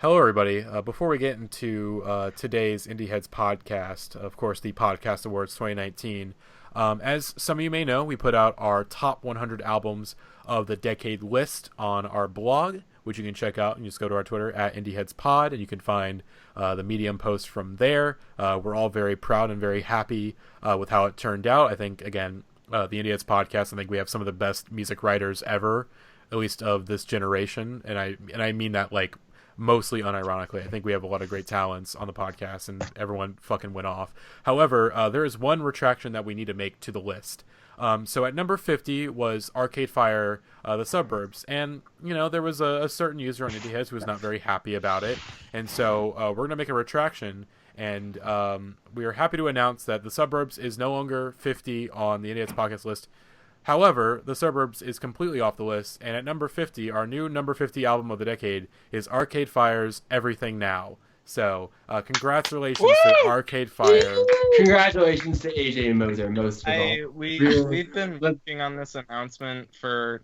Hello, everybody. Before we get into today's Indieheads podcast, of course, the Podcast Awards 2019, as some of you may know, we put out our top 100 albums of the decade list on our blog, which you can check out and just go to our Twitter at IndieheadsPod, and you can find the Medium post from there. We're all very proud and very happy with how it turned out. I think, again, the Indieheads podcast, I think we have some of the best music writers ever, at least of this generation, and I mean that like mostly unironically. I think we have a lot of great talents on the podcast, and everyone fucking went off. However, there is one retraction that we need to make to the list. So at number 50 was Arcade Fire, The Suburbs, and there was a certain user on Indieheads who was not very happy about it, and so we're gonna make a retraction. And we are happy to announce that The Suburbs is no longer 50 on the Indieheads podcast list. However, The Suburbs is completely off the list, and at number 50, our new number 50 album of the decade is Arcade Fire's Everything Now. So, congratulations to Arcade Fire. Congratulations to AJ and Moser, most of all. We've been working on this announcement for,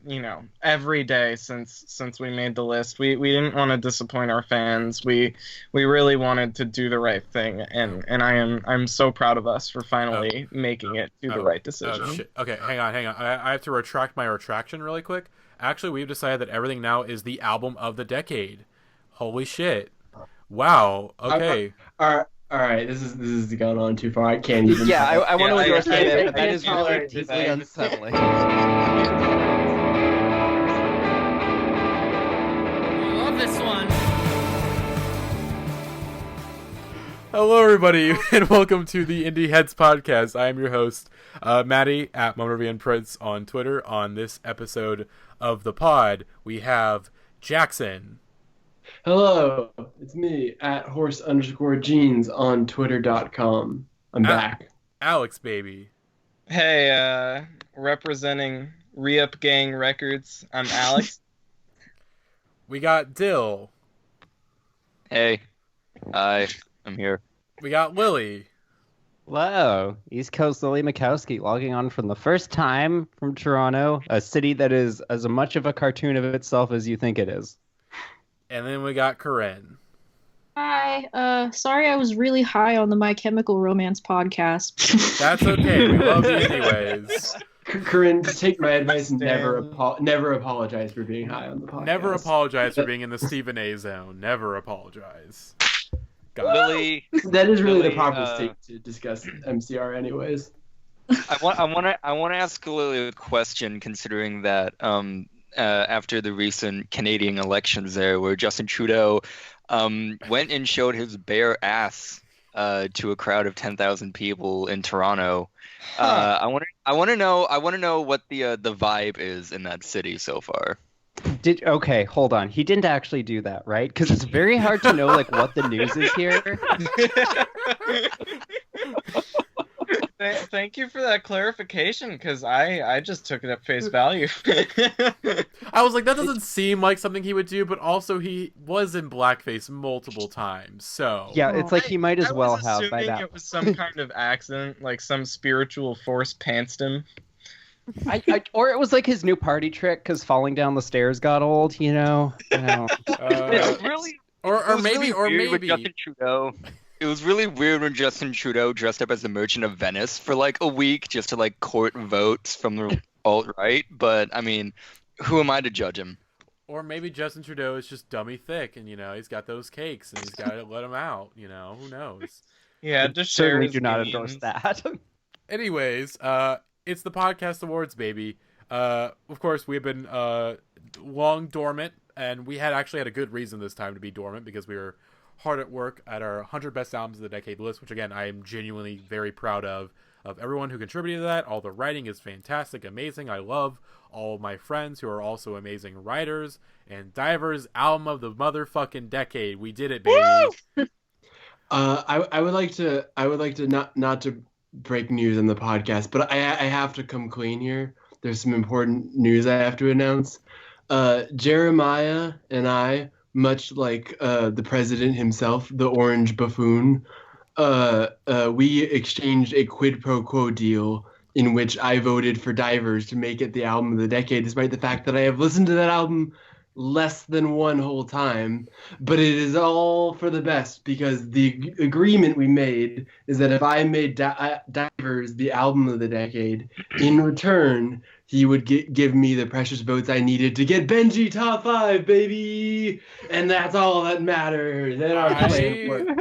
every day since we made the list. We didn't want to disappoint our fans. We really wanted to do the right thing, and I'm so proud of us for finally making it the right decision. Shit. Okay, hang on. I have to retract my retraction really quick. Actually, we've decided that Everything Now is the album of the decade. Holy shit. Wow. Okay. All right. This is going on too far. I can't even. Yeah, I want to endorse that. That is really deeply unsettling. I love this one. Hello, everybody, and welcome to the Indieheads podcast. I am your host, Matty at MotorVNPrince on Twitter. On this episode of the pod, we have Jackson. Hello, it's me at horse_jeans on twitter.com. I'm back. Alex, baby. Hey, representing Re-Up Gang Records, I'm Alex. We got Dill. Hey, I'm here. We got Lily. Hello, East Coast Lily Mikowski logging on from the first time from Toronto, a city that is as much of a cartoon of itself as you think it is. And then we got Corinne. Hi. Sorry I was really high on the My Chemical Romance podcast. That's okay. We love you anyways. Corinne, take my advice and never apologize for being high on the podcast. Never apologize for being in the Stephen A zone. Never apologize. Lily, that is really the proper state to discuss MCR anyways. I want to ask Lily a question, considering that after the recent Canadian elections there, where Justin Trudeau went and showed his bare ass to a crowd of 10,000 people in Toronto. I want to know what the vibe is in that city so far. Okay, hold on. He didn't actually do that, right? Because it's very hard to know what the news is here. Thank you for that clarification, because I just took it at face value. I was like, that doesn't seem like something he would do, but also he was in blackface multiple times, so... Yeah, it's like he might as well have by that. It was some kind of accident, like some spiritual force pantsed him. Or it was like his new party trick, because falling down the stairs got old, It's really... Or maybe... Justin Trudeau... It was really weird when Justin Trudeau dressed up as the Merchant of Venice for a week just to court votes from the alt-right, but I mean, who am I to judge him? Or maybe Justin Trudeau is just dummy thick and he's got those cakes and he's got to let them out, who knows? Yeah, just certainly do not endorse that. Anyways, it's the Podcast Awards, baby. Of course, we've been long dormant, and we actually had a good reason this time to be dormant, because we were hard at work at our 100 best albums of the decade list, which again I am genuinely very proud of everyone who contributed to that. All the writing is fantastic, amazing. I love all my friends who are also amazing writers. And Diver's album of the motherfucking decade, we did it, baby. I would like to not to break news on the podcast, but I have to come clean here. There's some important news I have to announce. Jeremiah and I, much like the president himself, the orange buffoon, we exchanged a quid pro quo deal in which I voted for Divers to make it the album of the decade, despite the fact that I have listened to that album less than one whole time, but it is all for the best because the agreement we made is that if I made Divers the album of the decade, in return, he would give me the precious votes I needed to get Benji top 5, baby! And that's all that matters. And our plan works.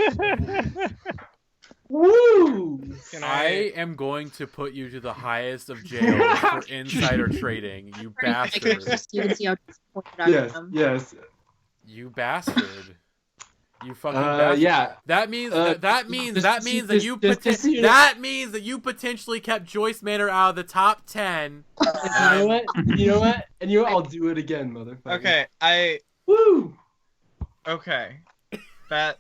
Woo! I am going to put you to the highest of jails for insider trading, you bastard. Yes. You bastard. You fucking bastard. Yeah. That means that you potentially kept Joyce Manor out of the top 10. You know what? And I'll do it again, motherfucker. Okay, Woo! Okay. That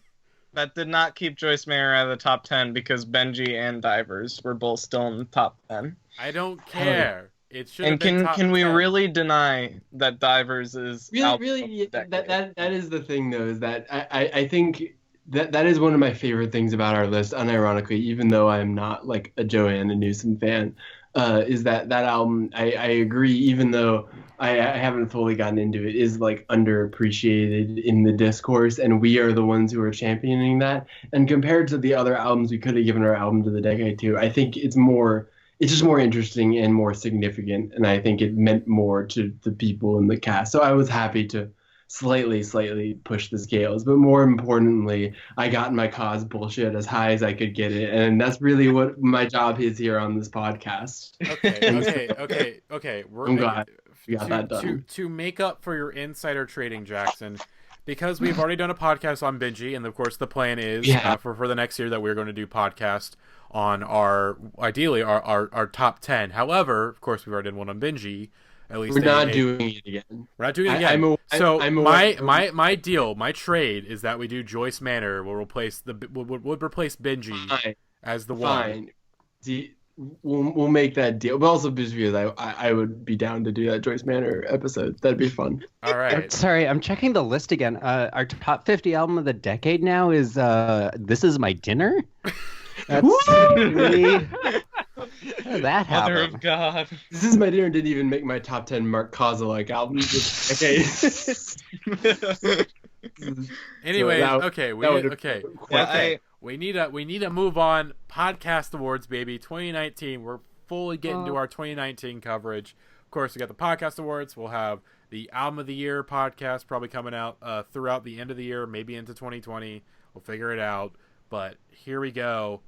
did not keep Joyce Manor out of the top 10 because Benji and Divers were both still in the top 10. I don't care. It should. And can we really deny that Divers is really that is the thing though, is that I think that is one of my favorite things about our list, unironically, even though I'm not like a Joanne and Newsom fan, is that album, I agree, even though I haven't fully gotten into it, is like underappreciated in the discourse, and we are the ones who are championing that. And compared to the other albums we could have given our album to the decade to, I think it's just more interesting and more significant, and I think it meant more to the people in the cast. So I was happy to slightly push the scales, but more importantly, I got my cause bullshit as high as I could get it, and that's really what my job is here on this podcast. Okay. I'm glad we got that done. To make up for your insider trading, Jackson, because we've already done a podcast on Benji, and of course the plan is for the next year that we're going to do podcast on our top 10. However, of course, we've already done one on Benji. At least we're not doing it again. We're not doing it again. My deal, my trade is that we do Joyce Manor. We'll replace Benji as the one. Fine. We'll make that deal. But also because I would be down to do that Joyce Manor episode. That'd be fun. All right. Sorry, I'm checking the list again. Our top 50 album of the decade now is This Is My Dinner. That's really... How did that happen? Mother of God. This Is My Dinner didn't even make my top 10 Mark Kozilek albums this decade. Anyway, we need to move on. Podcast awards, baby. 2019. We're fully getting to our 2019 coverage. Of course, we got the podcast awards. We'll have the album of the year podcast probably coming out throughout the end of the year, maybe into 2020. We'll figure it out. But here we go.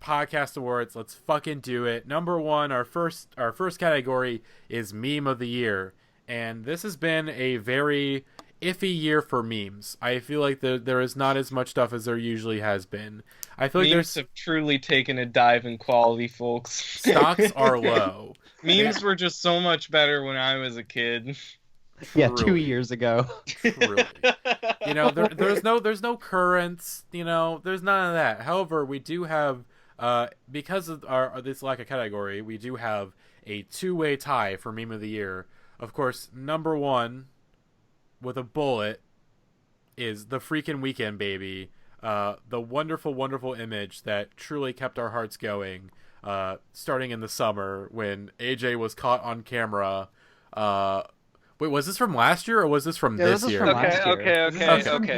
Podcast awards. Let's fucking do it. Number one, our first category is meme of the year, and this has been a very iffy year for memes. I feel like there is not as much stuff as there usually has been. I feel like memes have truly taken a dive in quality, folks. Stocks are low. Memes were just so much better when I was a kid. Yeah, 2 years ago. Truly. There's no currents. There's none of that. However, we do have, because of this lack of category, we do have a two-way tie for meme of the year. Of course, number one, with a bullet, is the freaking Weekend, baby. The wonderful, wonderful image that truly kept our hearts going, starting in the summer when AJ was caught on camera. Wait, was this from last year or was this from this year? Okay.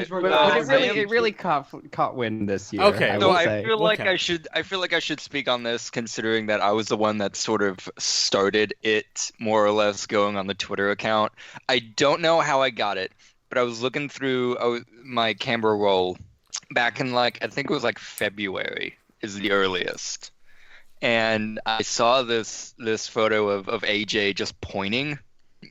It really caught wind this year. Okay. I feel like I should speak on this, considering that I was the one that sort of started it, more or less, going on the Twitter account. I don't know how I got it, but I was looking through my camera roll back in I think it was February is the earliest, and I saw this photo of AJ just pointing.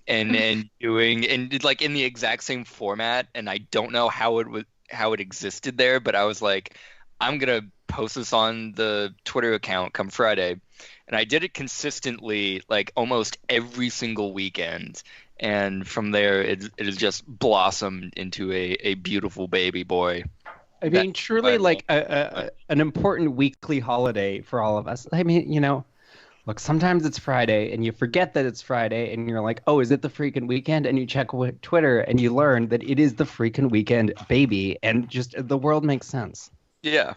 And doing in the exact same format, and I don't know how it existed there, but I was like, I'm gonna post this on the Twitter account come Friday, and I did it consistently, almost every single weekend, and from there it has just blossomed into a beautiful baby boy. I mean, truly, an important weekly holiday for all of us. I mean, look, sometimes it's Friday, and you forget that it's Friday, and you're like, oh, is it the freaking weekend? And you check Twitter, and you learn that it is the freaking weekend, baby, and just the world makes sense. Yeah.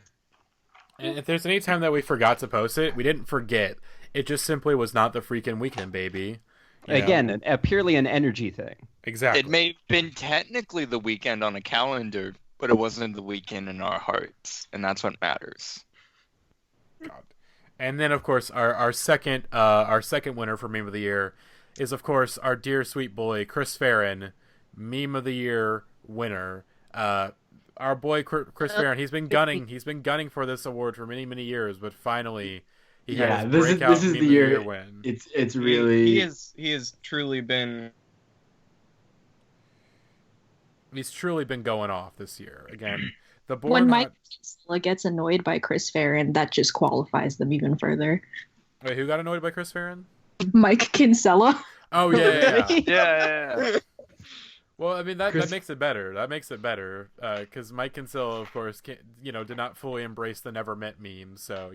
And if there's any time that we forgot to post it, we didn't forget. It just simply was not the freaking weekend, baby. Again, purely an energy thing. Exactly. It may have been technically the weekend on a calendar, but it wasn't the weekend in our hearts, and that's what matters. God. And then, of course, our second winner for Meme of the Year is, of course, our dear sweet boy Chris Farron, Meme of the Year winner. Our boy Chris Farron, he's been gunning for this award for many, many years, but finally he had his breakout this is Meme the of the year. Year win. It's really he has truly been. He's truly been going off this year. Again, the When Mike Kinsella gets annoyed by Chris Farron, that just qualifies them even further. Wait, who got annoyed by Chris Farron? Mike Kinsella. Oh yeah. Yeah. Well, I mean that makes it better. That makes it better because Mike Kinsella, of course, did not fully embrace the never met meme, so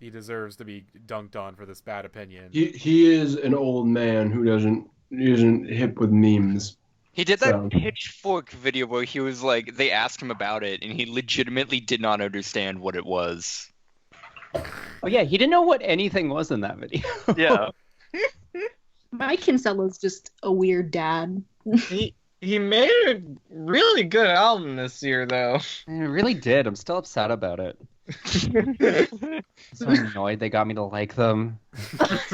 he deserves to be dunked on for this bad opinion. He is an old man who isn't hip with memes. He did that Pitchfork video where he was like, they asked him about it, and he legitimately did not understand what it was. Oh yeah, he didn't know what anything was in that video. Yeah. Mike Kinsella's just a weird dad. He made a really good album this year, though. I really did. I'm still upset about it. So annoyed they got me to like them.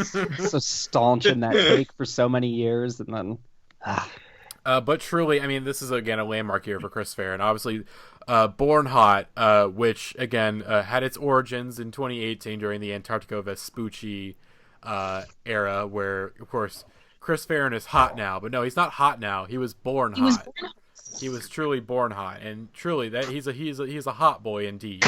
So staunch in that take for so many years, and then. But truly, I mean, this is, again, a landmark year for Chris Farron. Obviously, Born Hot, which, again, had its origins in 2018 during the Antarctico Vespucci era, where, of course, Chris Farron is hot now. But no, he's not hot now. He was born hot. He was truly born hot. And truly, that he's a hot boy indeed.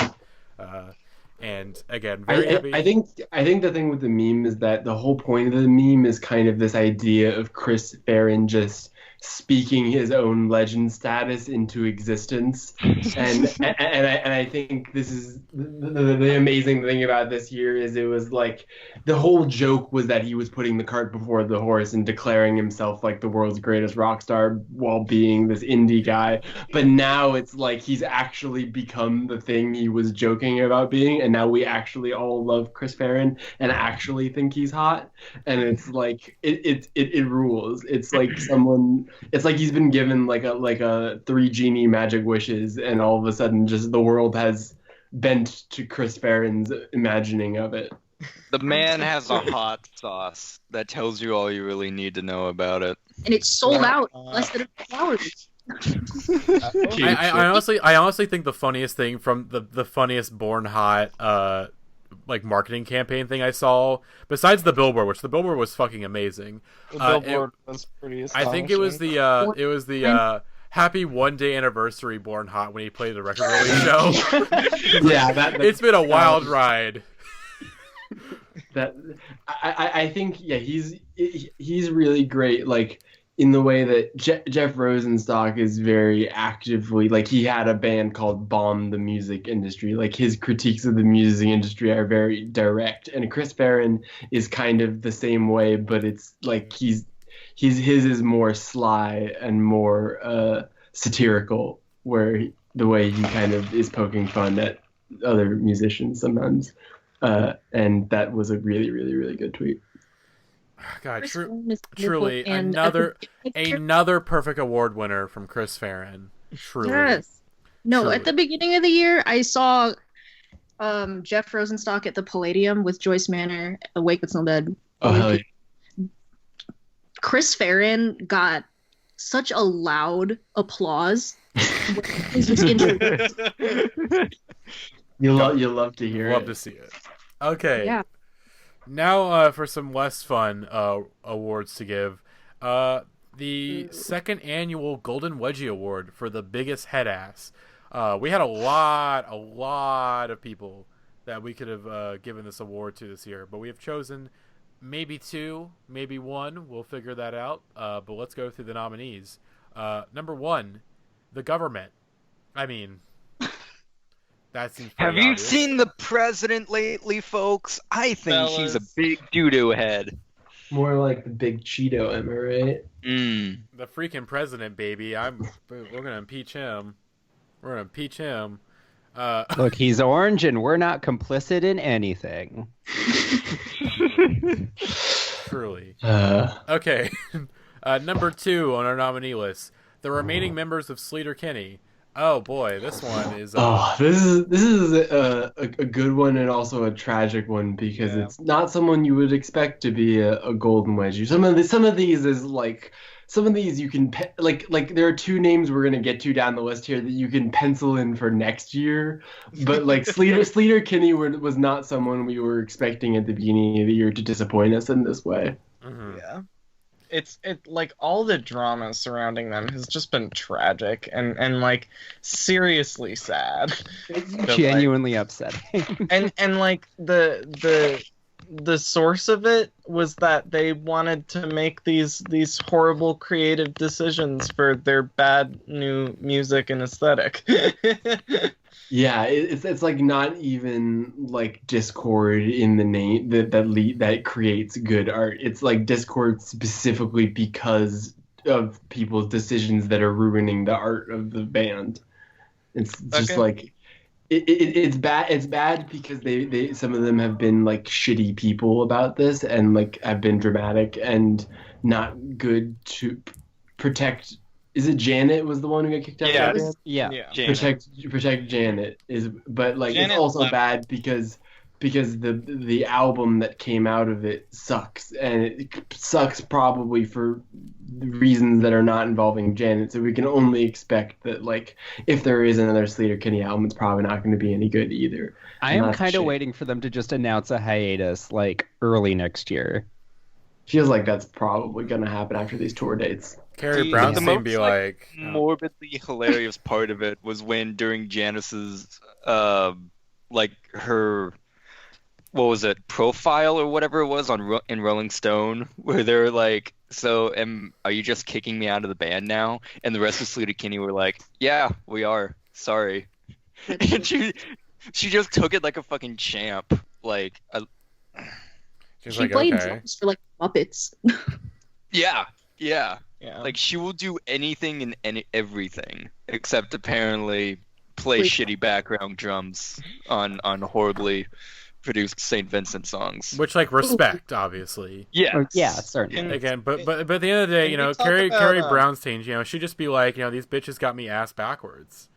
And, again, very happy. I think the thing with the meme is that the whole point of the meme is kind of this idea of Chris Farron just speaking his own legend status into existence, and I think this is the amazing thing about this year is it was like the whole joke was that he was putting the cart before the horse and declaring himself like the world's greatest rock star while being this indie guy, but now it's like he's actually become the thing he was joking about being, and now we actually all love Chris Farron and actually think he's hot, and it's like it rules. It's like it's like he's been given like a 3 genie magic wishes, and all of a sudden just the world has bent to Chris Farron's imagining of it. The man has a hot sauce that tells you all you really need to know about it. And it's sold out in less than a few hours. I honestly think the funniest thing from the funniest Born Hot like marketing campaign thing I saw, besides the billboard, which the billboard was fucking amazing. The billboard was pretty astonishing. I think it was the happy 1-day anniversary Born Hot when he played the record release show. Yeah, it's been a wild ride. That I think he's really great, like in the way that Jeff Rosenstock is very actively, like he had a band called Bomb the Music Industry. Like his critiques of the music industry are very direct, and Chris Farron is kind of the same way, but it's like his is more sly and more satirical, where the way he kind of is poking fun at other musicians sometimes. And that was a really, really, really good tweet. God, truly another perfect award winner from Chris Farron. Truly. Yes. No, Truly. At the beginning of the year, I saw Jeff Rosenstock at the Palladium with Joyce Manor, Awake But Still Dead. Oh, hell yeah. Chris Farron got such a loud applause. It was introduced. You'll love to hear it. Love to see it. Okay. Yeah. Now for some less fun awards to give. The second annual Golden Wedgie Award for the biggest Headass. We had a lot of people that we could have given this award to this year, but we have chosen maybe 2, maybe 1. We'll figure that out. But let's go through the nominees. Number 1, the government. I mean, that seems pretty Have you obvious. seen the president lately, folks? I think he's a big doo-doo head. More like the big Cheeto, am I right? The freaking president, baby. We're gonna impeach him. Look, he's orange, and we're not complicit in anything. Truly. Uh, Okay. Number 2 on our nominee list. The remaining members of Sleater-Kinney. Oh boy, this one is. this is a good one and also a tragic one because it's not someone you would expect to be a Golden Wedgie. Some of these is like some of these you can like there are 2 names we're gonna get to down the list here that you can pencil in for next year, but like Sleater-Kinney was not someone we were expecting at the beginning of the year to disappoint us in this way. Mhm. Yeah. It's like all the drama surrounding them has just been tragic and like seriously sad. It's But, genuinely upsetting. and like the source of it was that they wanted to make these horrible creative decisions for their bad new music and aesthetic. Yeah, it's like not even like Discord in the name that creates good art. It's like Discord specifically because of people's decisions that are ruining the art of the band. It's just like it's bad. It's bad because they some of them have been like shitty people about this and like have been dramatic and not good to protect. Is it Janet was the one who got kicked out? Yeah. Of the band? Yeah. Protect Janet but like Janet it's also left. bad because the album that came out of it sucks, and it sucks probably for reasons that are not involving Janet. So we can only expect that like if there is another Sleater-Kinney album, it's probably not going to be any good either. I am kind of waiting for them to just announce a hiatus like early next year. Feels like that's probably going to happen after these tour dates. Carrie The Brownstein most, be like, morbidly hilarious part of it was when during Janice's like her, what was it, profile or whatever it was on in Rolling Stone, where they're like, so are you just kicking me out of the band now? And the rest of Sleater-Kinney were like, yeah, we are, sorry. And she just took it like a fucking champ. Like she's She like, played okay. drums for like Muppets. yeah Yeah. like she will do anything and everything except apparently play Please. shitty background drums on horribly produced St. Vincent songs. Which, like, respect, obviously. Yeah. Yeah, certainly. And- Again, but at the end of the day, and you we know, talk Carrie about, Brownstein, you know, she'd just be like, you know, these bitches got me ass backwards.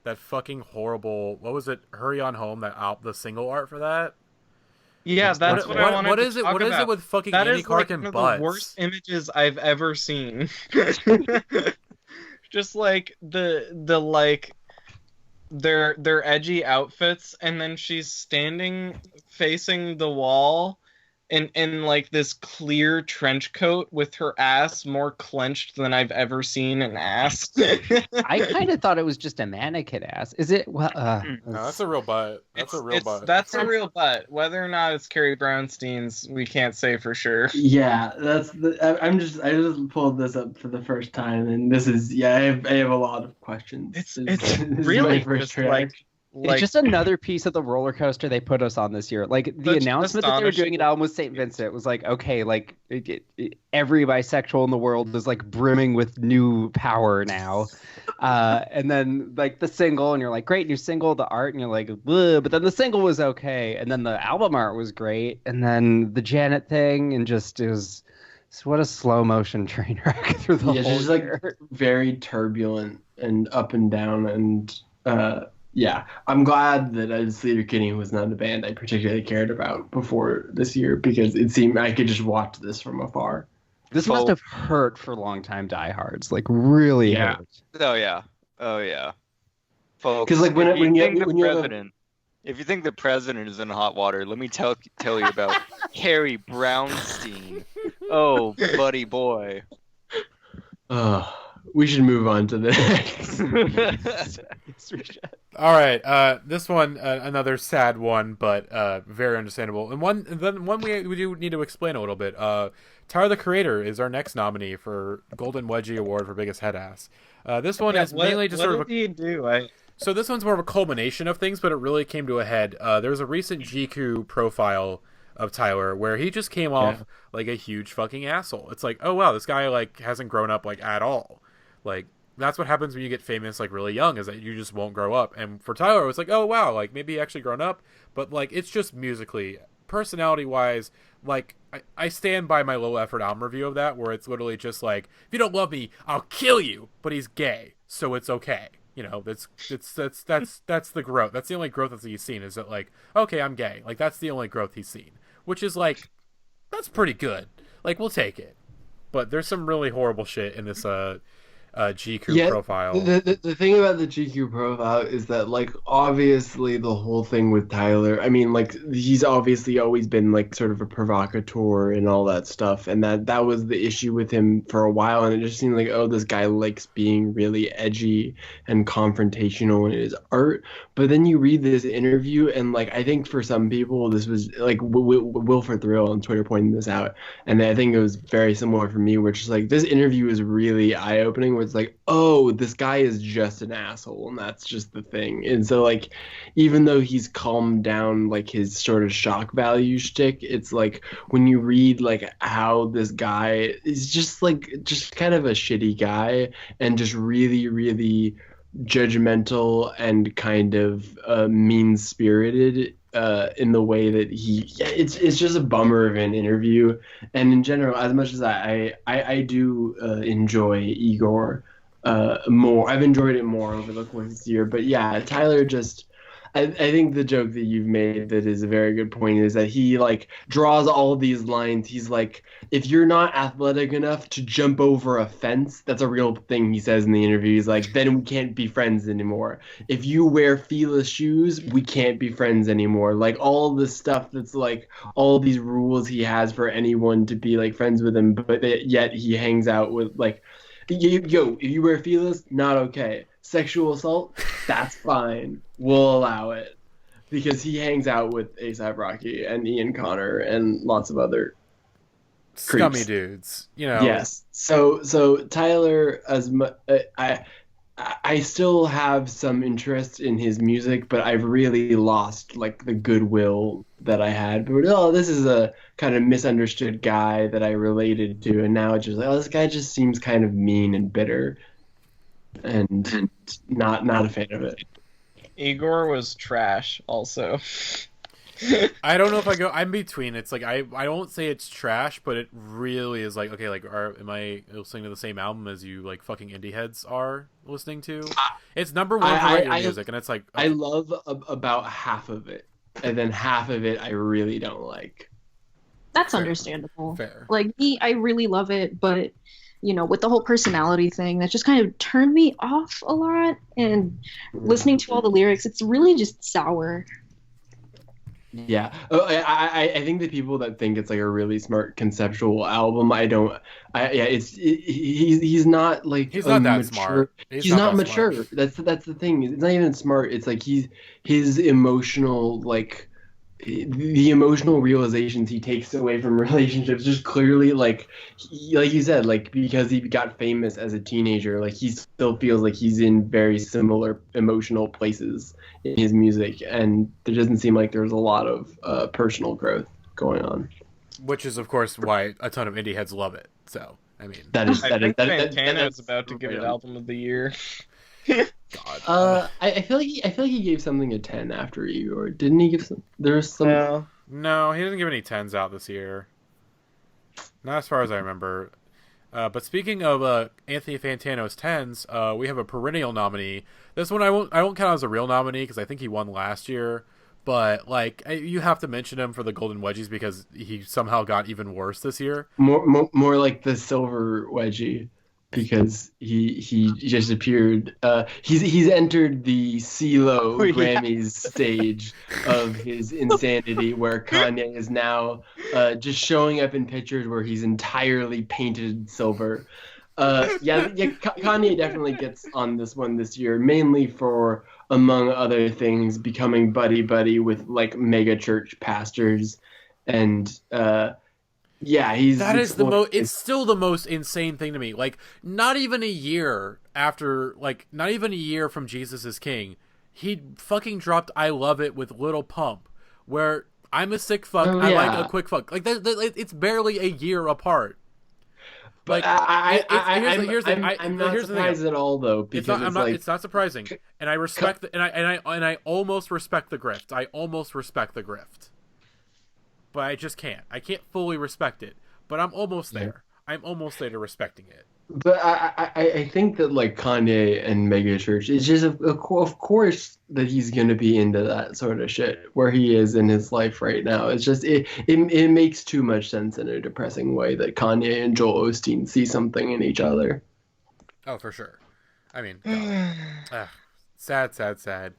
That fucking horrible, what was it, Hurry On Home, the single art for that? Yeah, that's what I wanted What to is it? talk What is about. it with fucking That Andy is Clark like and one of butts? the worst images I've ever seen. Just like the like their edgy outfits, and then she's standing facing the wall in like this clear trench coat with her ass more clenched than I've ever seen an ass. I kind of thought it was just a mannequin ass. Is it? Well, No, that's a real butt. That's a real butt. That's a real butt. Whether or not it's Carrie Brownstein's, we can't say for sure. Yeah, I just pulled this up for the first time, and this is I have a lot of questions. It's This is really my first just reaction. it's just another piece of the roller coaster they put us on this year. Like the Such announcement that they were doing astonishing- an album with St. Vincent was like, okay, like every bisexual in the world is like brimming with new power now. And then like the single, and you're like, great new single, the art, and you're like, ugh, but then the single was okay, and then the album art was great, and then the Janet thing, and just it was. So what a slow motion train wreck through the whole she's like year. very turbulent and up and down, and I'm glad that Sleater-Kinney was not a band I particularly cared about before this year, because it seemed I could just watch this from afar. This must have hurt for longtime diehards, like really Yeah. hurt. Oh yeah. Folks, 'Cause, like, when if you you have- think the when you have a- president, if you think the president is in hot water, let me tell you about Carrie Brownstein. Oh, buddy boy. We should move on to the next. All right, this one, another sad one, but very understandable. And one we do need to explain a little bit. Tyler, the Creator, is our next nominee for Golden Wedgie Award for Biggest Headass. This one is mainly just sort of What did he do? So this one's more of a culmination of things, but it really came to a head. There was a recent GQ profile of Tyler where he just came off like a huge fucking asshole. It's like, oh wow, this guy like hasn't grown up like at all. Like that's what happens when you get famous like really young, is that you just won't grow up. And for Tyler, it was like, oh wow, like maybe he actually grown up, but like it's just musically, personality wise, like I stand by my low effort album review of that, where it's literally just like, if you don't love me, I'll kill you. But he's gay, so it's okay. You know, that's the growth. That's the only growth that he's seen, is that like, okay, I'm gay. Like, that's the only growth he's seen, which is like, that's pretty good. Like, we'll take it. But there's some really horrible shit in this GQ profile. The thing about the GQ profile is that, like, obviously the whole thing with Tyler, I mean, like, he's obviously always been like sort of a provocateur and all that stuff, and that was the issue with him for a while, and it just seemed like, oh, this guy likes being really edgy and confrontational in his art. But then you read this interview, and like, I think for some people this was like Wilford Thrill on Twitter pointing this out, and I think it was very similar for me, where it's just like, this interview is really eye-opening, where it's like, oh, this guy is just an asshole, and that's just the thing. And so, like, even though he's calmed down, like, his sort of shock value shtick, it's like, when you read like how this guy is just kind of a shitty guy, and just really, really judgmental and kind of mean-spirited in the way that it's just a bummer of an interview. And in general, as much as I do enjoy Igor more, I've enjoyed it more over the course of this year. But yeah, Tyler just, I think the joke that you've made that is a very good point is that he like draws all of these lines. He's like, if you're not athletic enough to jump over a fence, that's a real thing he says in the interview. He's like, then we can't be friends anymore. If you wear Fila's shoes, we can't be friends anymore. Like, all this stuff that's like, all these rules he has for anyone to be like friends with him, but yet he hangs out with like, yo, if you wear Fila's, not okay. Sexual assault, that's fine. We'll allow it. Because he hangs out with A$AP Rocky and Ian Connor and lots of other scummy creeps. Dudes, you know. Yes. So Tyler, I still have some interest in his music, but I've really lost like the goodwill that I had. But this is a kind of misunderstood guy that I related to, and now it's just like, this guy just seems kind of mean and bitter, and not a fan of it. Igor was trash also. I don't know if I'm between. It's like, I won't say it's trash, but it really is like, okay, like, am I listening to the same album as you like fucking Indieheads are listening to? It's number one for your music, and it's like, okay. I love about half of it, and then half of it I really don't like. That's understandable. Fair. Like, I really love it, but you know, with the whole personality thing, that just kind of turned me off a lot. And listening to all the lyrics, it's really just sour. Yeah. I think the people that think it's like a really smart conceptual album, he's not like, he's not that smart. He's not mature. Smart. That's the thing. It's not even smart. It's like his emotional, like, the emotional realizations he takes away from relationships just clearly, like you said, like, because he got famous as a teenager, like, he still feels like he's in very similar emotional places in his music, and there doesn't seem like there's a lot of personal growth going on, which is of course why a ton of indie heads love it. So I mean, I think Santana is about to give it album of the year. God. I feel like he gave something a 10 after Igor. Didn't he give some? There's some. No, he doesn't give any 10s out this year. Not as far as I remember. But speaking of Anthony Fantano's 10s, we have a perennial nominee. This one I won't count as a real nominee because I think he won last year. But like, you have to mention him for the Golden Wedgies because he somehow got even worse this year. More like the Silver Wedgie. Because he just appeared. He's entered the CeeLo Grammys stage of his insanity, where Kanye is now just showing up in pictures where he's entirely painted silver. Kanye definitely gets on this one this year, mainly for, among other things, becoming buddy with like mega church pastors, and it's still the most insane thing to me. Like, not even a year from Jesus is King, he fucking dropped I Love It with Lil Pump, where I'm a sick fuck, I like a quick fuck. Like, it's barely a year apart. But I'm not surprised at all, though, because it's not surprising, and I respect I almost respect the grift. but I just can't. I can't fully respect it, but I'm almost there. I'm almost there to respecting it. But I think that like Kanye and Megachurch, it's just of course that he's gonna be into that sort of shit where he is in his life right now. It's just it makes too much sense in a depressing way that Kanye and Joel Osteen see something in each other. Oh, for sure. I mean, sad.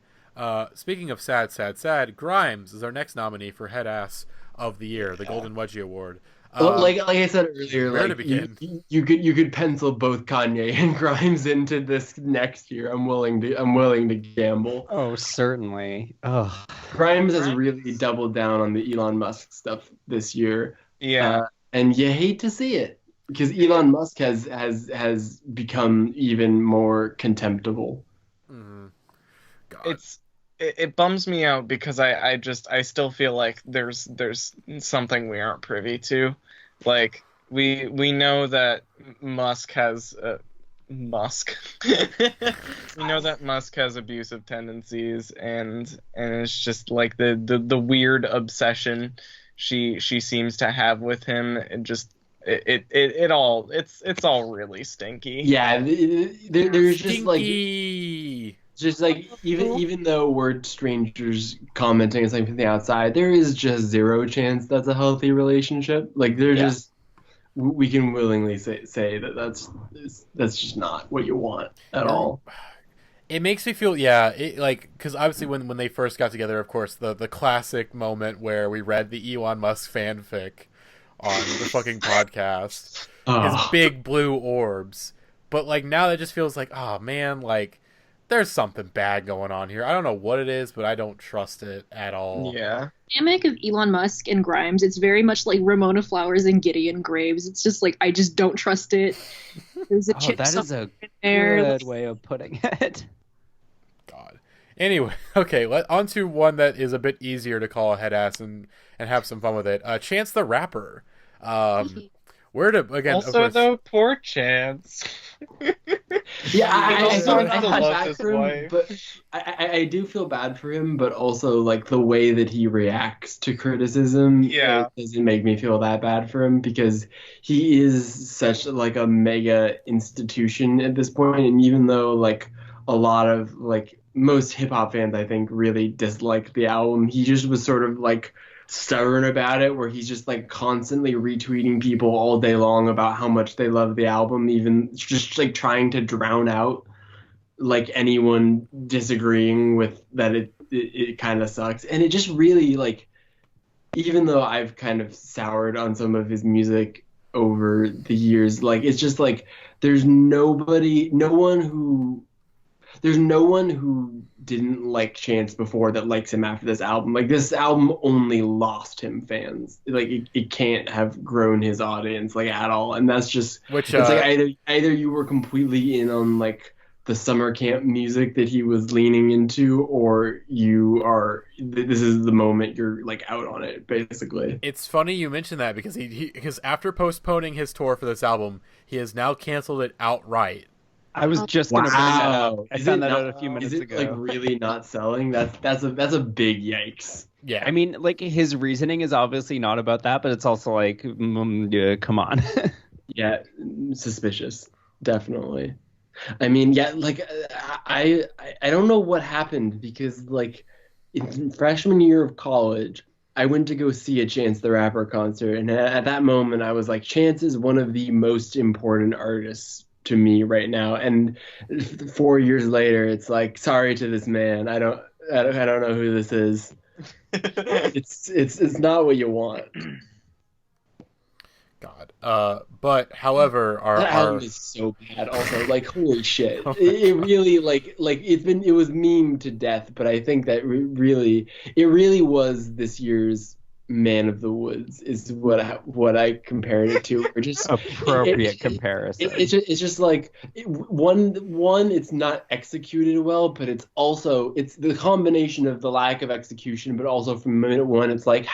Speaking of sad, Grimes is our next nominee for Headass of the Year, the Golden Wedgie Award. Well, like I said earlier, where to like begin? you could pencil both Kanye and Grimes into this next year. I'm willing to gamble. Oh, certainly. Oh, Grimes has really doubled down on the Elon Musk stuff this year. Yeah. And you hate to see it because Elon Musk has become even more contemptible. Mm-hmm. God. It bums me out because I still feel like there's something we aren't privy to. Like we know that Musk has Musk. We know that Musk has abusive tendencies and it's just like the weird obsession she seems to have with him. It's all really stinky. Yeah, there's just like. Stinky. Just like even though we're strangers commenting on something from the outside, there is just zero chance that's a healthy relationship. Like just we can willingly say that that's just not what you want at all. It makes me feel because obviously when they first got together, of course the classic moment where we read the Elon Musk fanfic on the fucking podcast, his big blue orbs. But like now that just feels like, oh man, like. There's something bad going on here. I don't know what it is, but I don't trust it at all. Yeah. The dynamic of Elon Musk and Grimes, it's very much like Ramona Flowers and Gideon Graves. It's just like, I just don't trust it. There's a chip that is a there. good way of putting it. God. Anyway, okay, on to one that is a bit easier to call a Headass and have some fun with it. Chance the Rapper. Where to, again, also, though, poor Chance. Yeah, I also feel bad for him, but I do feel bad for him, but also like the way that he reacts to criticism doesn't make me feel that bad for him because he is such like a mega institution at this point, and even though like a lot of like most hip hop fans I think really disliked the album, he just was sort of like stubborn about it, where he's just like constantly retweeting people all day long about how much they love the album, even just like trying to drown out like anyone disagreeing with that it kind of sucks. And it just really like, even though I've kind of soured on some of his music over the years, like it's just like there's no one who didn't like Chance before that likes him after this album. Like this album only lost him fans. Like it can't have grown his audience like at all. And that's just it's like either you were completely in on like the summer camp music that he was leaning into, or this is the moment you're like out on it basically. It's funny you mentioned that because because after postponing his tour for this album, he has now canceled it outright. I was just going to bring that up. I found that out a few minutes ago. Is it like really not selling? That's a big yikes. Yeah. I mean, like his reasoning is obviously not about that, but it's also like, come on. Yeah, suspicious. Definitely. I mean, yeah, like I don't know what happened because like in freshman year of college, I went to go see a Chance the Rapper concert, and at that moment I was like, Chance is one of the most important artists to me right now. And 4 years later, it's like, sorry to this man, I don't know who this is. It's not what you want. God. But however, that album is so bad. Also, like holy shit, it really it was memed to death. But I think that it really was this year's Man of the Woods is what I compared it to. Or just appropriate comparison. It's just like one. It's not executed well, but it's the combination of the lack of execution, but also from minute one, it's like,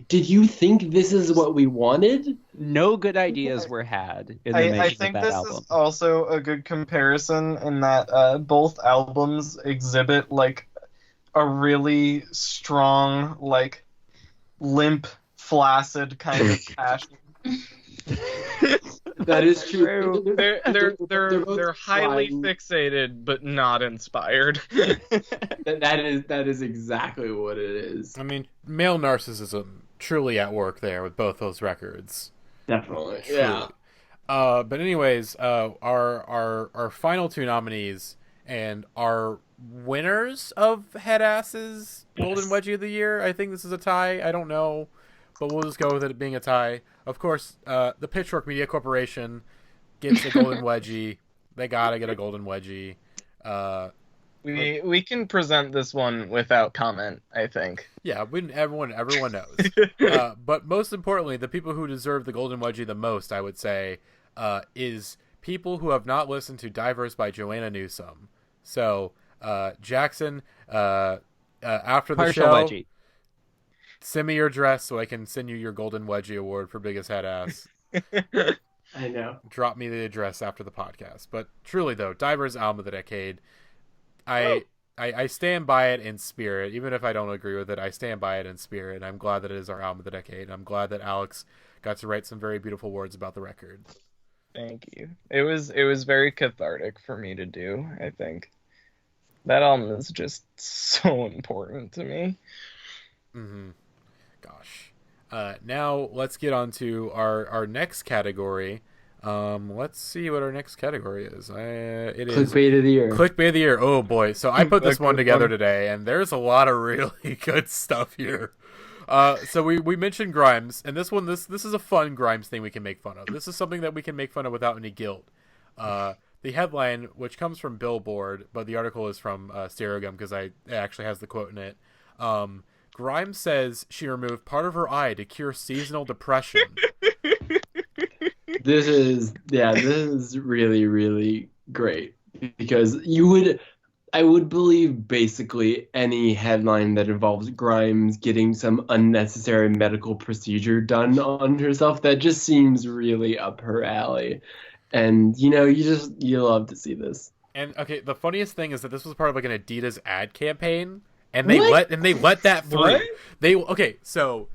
did you think this is what we wanted? No good ideas were had in the making of that album. I think this is also a good comparison in that both albums exhibit like a really strong like limp flaccid kind of passion. That is true. They're highly flying. fixated, but not inspired. That is exactly what it is. I mean, male narcissism truly at work there with both those records. Definitely. Truly. Yeah. But anyways, our final two nominees and our winners of Headass's Golden Wedgie of the Year. I think this is a tie. I don't know, but we'll just go with it being a tie. Of course, the Pitchfork Media Corporation gets a Golden Wedgie. They gotta get a Golden Wedgie. We can present this one without comment, I think. Yeah, everyone knows. But most importantly, the people who deserve the Golden Wedgie the most, I would say, is people who have not listened to Divers by Joanna Newsom. So, Jackson, after the Partial show, wedgie. send me your address so I can send you your Golden Wedgie award for biggest head ass. I know. Drop me the address after the podcast. But truly, though, Divers album of the decade. I stand by it in spirit, even if I don't agree with it. I stand by it in spirit, and I'm glad that it is our album of the decade. And I'm glad that Alex got to write some very beautiful words about the record. Thank you. It was very cathartic for me to do, I think. That album is just so important to me. Mm-hmm. Gosh. Now let's get on to our next category. Let's see what our next category is. It is Clickbait of the year. Clickbait of the year. Oh boy. So I put this one together today, and there's a lot of really good stuff here. So we mentioned Grimes, and this is a fun Grimes thing we can make fun of. This is something that we can make fun of without any guilt. The headline, which comes from Billboard, but the article is from Stereogum because it actually has the quote in it. Grimes says she removed part of her eye to cure seasonal depression. This is really, really great because I would believe basically any headline that involves Grimes getting some unnecessary medical procedure done on herself. That just seems really up her alley. And, you love to see this. And okay, the funniest thing is that this was part of like an Adidas ad campaign, and they let that through. What? So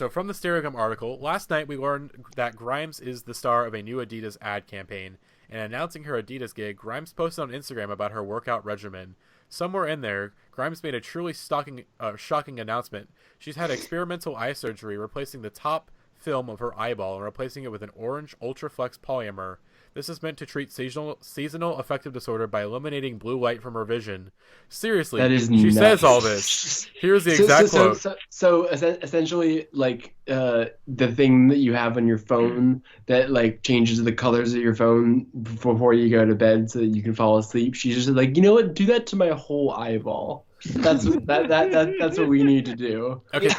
from the Stereogum article, last night we learned that Grimes is the star of a new Adidas ad campaign, and announcing her Adidas gig, Grimes posted on Instagram about her workout regimen. Somewhere in there, Grimes made a truly shocking announcement. She's had experimental eye surgery, replacing the top film of her eyeball and replacing it with an orange Ultraflex polymer. This is meant to treat seasonal affective disorder by eliminating blue light from her vision. Seriously, that is she nuts. says all this. Here's the exact quote. So essentially, like the thing that you have on your phone that like changes the colors of your phone before you go to bed so that you can fall asleep. She's just like, you know what? Do that to my whole eyeball. That's that's what we need to do. Okay,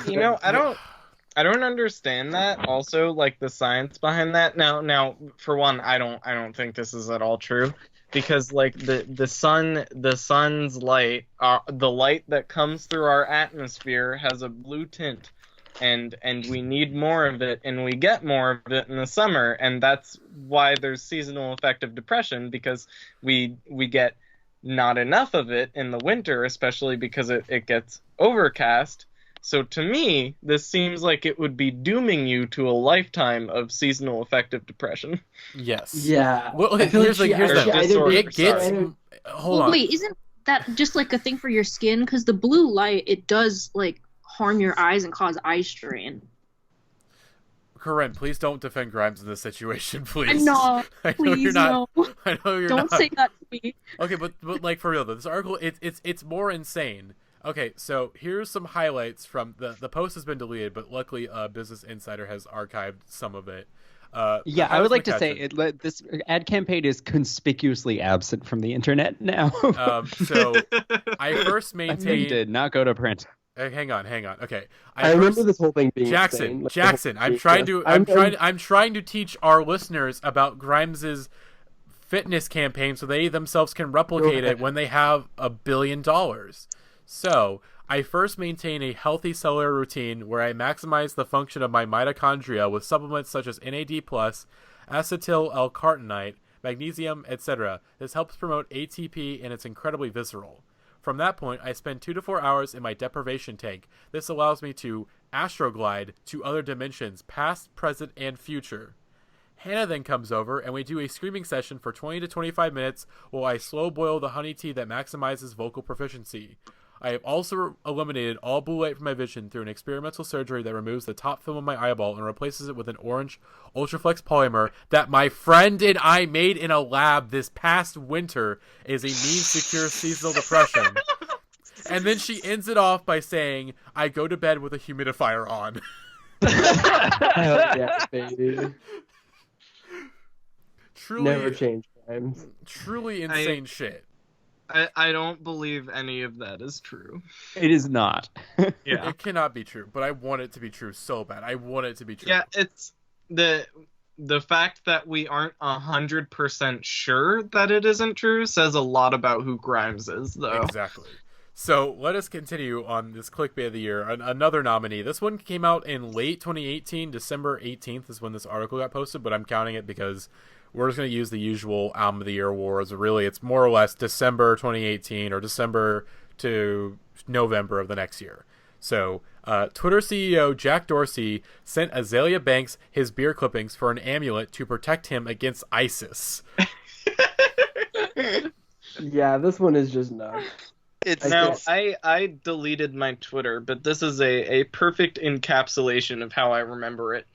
I don't understand that. Also, like the science behind that. Now, for one, I don't think this is at all true, because like the sun's light, the light that comes through our atmosphere has a blue tint, and we need more of it, and we get more of it in the summer, and that's why there's seasonal affective depression, because we get not enough of it in the winter, especially because it gets overcast. So to me, this seems like it would be dooming you to a lifetime of seasonal affective depression. Yes. Yeah. Well, okay, here's the hold on. Wait, isn't that just like a thing for your skin? Because the blue light, it does like harm your eyes and cause eye strain. Corinne, please don't defend Grimes in this situation, please. No, I know please you're not. no. I know you're Don't not. say that to me. Okay, but like for real though, this article it's more insane. Okay, so here's some highlights from the post has been deleted, but luckily Business Insider has archived some of it. I would like to say this ad campaign is conspicuously absent from the internet now. So I first maintained did not go to print. Hang on. Okay, I remember this whole thing being Jackson. insane. Jackson, I'm trying to teach our listeners about Grimes's fitness campaign so they themselves can replicate it when they have $1 billion. So, I first maintain a healthy cellular routine where I maximize the function of my mitochondria with supplements such as NAD+, acetyl L-carnitine, magnesium, etc. This helps promote ATP and it's incredibly visceral. From that point, I spend 2 to 4 hours in my deprivation tank. This allows me to astroglide to other dimensions, past, present, and future. Hannah then comes over, and we do a screaming session for 20 to 25 minutes while I slow boil the honey tea that maximizes vocal proficiency. I have also eliminated all blue light from my vision through an experimental surgery that removes the top film of my eyeball and replaces it with an orange Ultraflex polymer that my friend and I made in a lab this past winter as a means to cure seasonal depression. And then she ends it off by saying, I go to bed with a humidifier on. Hell yeah, baby. Truly, Never change times. Truly insane shit. I don't believe any of that is true. It is not. Yeah. It cannot be true, but I want it to be true so bad. I want it to be true. Yeah, it's the fact that we aren't 100% sure that it isn't true says a lot about who Grimes is, though. Exactly. So let us continue on this clickbait of the year. Another nominee. This one came out in late 2018. December 18th is when this article got posted, but I'm counting it because we're just going to use the usual Album of the Year awards. Really, it's more or less December 2018 or December to November of the next year. So, Twitter CEO Jack Dorsey sent Azalea Banks his beer clippings for an amulet to protect him against ISIS. Yeah, this one is just nuts. I deleted my Twitter, but this is a perfect encapsulation of how I remember it.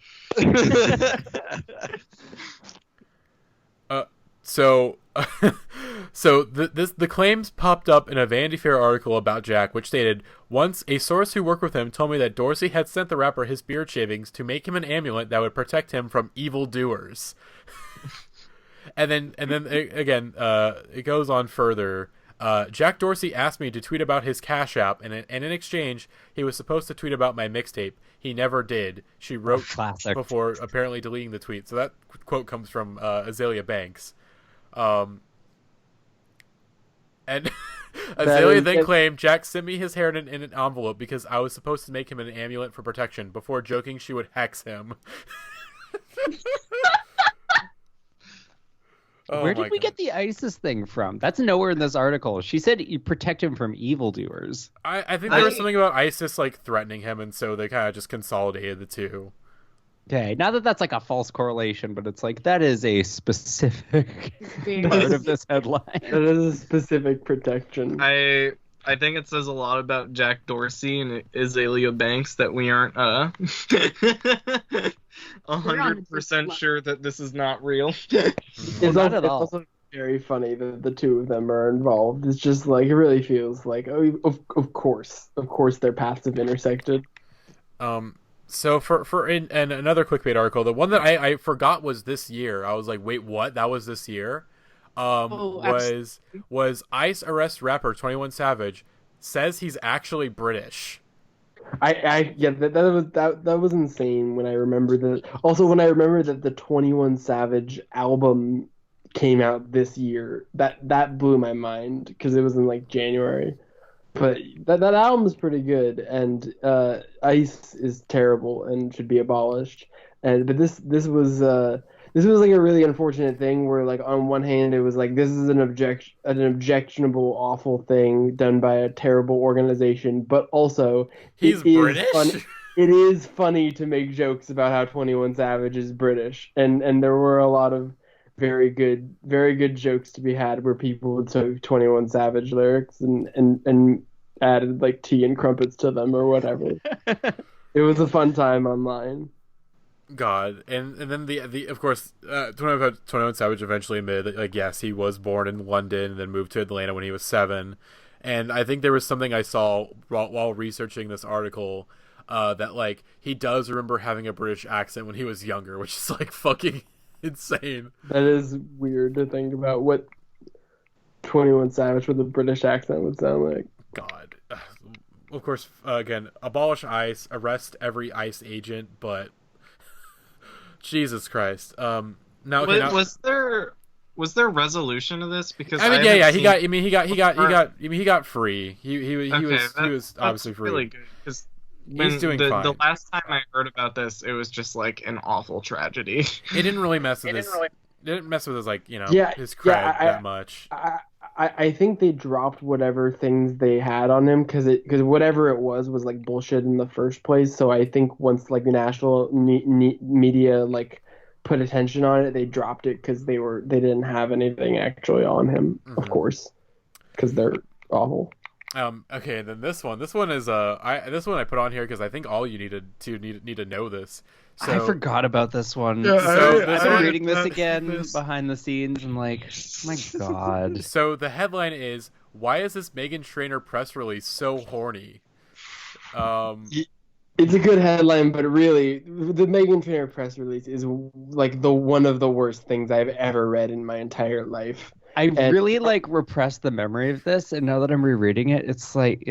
So the claims popped up in a Vanity Fair article about Jack, which stated, once a source who worked with him told me that Dorsey had sent the rapper his beard shavings to make him an amulet that would protect him from evildoers. and then it goes on further. Jack Dorsey asked me to tweet about his Cash App, and in exchange, he was supposed to tweet about my mixtape. He never did. She wrote before apparently deleting the tweet. So that quote comes from Azalea Banks. And Azalea then claimed Jack sent me his hair in an envelope because I was supposed to make him an amulet for protection, before joking she would hex him. Where did we get the ISIS thing from? That's nowhere in this article. She said you protect him from evildoers. I think there was something about ISIS like threatening him, and so they kind of just consolidated the two. Okay, not that that's like a false correlation, but it's like that is a specific part of this headline. That is a specific protection. I think it says a lot about Jack Dorsey and Azalea Banks that we aren't 100% sure that this is not real. It's also very funny that the two of them are involved. It's just like, it really feels like, of course their paths have intersected. So for in another clickbait article, the one that I forgot was this year. I was like, wait, what? That was this year? Was ICE arrests rapper 21 Savage, says he's actually British. That was insane when I remember that. Also, when I remember that the 21 Savage album came out this year, that blew my mind because it was in like January. But that album is pretty good, and ICE is terrible and should be abolished. But this was like a really unfortunate thing where, like, on one hand it was like, this is an objectionable, awful thing done by a terrible organization, but also he's British. It is funny to make jokes about how 21 Savage is British, and there were a lot of very good jokes to be had where people would take 21 Savage lyrics and added like tea and crumpets to them or whatever. It was a fun time online. God, and then the of course 21 Savage eventually admitted that, like, yes, he was born in London and then moved to Atlanta when he was 7. And I think there was something I saw while researching this article that, like, he does remember having a British accent when he was younger, which is like fucking insane. That is weird to think about what 21 Savage with a British accent would sound like. God. Of course, again, abolish ICE, arrest every ICE agent, but Jesus Christ. Was there resolution to this? Because he got free. He was obviously free. Really good, because he's doing fine. The last time I heard about this, it was just like an awful tragedy. It didn't really mess with his, like, his cred that much. I think they dropped whatever things they had on him because whatever it was like bullshit in the first place. So I think once like the national media like put attention on it, they dropped it because they didn't have anything actually on him, of course, because they're awful. Okay, then this one is this one I put on here because I think all you need to know this. So, I forgot about this one. Yeah, I'm reading this again behind the scenes. I'm like, oh my god. So the headline is, why is this Meghan Trainor press release so horny? It's a good headline, but really, the Meghan Trainor press release is like one of the worst things I've ever read in my entire life. I really like repressed the memory of this, and now that I'm rereading it, it's like,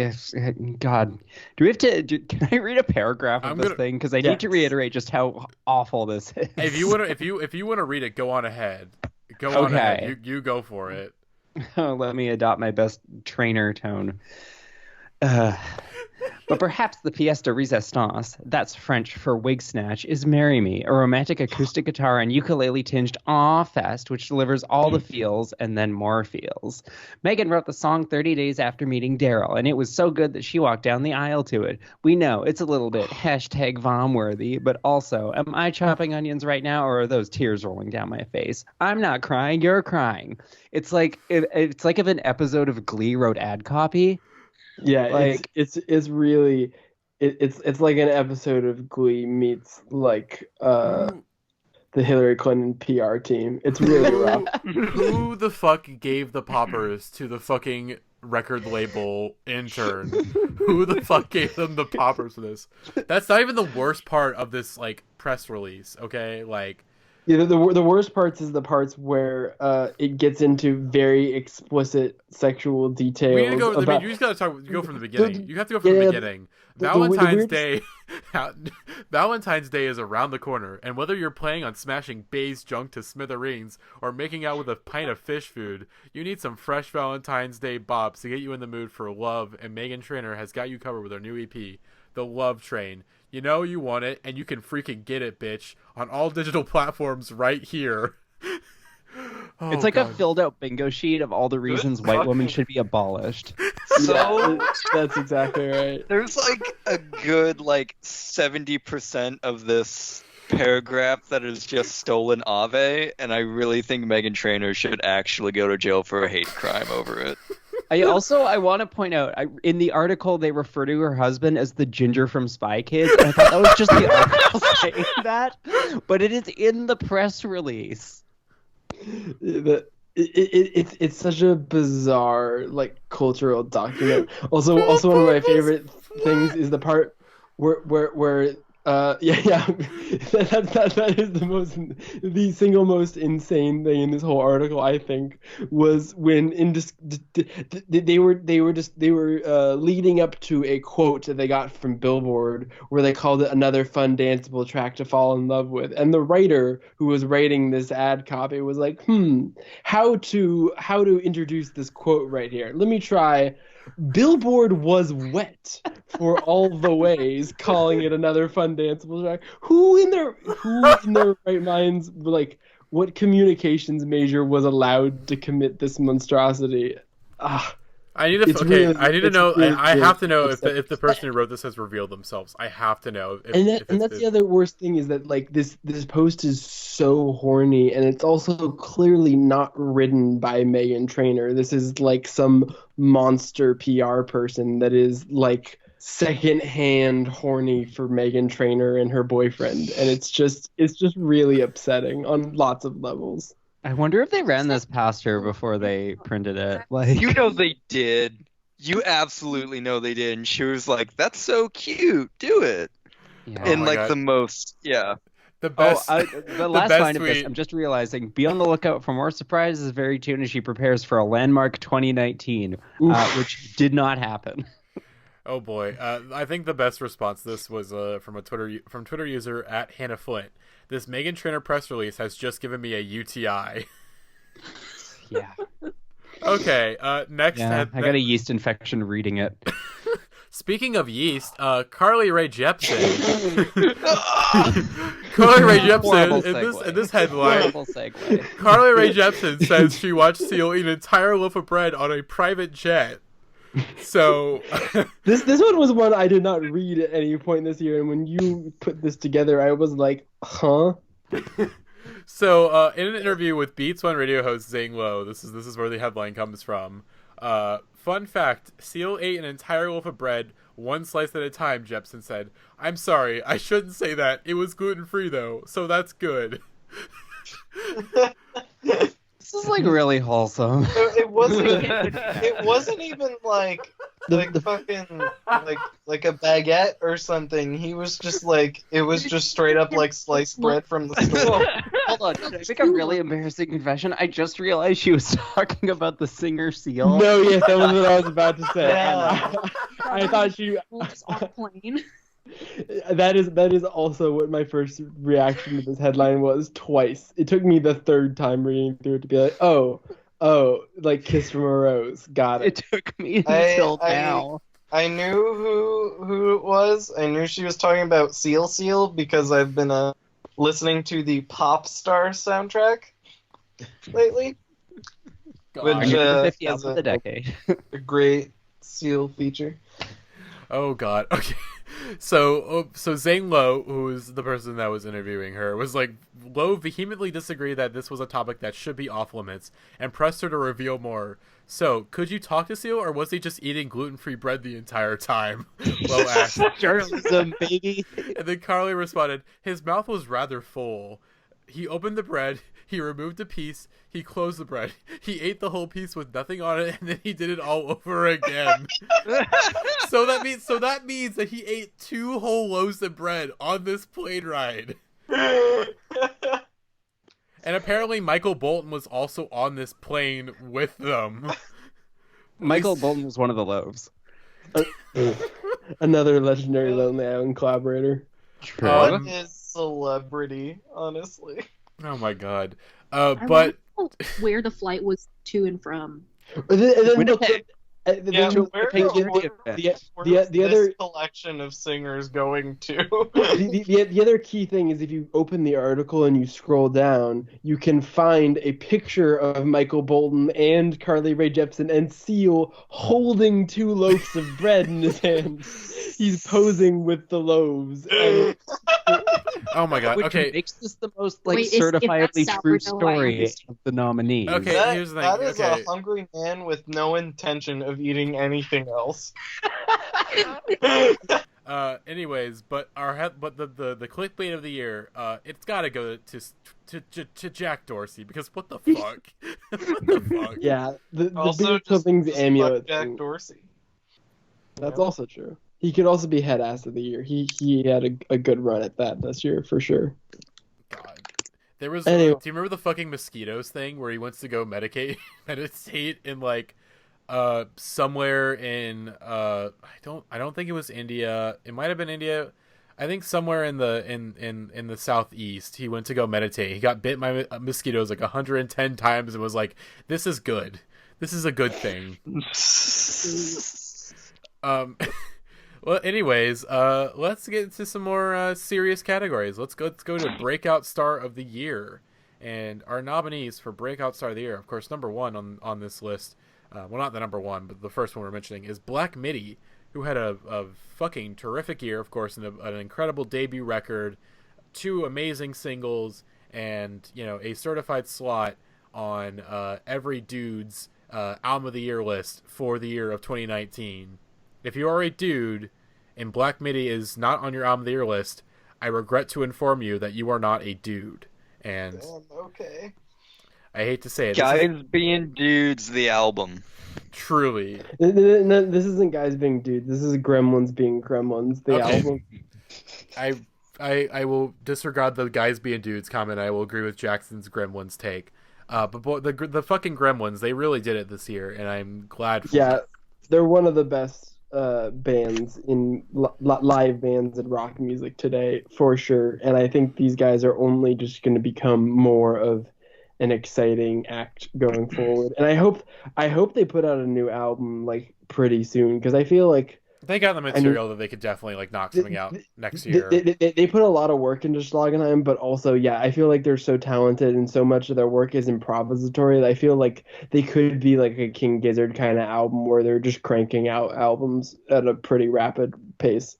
God, do we have to? Can I read a paragraph of this thing? Because I need to reiterate just how awful this is. If you want to read it, go on ahead. Go on ahead. You go for it. Let me adopt my best trainer tone. But perhaps the pièce de résistance, that's French for wig snatch, is Marry Me, a romantic acoustic guitar and ukulele-tinged aw-fest which delivers all the feels and then more feels. Meghan wrote the song 30 days after meeting Daryl, and it was so good that she walked down the aisle to it. We know it's a little bit #vom-worthy, but also, am I chopping onions right now, or are those tears rolling down my face? I'm not crying, you're crying. It's like if an episode of Glee wrote ad copy. Yeah, like it's really it's like an episode of Glee meets like the Hillary Clinton PR team. It's really rough. Who the fuck gave the poppers to the fucking record label intern? Who the fuck gave them the poppers for this? That's not even the worst part of this like press release, okay? Like, yeah, the worst parts is the parts where it gets into very explicit sexual details. You just gotta go from the beginning. You have to go from the beginning. Valentine's Day is around the corner, and whether you're planning on smashing Bay's junk to smithereens or making out with a pint of fish food, you need some fresh Valentine's Day bops to get you in the mood for love, and Meghan Trainor has got you covered with her new EP, The Love Train. You know you want it, and you can freaking get it, bitch, on all digital platforms right here. It's like a filled out bingo sheet of all the reasons white women should be abolished. So that's exactly right. There's like a good 70% of this paragraph that is just stolen Ave, and I really think Meghan Trainor should actually go to jail for a hate crime over it. I want to point out, in the article they refer to her husband as the Ginger from Spy Kids, and I thought that was just the article saying that, but it is in the press release. It's such a bizarre cultural document. Also one of my favorite things is the part where that is the single most insane thing in this whole article, I think, was when they were leading up to a quote that they got from Billboard where they called it another fun danceable track to fall in love with, and the writer who was writing this ad copy was like, how to introduce this quote right here. Let me try. Billboard was wet for all the ways, calling it another fun danceable track. Who in their right minds, what communications major was allowed to commit this monstrosity? I need to know. I have to know if the person who wrote this has revealed themselves. I have to know. That's the other worst thing is that this post is so horny, and it's also clearly not written by Meghan Trainor. This is some monster PR person that is secondhand horny for Meghan Trainor and her boyfriend, and it's just really upsetting on lots of levels. I wonder if they ran this past her before they printed it. You know they did. You absolutely know they did. And she was like, "That's so cute. Do it." Yeah. And the most, yeah. The best. The last line of this, I'm just realizing. Be on the lookout for more surprises very soon as she prepares for a landmark 2019, which did not happen. Oh boy, I think the best response to this was from Twitter user @HannahFlint. This Meghan Trainor press release has just given me a UTI. Yeah. Okay. Next. Yeah, I got a yeast infection reading it. Speaking of yeast, Rae Jepsen. Carly Rae Horrible Jepsen segue. in this headline. Horrible segue. Carly Rae Jepsen says she watched Seal eat an entire loaf of bread on a private jet. So This one was one I did not read at any point this year, and when you put this together, I was like, huh? So, in an interview with Beats One radio host Zane Lowe, this is where the headline comes from. Fun fact: Seal ate an entire loaf of bread, one slice at a time. Jepsen said, "I'm sorry, I shouldn't say that. It was gluten-free though, so that's good." This is like really wholesome. It wasn't. It wasn't even like fucking like a baguette or something. He was just like, it was just straight up like sliced bread from the store. Hold on, can I make a really embarrassing confession? I just realized she was talking about the singer Seal. No, yes, that was what I was about to say. Yeah. I thought she. Just on a plane. That is also what my first reaction to this headline was twice. It took me the third time reading through it to be like, oh, like Kiss from a Rose. Got it. It took me until now. I knew who it was. I knew she was talking about Seal because I've been listening to the Pop Star soundtrack lately, which The 50 is album of the decade. a great Seal feature. Oh God. Okay. So Zane Lowe, who was the person that was interviewing her, was like, Lowe vehemently disagreed that this was a topic that should be off limits and pressed her to reveal more. So, could you talk to Seal, or was he just eating gluten-free bread the entire time? Lowe asked. Journalism, baby. And then Carly responded, his mouth was rather full. He opened the bread, he removed a piece, he closed the bread, he ate the whole piece with nothing on it, and then he did it all over again. So that means that he ate 2 whole loaves of bread on this plane ride. And apparently Michael Bolton was also on this plane with them. Michael Bolton was one of the loaves. Another legendary Lonely Island collaborator. True. What is celebrity, honestly? Oh my God. I But wonder where the flight was to and from. And then Winnipeg. Yeah, where the other collection of singers going to? the other key thing is if you open the article and you scroll down, you can find a picture of Michael Bolton and Carly Rae Jepsen and Seal holding 2 loaves of bread in his hand. He's posing with the loaves. And oh my God. Which Okay. makes this the most like Wait, if certifiably that's true sourdough, I story understand. of the nominees. Okay. That, here's the thing. that is Okay. a hungry man with no intention of eating anything else. Anyways, but the clickbait of the year, it's got to go to Jack Dorsey, because what the fuck? What the fuck? yeah, the Also, big things just amulet fuck Jack thing. Dorsey. That's also true. He could also be Headass of the year. He had a good run at that this year for sure. God. There was. Anyway. Do you remember the fucking mosquitoes thing where he wants to go meditate in like somewhere in I don't think it was India. It might have been India. I think somewhere in the southeast, he went to go meditate. He got bit by mosquitoes like 110 times and was like, "This is good. This is a good thing." Well, anyways, let's get into some more serious categories. Let's go to Breakout Star of the Year, and our nominees for Breakout Star of the Year. Of course, number 1 on this list. Well, not the number 1, but the first one we're mentioning is Black Midi, who had a fucking terrific year, of course, and an incredible debut record, 2 amazing singles, and a certified slot on every dude's album of the year list for the year of 2019. If you are a dude and Black Midi is not on your album of the year list, I regret to inform you that you are not a dude. And Okay. I hate to say it, Guys Being Dudes, the album. truly. No, this isn't guys being dudes. This is Gremlins being Gremlins. The Okay. album. I will disregard the guys being dudes comment. I will agree with Jackson's Gremlins take. But the fucking Gremlins, they really did it this year, and I'm glad for Yeah, it. they're one of the best bands in live bands in rock music today, for sure. And I think these guys are only just going to become more of an exciting act going forward. And I hope they put out a new album like pretty soon, because I feel like They got the material that they could definitely like knock something out next year. They put a lot of work into Schlagenheim, but also, yeah, I feel like they're so talented and so much of their work is improvisatory that I feel like they could be like a King Gizzard kind of album where they're just cranking out albums at a pretty rapid pace.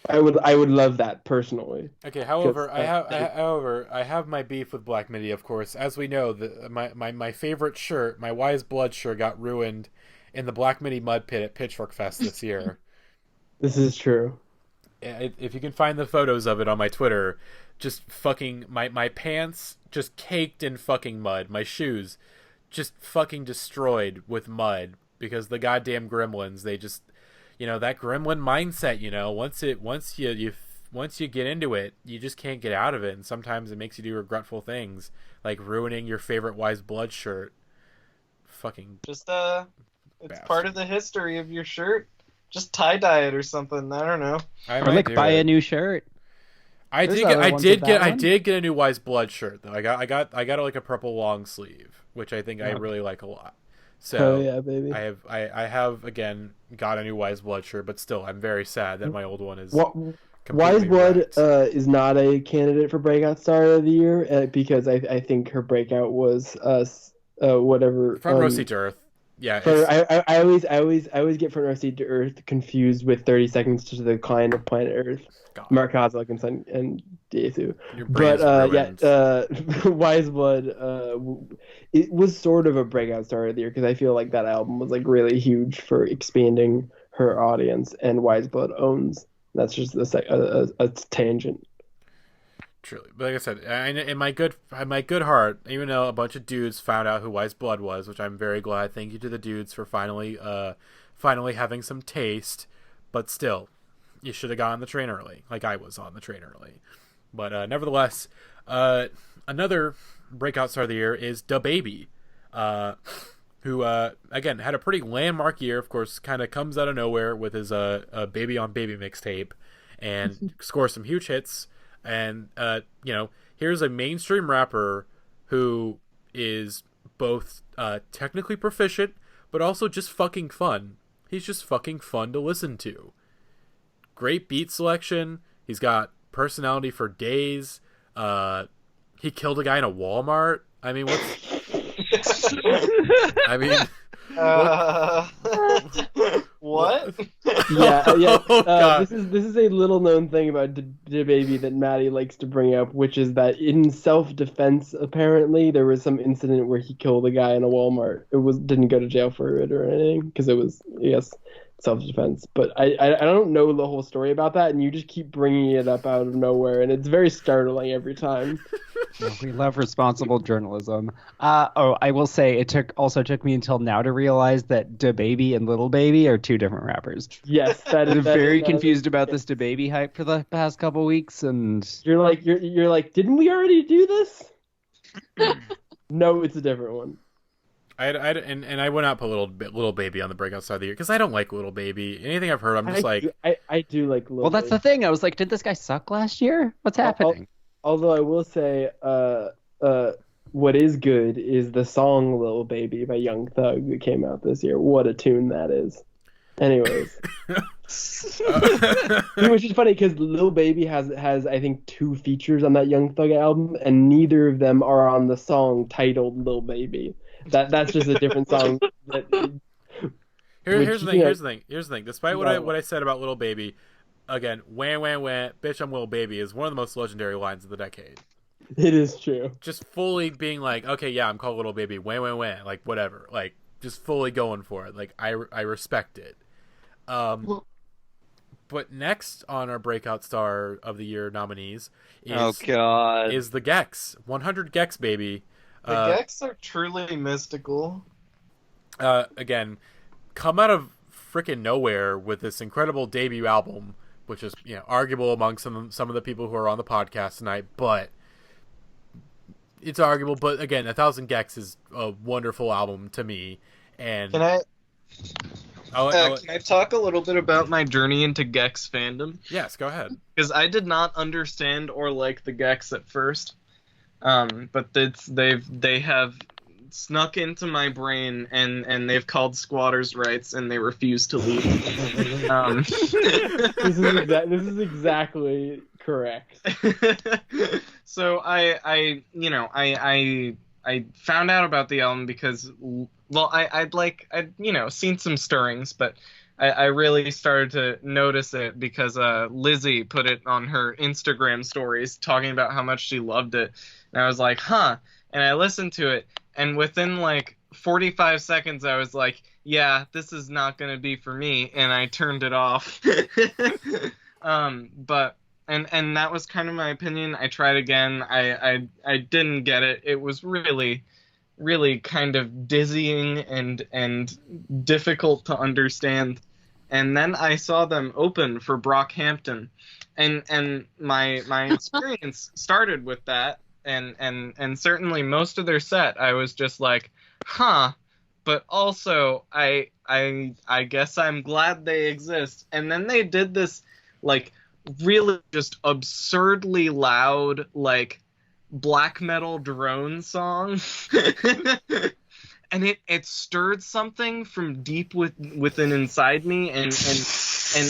I would love that personally. Okay, however, I have my beef with Black Midi, of course. As we know, my favorite shirt, my Wise Blood shirt, got ruined in the Black Midi mud pit at Pitchfork Fest this year. This is true. If you can find the photos of it on my Twitter, just fucking my pants just caked in fucking mud, my shoes just fucking destroyed with mud because the goddamn gremlins, they just, that gremlin mindset, once you get into it, you just can't get out of it, and sometimes it makes you do regretful things like ruining your favorite Wise Blood shirt. Fucking just it's part of the history of your shirt. Just tie-dye it or something. I don't know. Or buy a new shirt. I did get a new Wise Blood shirt though. I got like a purple long sleeve, which I think I really like a lot. So yeah, baby. I have again got a new Wise Blood shirt, but still I'm very sad that my old one is. Wise Blood is not a candidate for Breakout Star of the Year because I think her breakout was whatever Front Row Seat to Earth. Yeah, I always get Front Row Seat to Earth confused with 30 Seconds to the Decline of Planet Earth. God. Mark Kozak and Diezu. But Wise Blood, it was sort of a breakout star of the year because I feel like that album was like really huge for expanding her audience, and Wise Blood owns. That's just a tangent. Truly, but like I said, in my good heart, even though a bunch of dudes found out who Wise Blood was, which I'm very glad. Thank you to the dudes for finally having some taste. But still, you should have gotten on the train early, like I was on the train early. But nevertheless, another breakout star of the year is DaBaby, who again had a pretty landmark year. Of course, kind of comes out of nowhere with his Baby on Baby mixtape, and scores some huge hits. And here's a mainstream rapper who is both technically proficient, but also just fucking fun. He's just fucking fun to listen to. Great beat selection. He's got personality for days. He killed a guy in a Walmart. I mean, what's... I mean... What? Yeah. This is a little known thing about DaBaby that Matty likes to bring up, which is that in self-defense, apparently there was some incident where he killed a guy in a Walmart. Didn't go to jail for it or anything because it was self-defense. But I don't know the whole story about that, and you just keep bringing it up out of nowhere, and it's very startling every time. We love responsible journalism. I will say it took me until now to realize that DaBaby and Little Baby are two different rappers. Yes, I'm very confused about this DaBaby hype for the past couple weeks, and you're like, didn't we already do this? No, it's a different one. I would not put Little Baby on the breakout side of the year because I don't like Little Baby. Anything I've heard, I'm just I do like Little. Well, that's the thing. I was like, did this guy suck last year? What's happening? Although I will say, what is good is the song "Little Baby" by Young Thug that came out this year. What a tune that is! Anyways, which is funny because Lil Baby has I think 2 features on that Young Thug album, and neither of them are on the song titled "Lil Baby." That's just a different song. Here's the thing. Despite what I said about Lil Baby, again, wah, bitch, I'm Lil Baby is one of the most legendary lines of the decade. It is true. Just fully being like, okay, yeah, I'm called Lil Baby, wah, like whatever, like just fully going for it. Like I respect it. But next on our Breakout Star of the Year nominees is the Gex. 100 Gex, baby. The Gex are truly mystical. Again, come out of freaking nowhere with this incredible debut album, which is arguable among some of the people who are on the podcast tonight, but it's arguable. But again, 1000 Gex is a wonderful album to me. And can I talk a little bit about my journey into Gex fandom? Yes, go ahead. Because I did not understand or like the Gex at first, but they have snuck into my brain, and they've called squatters' rights, and they refuse to leave. This is exactly correct. So I found out about the album because, well, I'd seen some stirrings, but I really started to notice it because Lizzie put it on her Instagram stories talking about how much she loved it. And I was like, huh. And I listened to it, and within like 45 seconds I was like, yeah, this is not going to be for me, and I turned it off. But that was kind of my opinion. I tried again. I didn't get it. It was really, really kind of dizzying and difficult to understand. And then I saw them open for Brockhampton, and my experience started with that, and certainly most of their set I was just like, huh, but also I guess I'm glad they exist. And then they did this like really just absurdly loud like black metal drone song. And it stirred something from deep within inside me, and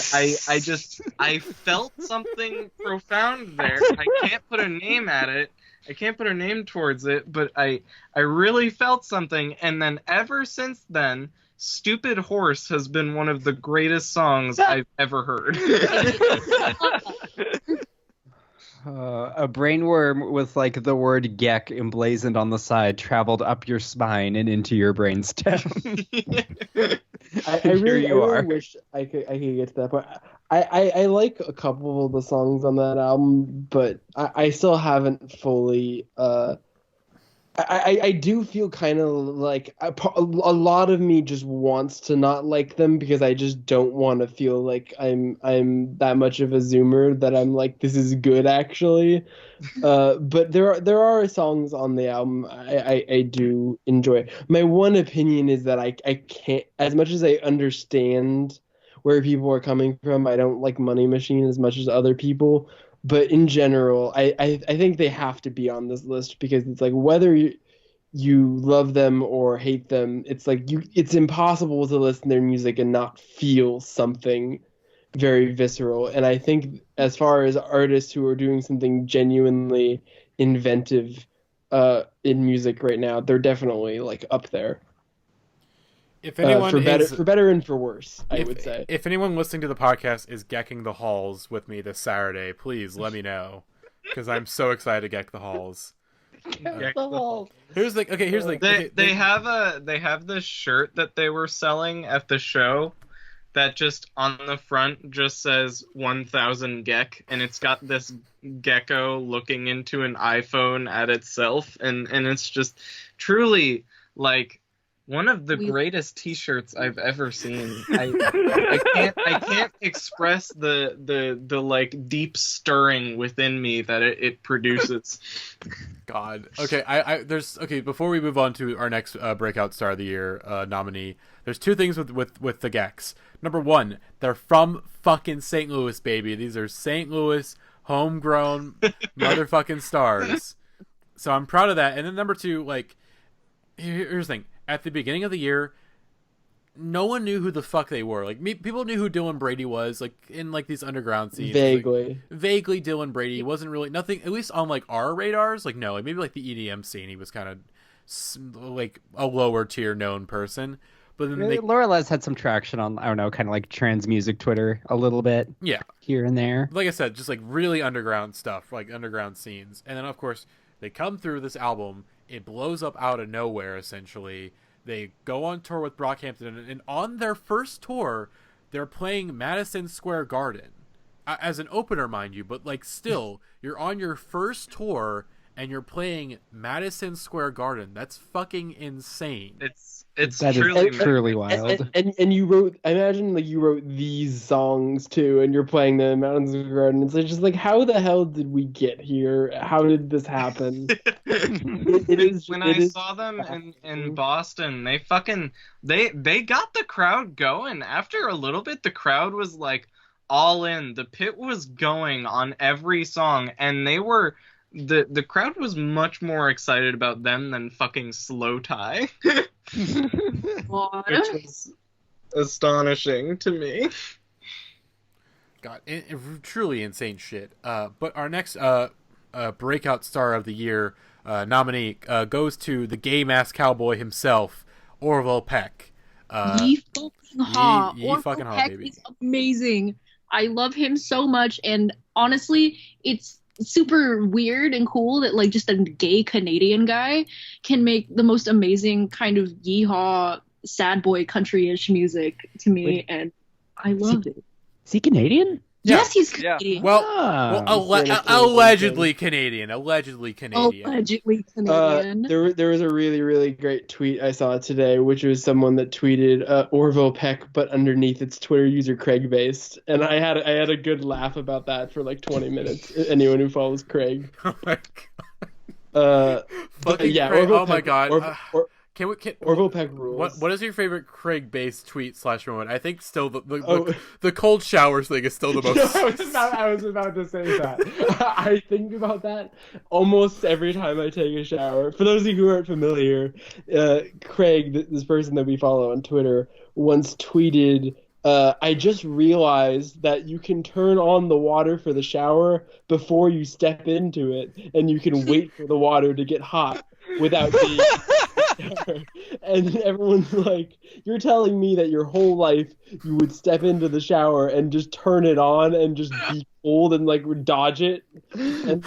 I felt something profound there. I can't put a name at it. I can't put a name towards it, but I really felt something. And then ever since then, Stupid Horse has been one of the greatest songs I've ever heard. A brainworm with like the word geck emblazoned on the side traveled up your spine and into your brainstem. I really wish I could get to that point. I like a couple of the songs on that album, but I still haven't fully. I do feel kind of like a lot of me just wants to not like them because I just don't want to feel like I'm that much of a zoomer that I'm like, this is good actually. But there are songs on the album I do enjoy. My one opinion is that I can't, as much as I understand where people are coming from, I don't like Money Machine as much as other people. But in general, I think they have to be on this list because it's like whether you love them or hate them, it's like it's impossible to listen to their music and not feel something very visceral. And I think as far as artists who are doing something genuinely inventive in music right now, they're definitely like up there. If anyone for better and for worse, I would say. If anyone listening to the podcast is gecking the halls with me this Saturday, please let me know because I'm so excited to geck the halls. Geck the halls. Here's they have this shirt that they were selling at the show that just on the front just says 1000 geck, and it's got this gecko looking into an iPhone at itself, and it's just truly like one of the greatest T-shirts I've ever seen. I can't express the like deep stirring within me that it produces. God. Okay. Before we move on to our next Breakout Star of the Year nominee, there's two things with the Gecks. Number one, they're from fucking St. Louis, baby. These are St. Louis homegrown motherfucking stars. So I'm proud of that. And then number two, like, here's the thing. At the beginning of the year, no one knew who the fuck they were. Like, people knew who Dylan Brady was, like, in, like, these underground scenes. Vaguely. Like, vaguely Dylan Brady. He wasn't really, nothing, at least on, like, our radars. Like, no, like, maybe, like, the EDM scene, he was kind of, like, a lower tier known person. But then Laura Les had some traction on, I don't know, kind of like trans music Twitter a little bit. Yeah. Here and there. Like I said, just, like, really underground stuff, like, underground scenes. And then, of course, they come through this album. It blows up out of nowhere, essentially. They go on tour with Brockhampton, and on their first tour, they're playing Madison Square Garden. As an opener, mind you, but, like, still, you're on your first tour, and you're playing Madison Square Garden. That's fucking insane. It's truly wild. And you wrote, I imagine like you wrote these songs too, and you're playing them in Madison Square Garden. It's just like, how the hell did we get here? How did this happen? When I saw them in Boston, they got the crowd going. After a little bit, the crowd was like all in. The pit was going on every song, and they were the crowd was much more excited about them than fucking Slow Tie, What? which was astonishing to me. God, truly insane shit. But our next breakout star of the year nominee goes to the gay-masked cowboy himself, Orville Peck. Ye fucking ha. Ye Orville fucking ha, Peck baby. is amazing. I love him so much, and honestly, it's super weird and cool that like just a gay Canadian guy can make the most amazing kind of yeehaw sad boy country-ish music to me. Wait. And I love it. Is he Canadian? Yeah. Yes, he's Yeah. Canadian. Well, Ah. allegedly Canadian. Allegedly Canadian. Allegedly Canadian. There was a really, really great tweet I saw today, which was someone that tweeted Orville Peck, but underneath its Twitter user Craig based, and I had a good laugh about that for like 20 minutes. Anyone who follows Craig. Oh my god. Fucking yeah, Craig. Orville Oh my Peck- god. Can Orville Peck rules. What is your favorite Craig-based tweet / moment? I think still the cold showers thing is still the most. I was about to say that. I think about that almost every time I take a shower. For those of you who aren't familiar, Craig, this person that we follow on Twitter, once tweeted, I just realized that you can turn on the water for the shower before you step into it, and you can wait for the water to get hot without being... And everyone's like, you're telling me that your whole life you would step into the shower and just turn it on and just be cold and like dodge it, and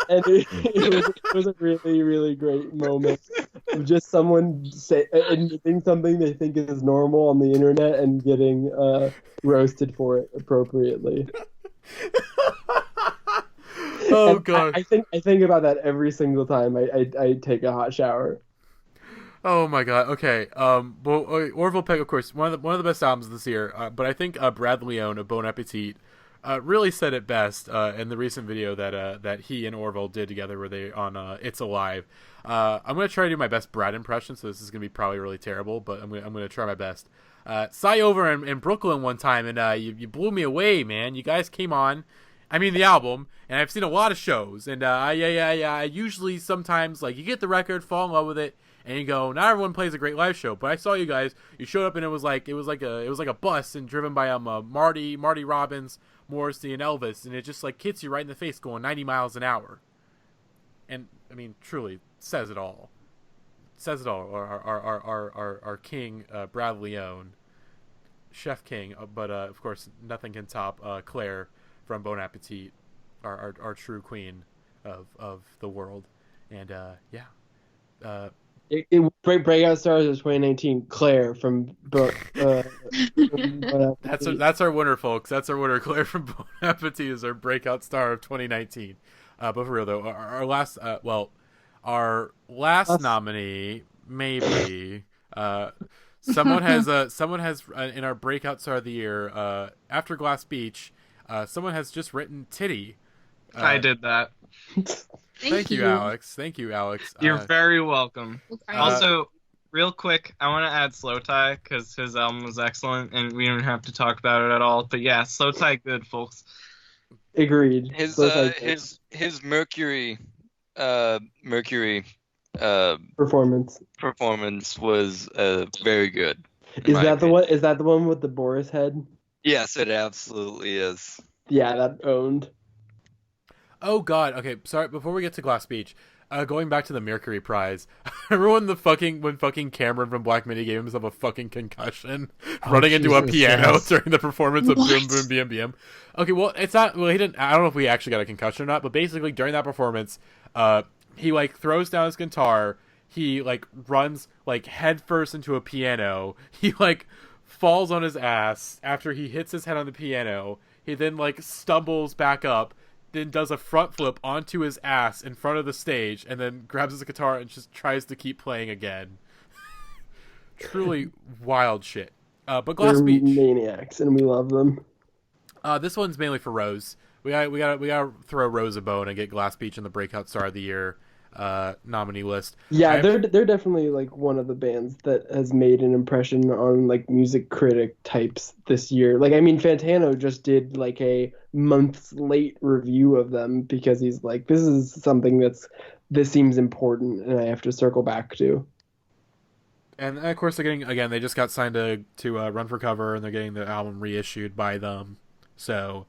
it was a really, really great moment of just someone admitting something they think is normal on the internet and getting roasted for it appropriately. Oh And god. I think about that every single time I take a hot shower. Oh my god. Okay. Well, Orville Peck, of course, one of the best albums this year. But I think Brad Leone of Bon Appetit really said it best in the recent video that he and Orville did together, where they on It's Alive. I'm gonna try to do my best Brad impression, so this is gonna be probably really terrible, but I'm gonna try my best. Saw you over in Brooklyn one time, and you blew me away, man. You guys came on. I mean the album, and I've seen a lot of shows, and I usually sometimes like you get the record, fall in love with it, and you go, not everyone plays a great live show, but I saw you guys. You showed up, and it was like a bus and driven by Marty Robbins, Morrissey, and Elvis, and it just like hits you right in the face, going 90 miles an hour. And I mean, truly says it all. Says it all. Our king, Brad Leone, Chef King, but of course nothing can top Claire from Bon Appetit, our true queen of the world. And Breakout Stars of 2019, Claire from that's our winner, folks. That's our winner. Claire from Bon Appetit is our breakout star of 2019. But for real though, our last nominee, maybe someone has in our breakout star of the year after Glass Beach. Someone has just written titty. I did that. Thank you, Alex. Thank you, Alex. You're very welcome. Okay. Also, real quick, I want to add Slow Tie because his album was excellent, and we don't have to talk about it at all. But yeah, Slow Tie, good, folks. Agreed. His Mercury performance was very good. Is that the one? Is that the one with the Boris head? Yes, it absolutely is. Yeah, that owned. Oh God. Okay, sorry. Before we get to Glass Beach, going back to the Mercury Prize, remember when fucking Cameron from Black Midi gave himself a fucking concussion running into a piano during the performance of Boom Boom Bam Bam? Okay, well it's not. Well, he didn't. I don't know if he actually got a concussion or not, but basically during that performance, he like throws down his guitar. He like runs like head first into a piano. He like falls on his ass after he hits his head on the piano. He then like stumbles back up, then does a front flip onto his ass in front of the stage, and then grabs his guitar and just tries to keep playing again. Truly wild shit. But Glass They're Beach, maniacs, and we love them. this one's mainly for Rose. We gotta throw Rose a bone and get Glass Beach in the breakout star of the year. nominee list. Yeah, they're definitely like one of the bands that has made an impression on like music critic types this year. Like, I mean, Fantano just did like a months late review of them because he's like, this is something this seems important and I have to circle back to. And of course, they're getting, again, they just got signed to Run for Cover, and they're getting the album reissued by them. So,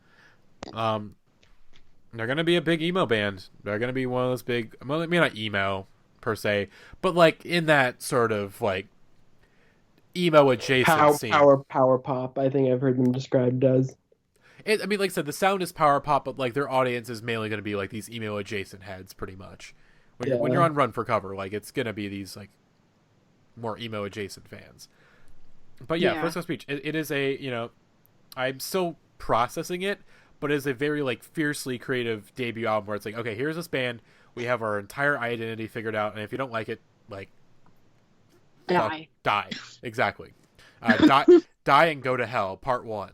they're going to be a big emo band. They're going to be one of those big, well, maybe not emo per se, but like in that sort of like emo adjacent scene. Power pop, I think I've heard them described as. I mean, like I said, the sound is power pop, but like their audience is mainly going to be like these emo adjacent heads, pretty much. When you're on Run for Cover, like it's going to be these like more emo adjacent fans. But yeah, First Class Speech, it is a, you know, I'm still processing it, but it is a very like fiercely creative debut album where it's like, okay, here's this band, we have our entire identity figured out, and if you don't like it, like die. Exactly. Die and go to hell, part 1.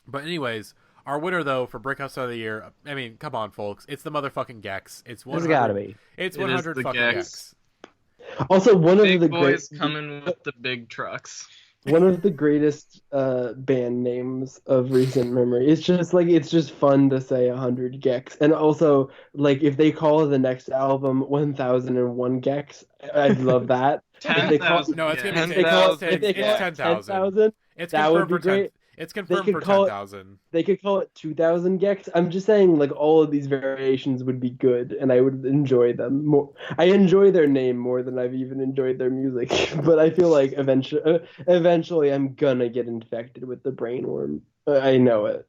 But anyways, our winner though for Breakout Song of the Year, I mean, come on folks, it's the motherfucking Gex. It's 100. It's gotta be. It's 100 fucking Gex. Also, one big of the boys coming with the big trucks. One of the greatest band names of recent memory. It's just fun to say 100 Gex, and also like if they call the next album 1001 Gex, I'd love that. 10,000. No, it's gonna be 10,000. It's that would confirmed be for great. It's confirmed for 10,000. They could call it 2,000 Gex. I'm just saying, like, all of these variations would be good, and I would enjoy them more. I enjoy their name more than I've even enjoyed their music, but I feel like eventually I'm gonna get infected with the brainworm. I know it.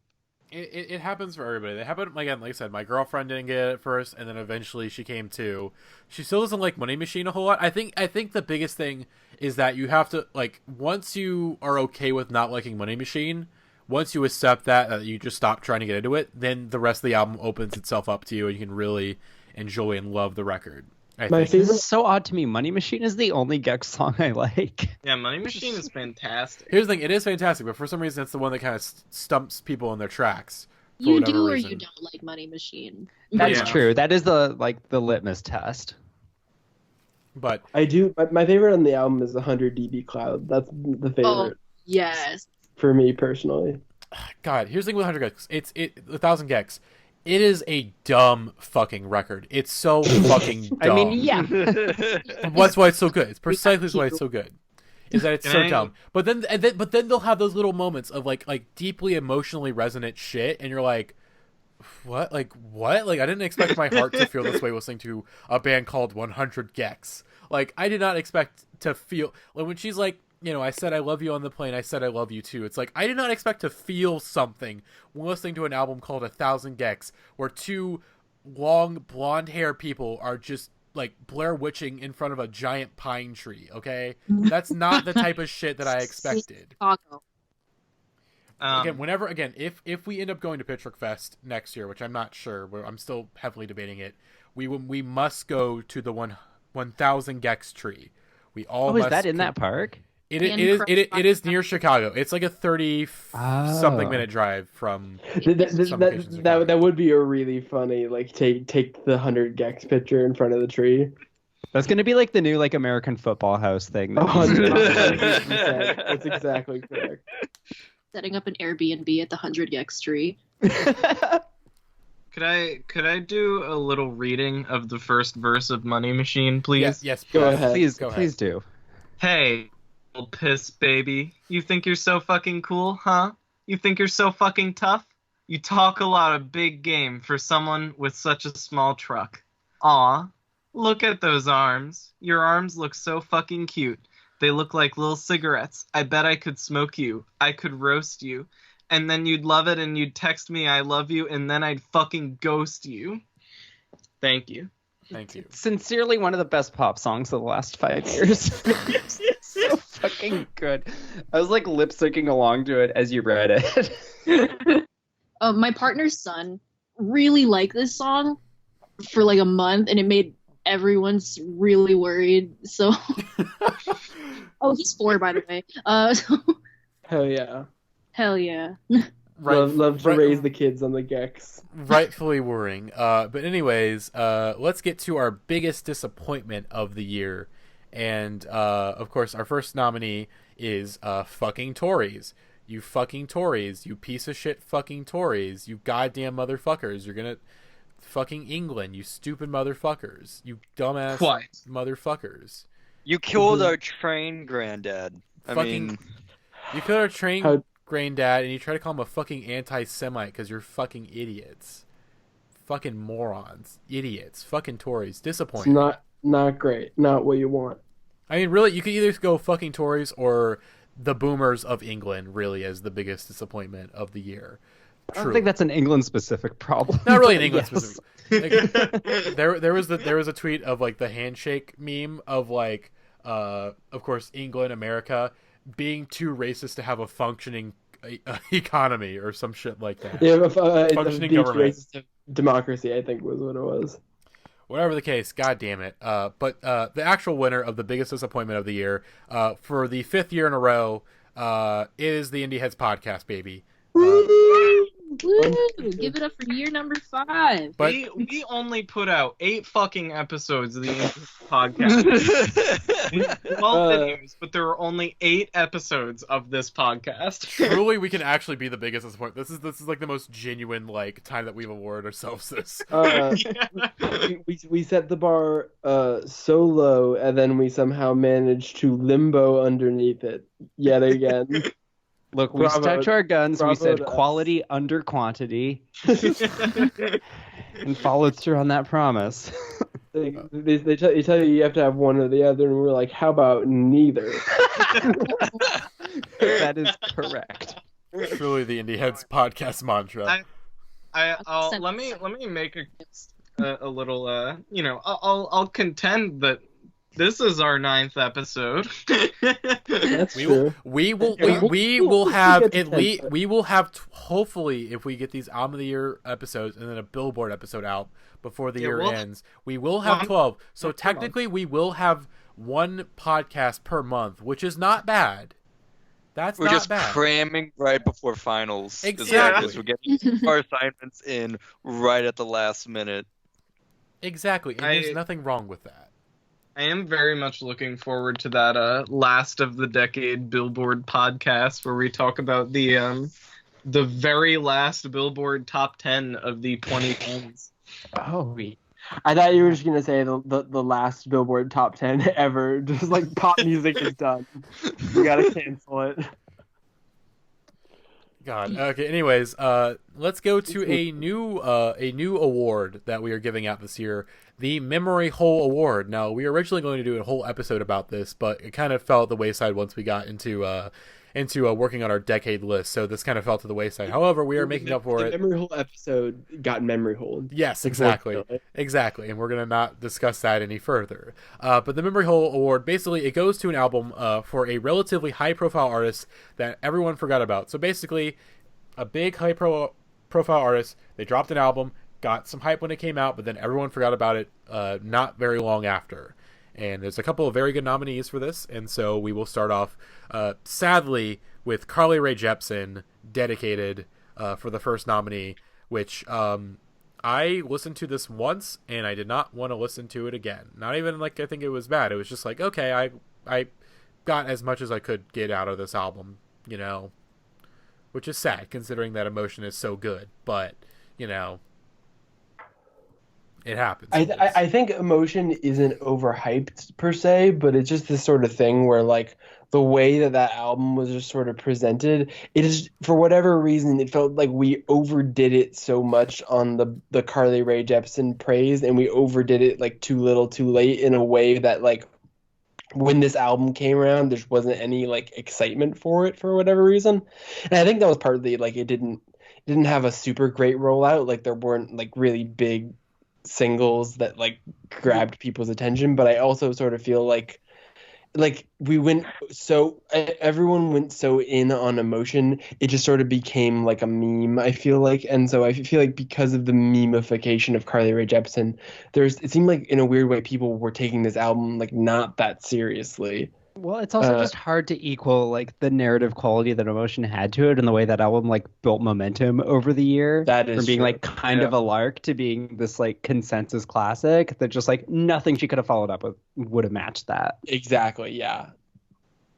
It happens for everybody. It happened, again, like I said, my girlfriend didn't get it at first, and then eventually she came too. She still doesn't like Money Machine a whole lot. I think the biggest thing is that you have to, like, once you are okay with not liking Money Machine, once you accept that you just stop trying to get into it, then the rest of the album opens itself up to you, and you can really enjoy and love the record. This is so odd to me. Money Machine is the only Gex song I like. Yeah, Money Machine is fantastic. Here's the thing, it is fantastic, but for some reason it's the one that kind of stumps people in their tracks. You do or you don't like Money Machine. That's true. That is the litmus test. But I do. My favorite on the album is 100 dB Cloud. That's the favorite. Oh, yes. For me personally. God, here's the thing with 100 Gex. It's 1,000 Gex. It is a dumb fucking record. It's so fucking dumb. I mean, yeah. That's why it's so good. It's precisely why it's so good. Is that it's so dumb. But then they'll have those little moments of like deeply emotionally resonant shit, and you're like, what? Like what? Like I didn't expect my heart to feel this way listening to a band called 100 Gex. Like I did not expect to feel like when she's like, you know, I said I love you on the plane, I said I love you too. It's like I did not expect to feel something when listening to an album called 1,000 Gex, where two long blonde hair people are just like Blair Witching in front of a giant pine tree. Okay, that's not the type of shit that I expected. Again, if we end up going to Pitchfork Fest next year, which I'm not sure, I'm still heavily debating it, we must go to the 1,000 Gex tree. We all is that in that park? It is near Chicago. It's like a 30-something minute drive from. That would be a really funny like take the 100 Gex picture in front of the tree. That's gonna be like the new like American Football House thing. That's exactly correct. Setting up an Airbnb at the 100 Gex tree. Could I do a little reading of the first verse of Money Machine, please? Yes. Go ahead. Please do. Hey, old piss baby, you think you're so fucking cool, huh? You think you're so fucking tough? You talk a lot of big game for someone with such a small truck. Aw, look at those arms. Your arms look so fucking cute. They look like little cigarettes. I bet I could smoke you. I could roast you. And then you'd love it and you'd text me I love you and then I'd fucking ghost you. Thank you. Thank you. Sincerely, one of the best pop songs of the last 5 years. So fucking good. I was like lip syncing along to it as you read it. My partner's son really liked this song for like a month, and it made everyone's really worried. So, oh, he's 4, by the way. Hell yeah. Hell yeah. love to raise the kids on the Gex. Rightfully worrying. But anyways, let's get to our biggest disappointment of the year. And, of course, our first nominee is fucking Tories. You fucking Tories. You piece of shit fucking Tories. You goddamn motherfuckers. You're gonna... Fucking England, you stupid motherfuckers. You dumbass motherfuckers. You killed our train granddad. You killed our train granddad, and you try to call him a fucking anti-Semite because you're fucking idiots. Fucking morons. Idiots. Fucking Tories. Disappointing. It's not great. Not what you want. I mean, really, you could either go fucking Tories or the boomers of England, really, as the biggest disappointment of the year. I don't think that's an England-specific problem. Not really an England-specific. Like, there was a tweet of like the handshake meme of like, of course, England, America being too racist to have a functioning economy or some shit like that. Yeah, functioning government. Racist democracy, I think, was what it was. Whatever the case, god damn it. But the actual winner of the biggest disappointment of the year, for the 5th year in a row, is the Indieheads podcast, baby. Woo! Give it up for year number 5. But we only put out 8 fucking episodes of the podcast. 12 videos, but there are only 8 episodes of this podcast. Truly, we can actually be the biggest disappointment. This is like the most genuine like time that we've awarded ourselves this. We set the bar so low, and then we somehow managed to limbo underneath it yet again. Look, we stuck to our guns. We said quality under quantity, and followed through on that promise. They tell you have to have one or the other, and we're like, how about neither? That is correct. Truly, the Indieheads podcast mantra. Let me make a little I'll contend that this is our 9th episode. That's true. We will have at least hopefully, if we get these album of the year episodes and then a Billboard episode out before the year ends, we will have 12. So technically, we will have one podcast per month, which is not bad. We're not just bad. Cramming right before finals. Exactly. We're getting our assignments in right at the last minute. Exactly, and there's nothing wrong with that. I am very much looking forward to that last of the decade Billboard podcast where we talk about the very last Billboard top 10 of the 2010s. Oh, I thought you were just gonna say the last Billboard top 10 ever. Just like pop music is done. You gotta cancel it. God. Okay. Anyways, let's go to a new award that we are giving out this year, the Memory Hole Award. Now, we were originally going to do a whole episode about this, but it kind of fell at the wayside once we got into working on our decade list. So this kind of fell to the wayside. However, we are making up for it. The Memory Hole episode got memory holed. Yes, exactly. Exactly. And we're going to not discuss that any further. But the Memory Hole Award, basically, it goes to an album for a relatively high-profile artist that everyone forgot about. So basically, a big high-profile artist, they dropped an album, got some hype when it came out, but then everyone forgot about it not very long after. And there's a couple of very good nominees for this, and so we will start off, sadly, with Carly Rae Jepsen, Dedicated, for the first nominee, which I listened to this once, and I did not want to listen to it again. Not even like I think it was bad. It was just like, okay, I got as much as I could get out of this album, which is sad, considering that Emotion is so good, but, it happens. I think Emotion isn't overhyped per se, but it's just this sort of thing where like the way that album was just sort of presented, it is, for whatever reason, it felt like we overdid it so much on the Carly Rae Jepsen praise, and we overdid it like too little too late in a way that like when this album came around, there wasn't any like excitement for it for whatever reason. And I think that was partly like it didn't have a super great rollout. Like there weren't like really big singles that like grabbed people's attention, but I also sort of feel like everyone went so in on Emotion, it just sort of became like a meme, I feel like. And so I feel like because of the memification of Carly Rae Jepsen, it seemed like in a weird way people were taking this album like not that seriously. Well, it's also just hard to equal like the narrative quality that Emotion had to it, and the way that album like built momentum over the year. That is from being true. like kind of a lark to being this like consensus classic that just like nothing she could have followed up with would have matched that. Exactly. Yeah.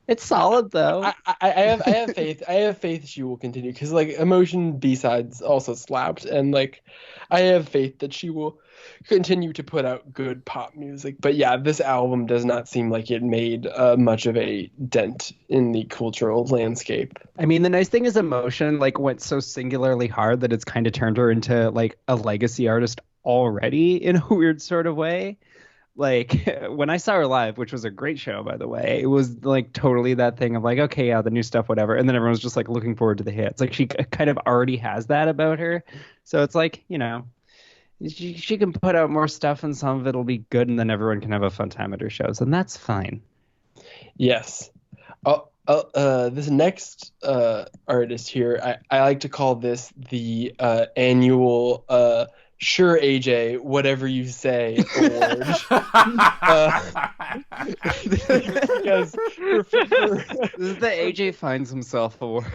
It's solid though. I have faith. I have faith she will continue because like Emotion B-sides also slapped, and like I have faith that she will continue to put out good pop music. But yeah, this album does not seem like it made much of a dent in the cultural landscape. I mean, the nice thing is Emotion like went so singularly hard that it's kind of turned her into like a legacy artist already in a weird sort of way. Like when I saw her live, which was a great show, by the way, it was like totally that thing of like, okay, yeah, the new stuff, whatever. And then everyone's just like looking forward to the hits. Like she kind of already has that about her. So it's like, you know, she can put out more stuff and some of it'll be good and then everyone can have a fun time at her shows. And that's fine. Yes. This next artist here, I like to call this the annual Sure AJ, whatever you say award. Because this is the AJ finds himself award.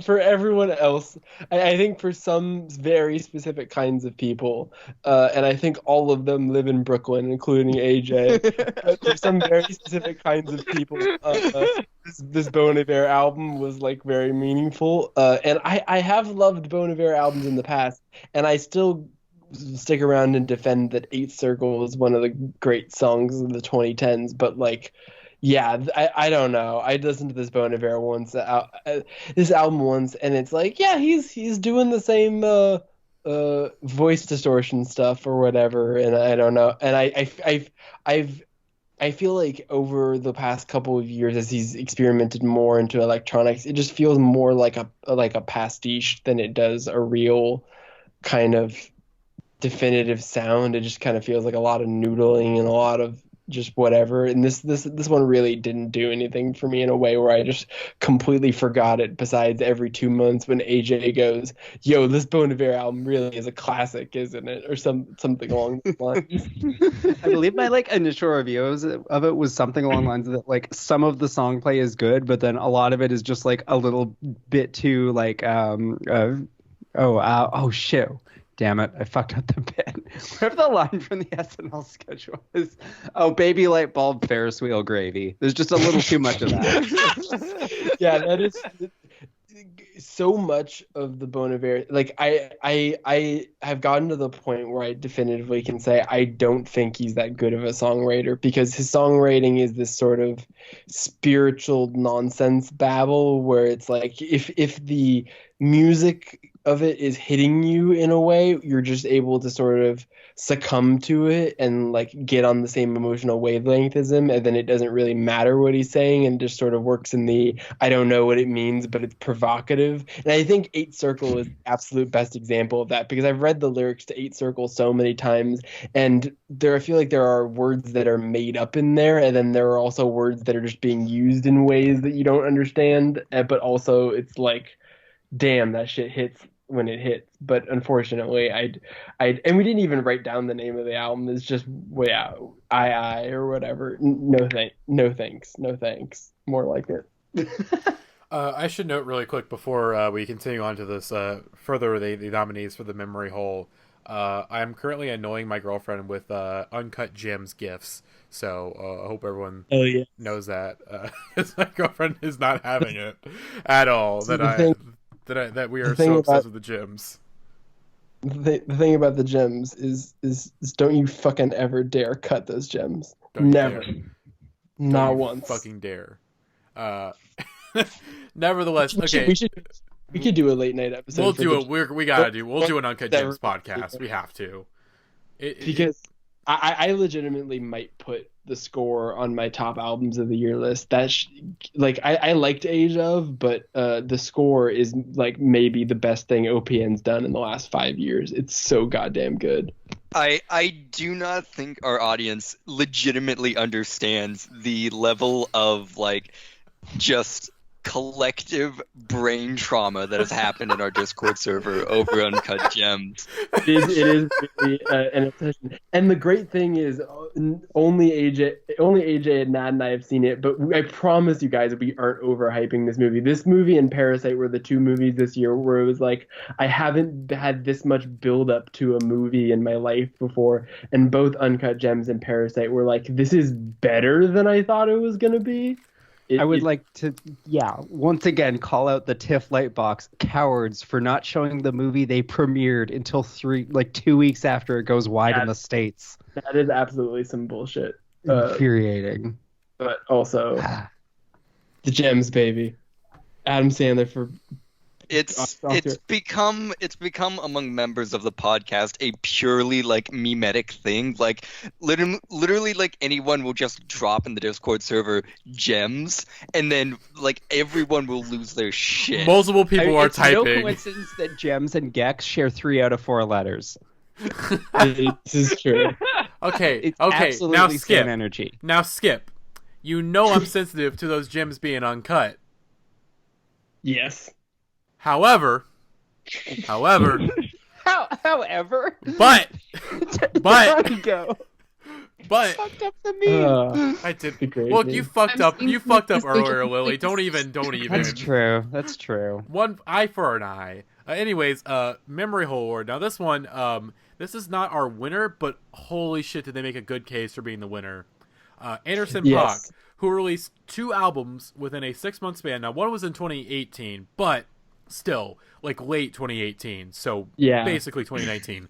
for everyone else, I think for some very specific kinds of people, and I think all of them live in Brooklyn, including AJ. For some very specific kinds of people, this Bon Iver album was like very meaningful. And I have loved Bon Iver albums in the past, and I still stick around and defend that Eighth Circle is one of the great songs of the 2010s. But like, yeah, I don't know. I listened to this Bon Iver this album once, and it's like, yeah, he's doing the same voice distortion stuff or whatever, and I don't know. And I feel like over the past couple of years, as he's experimented more into electronics, it just feels more like a pastiche than it does a real kind of definitive sound. It just kind of feels like a lot of noodling and a lot of just whatever. And this one really didn't do anything for me in a way where I just completely forgot it. Besides every 2 months when AJ goes, "Yo, this Bon Iver album really is a classic, isn't it?" or something along those lines. I believe my like initial reviews of it was something along the lines of that like some of the song play is good, but then a lot of it is just like a little bit too like oh shit. Damn it, I fucked up the bit. Whatever the line from the SNL sketch was. Oh, baby light bulb Ferris wheel gravy. There's just a little too much of that. Yeah, that is so much of the Bon Iver. Like I have gotten to the point where I definitively can say I don't think he's that good of a songwriter, because his songwriting is this sort of spiritual nonsense babble where it's like if the music of it is hitting you in a way, you're just able to sort of succumb to it and like get on the same emotional wavelength as him, and then it doesn't really matter what he's saying and just sort of works in the I don't know what it means, but it's provocative. And I think Eighth Circle is the absolute best example of that, because I've read the lyrics to Eighth Circle so many times, and I feel like there are words that are made up in there, and then there are also words that are just being used in ways that you don't understand, but also it's like, damn, that shit hits when it hits. But unfortunately, and we didn't even write down the name of the album. It's just I or whatever. No thanks. More like it. I should note really quick before we continue on to this further the nominees for the memory hole. I am currently annoying my girlfriend with uncut gems gifts, so I hope everyone knows that. Because my girlfriend is not having it at all. That we are so obsessed with the gems. The thing about the gems is don't you fucking ever dare cut those gems. Never. Not once. Fucking dare. Nevertheless, okay. We could do a late night episode. We'll do it. We'll do an Uncut Gems podcast. We have to. Because I legitimately might put the score on my top albums of the year list. I liked Age of, but the score is like maybe the best thing OPN's done in the last 5 years. It's so goddamn good. I do not think our audience legitimately understands the level of like just collective brain trauma that has happened in our Discord server over Uncut Gems. It is really an obsession. And the great thing is, only AJ and Nat and I have seen it, but I promise you guys we aren't overhyping this movie. This movie and Parasite were the two movies this year where it was like, I haven't had this much build up to a movie in my life before, and both Uncut Gems and Parasite were like, this is better than I thought it was going to be. I would like to, once again, call out the TIFF Lightbox cowards for not showing the movie they premiered until 2 weeks after it goes wide in the States. That is absolutely some bullshit. Infuriating. But also, the Gems, baby. Adam Sandler for... It's become among members of the podcast a purely like memetic thing. Like literally like anyone will just drop in the Discord server gems, and then like everyone will lose their shit. Multiple people are typing. It's no coincidence that Gems and Gex share 3 out of 4 letters. This is true. Okay. Now Skip. Energy. Now Skip. You know I'm sensitive to those gems being uncut. Yes. However, however, but go. But fucked up the meme. I did. Look, you fucked up. You fucked up earlier, Lily. Don't even. That's true. One eye for an eye. Anyways, Memory Hole Award. Now this one, this is not our winner, but holy shit, did they make a good case for being the winner? Anderson .Paak, who released 2 albums within a 6-month span. Now one was in 2018, but still, like late 2018, so basically 2019.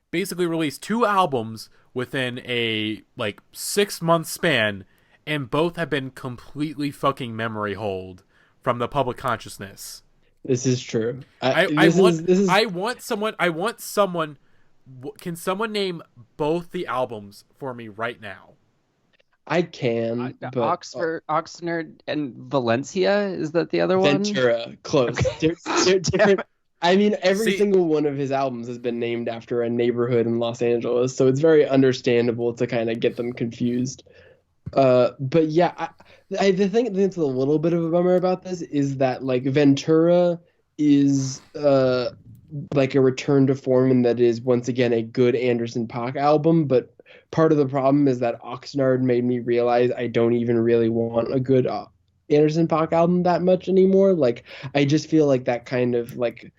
Basically released 2 albums within a like 6-month span, and both have been completely fucking memory holed from the public consciousness. This is true. I want someone. Can someone name both the albums for me right now? I can, but Oxnard and Valencia, is that the other one? Ventura, close. They're different. I mean, every single one of his albums has been named after a neighborhood in Los Angeles, so it's very understandable to kind of get them confused. But yeah, the thing that's a little bit of a bummer about this is that like Ventura is like a return to form, and that is once again a good Anderson .Paak album, but part of the problem is that Oxnard made me realize I don't even really want a good Anderson .Paak album that much anymore. Like, I just feel like that kind of like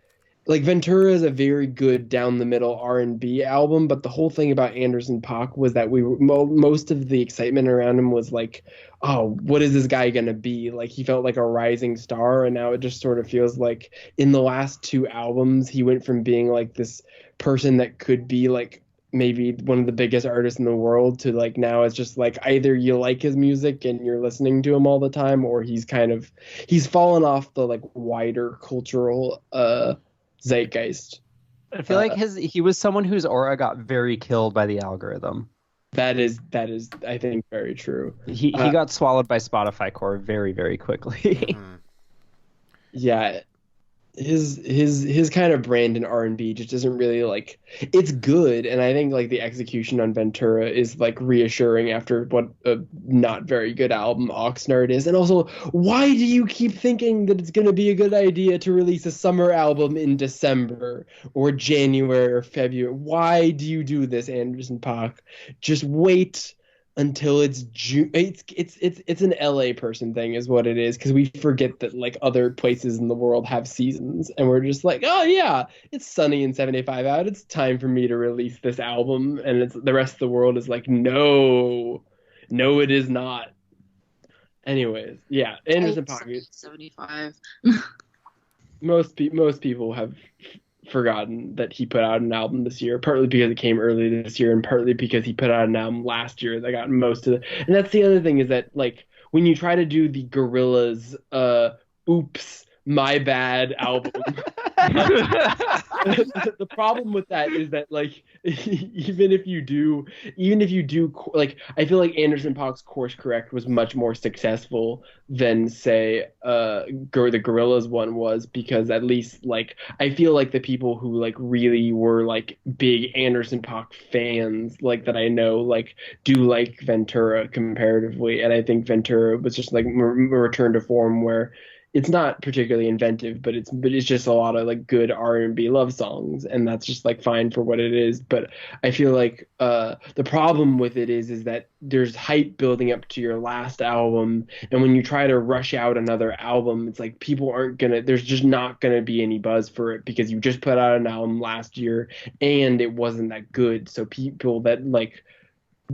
Ventura is a very good down the middle R&B album, but the whole thing about Anderson .Paak was that most of the excitement around him was like, oh, what is this guy gonna be? Like, he felt like a rising star, and now it just sort of feels like in the last 2 albums he went from being like this person that could be like maybe one of the biggest artists in the world to like now it's just like either you like his music and you're listening to him all the time, or he's fallen off the like wider cultural zeitgeist. I feel like he was someone whose aura got very killed by the algorithm. That is I think very true. He got swallowed by Spotify core very, very quickly. Yeah. His kind of brand in R&B just isn't really like, it's good, and I think like the execution on Ventura is like reassuring after what a not very good album Oxnard is. And also, why do you keep thinking that it's going to be a good idea to release a summer album in December or January or February? Why do you do this, Anderson .Paak? Just wait until it's June. It's an LA person thing is what it is, because we forget that like other places in the world have seasons, and we're just like, oh yeah, it's sunny and 75 out, it's time for me to release this album, and it's the rest of the world is like, no it is not. Anyways, yeah, Anderson .Paak 75. most people have forgotten that he put out an album this year, partly because it came early this year and partly because he put out an album last year that got most of it. And that's the other thing, is that like when you try to do the Gorillaz oops my bad album, the problem with that is that like even if you do like, I feel like Anderson .Paak's Course Correct was much more successful than say the Gorillaz one was, because at least like I feel like the people who like really were like big Anderson .Paak fans like that I know like do like Ventura comparatively, and I think Ventura was just like a return to form where it's not particularly inventive, but it's just a lot of like good R&B love songs, and that's just like fine for what it is. But I feel like the problem with it is that there's hype building up to your last album, and when you try to rush out another album, it's like people aren't gonna. There's just not gonna be any buzz for it because you just put out an album last year and it wasn't that good. So people that like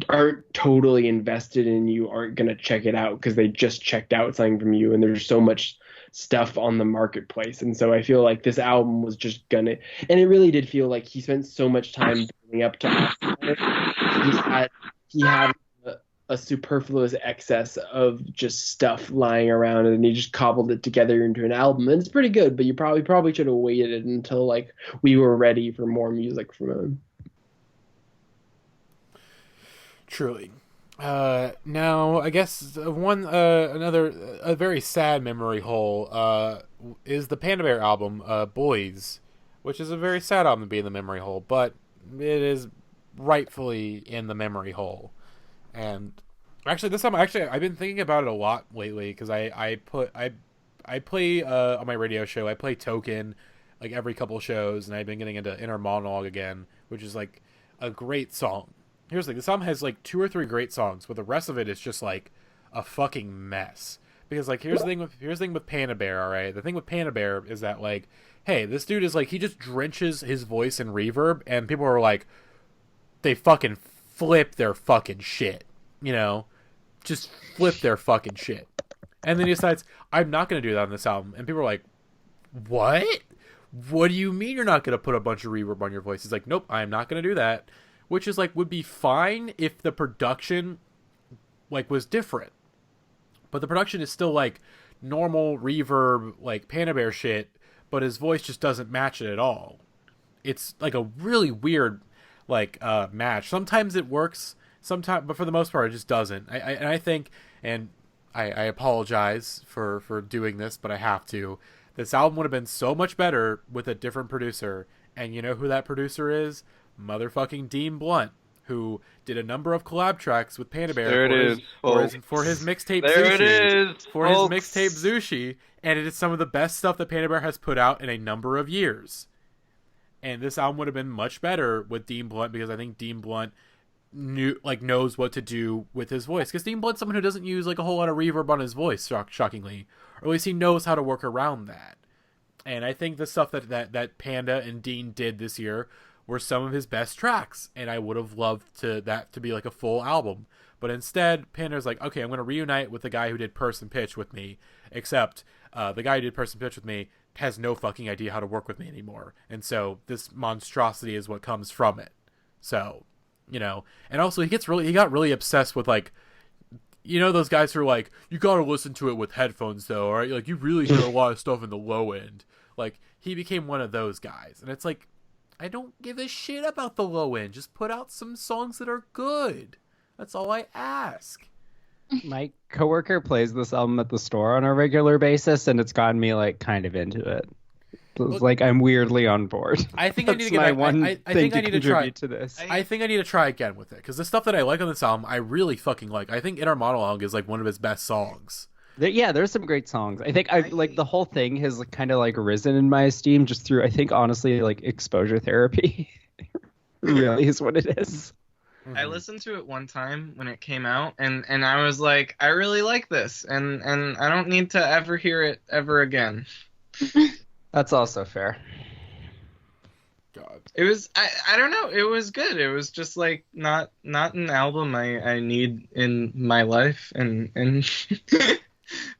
aren't totally invested in you aren't going to check it out because they just checked out something from you, and there's so much stuff on the marketplace. And so I feel like this album was just gonna, and it really did feel like he spent so much time building up to Oscar. He had a superfluous excess of just stuff lying around, and he just cobbled it together into an album, and it's pretty good, but you probably should have waited until like we were ready for more music from him. Truly. Now, I guess a very sad memory hole is the Panda Bear album, Boys, which is a very sad album to be in the memory hole, but it is rightfully in the memory hole. And actually, this album, I've been thinking about it a lot lately because I play on my radio show, I play Token like every couple shows, and I've been getting into Inner Monologue again, which is like a great song. Here's the thing, this album has like 2 or 3 great songs, but the rest of it is just like a fucking mess. Because like here's the thing with Panda Bear, alright? The thing with Panda Bear is that like, hey, this dude is like, he just drenches his voice in reverb, and people are like, they fucking flip their fucking shit. You know? Just flip their fucking shit. And then he decides, I'm not gonna do that on this album. And people are like, what? What do you mean you're not gonna put a bunch of reverb on your voice? He's like, nope, I'm not gonna do that. Which is like, would be fine if the production like was different, but the production is still like normal reverb, like Panda Bear shit, but his voice just doesn't match it at all. It's like a really weird like match. Sometimes it works, sometimes, but for the most part it just doesn't. I think, and I apologize for doing this, but I have to. This album would have been so much better with a different producer, and you know who that producer is? Motherfucking Dean Blunt, who did a number of collab tracks with Panda Bear for his mixtape Zushi, and it is some of the best stuff that Panda Bear has put out in a number of years. And this album would have been much better with Dean Blunt, because I think Dean Blunt knows what to do with his voice, because Dean Blunt's someone who doesn't use like a whole lot of reverb on his voice, shockingly, or at least he knows how to work around that. And I think the stuff that Panda and Dean did this year were some of his best tracks, and I would have loved that to be like a full album. But instead, Panda's like, okay, I'm going to reunite with the guy who did Person Pitch with me, except the guy who did Person Pitch with me has no fucking idea how to work with me anymore. And so this monstrosity is what comes from it. So, you know, and also he got really obsessed with like, you know, those guys who are like, you got to listen to it with headphones though, right? Like, you really hear a lot of stuff in the low end. Like, he became one of those guys. And it's like, I don't give a shit about the low end. Just put out some songs that are good. That's all I ask. My coworker plays this album at the store on a regular basis, and it's gotten me like kind of into it. It's like I'm weirdly on board. I think I need to get my back. one I thing think I to need to try contribute to this. I think I need to try again with it, because the stuff that I like on this album, I really fucking like. I think Inner Monologue is like one of his best songs. There's some great songs. I think I like the whole thing has like, kind of like risen in my esteem just through, I think, honestly, like exposure therapy. Really is what it is. I listened to it one time when it came out, and I was like, I really like this, and I don't need to ever hear it ever again. That's also fair. God. It was, I don't know, it was good. It was just like not an album I need in my life, and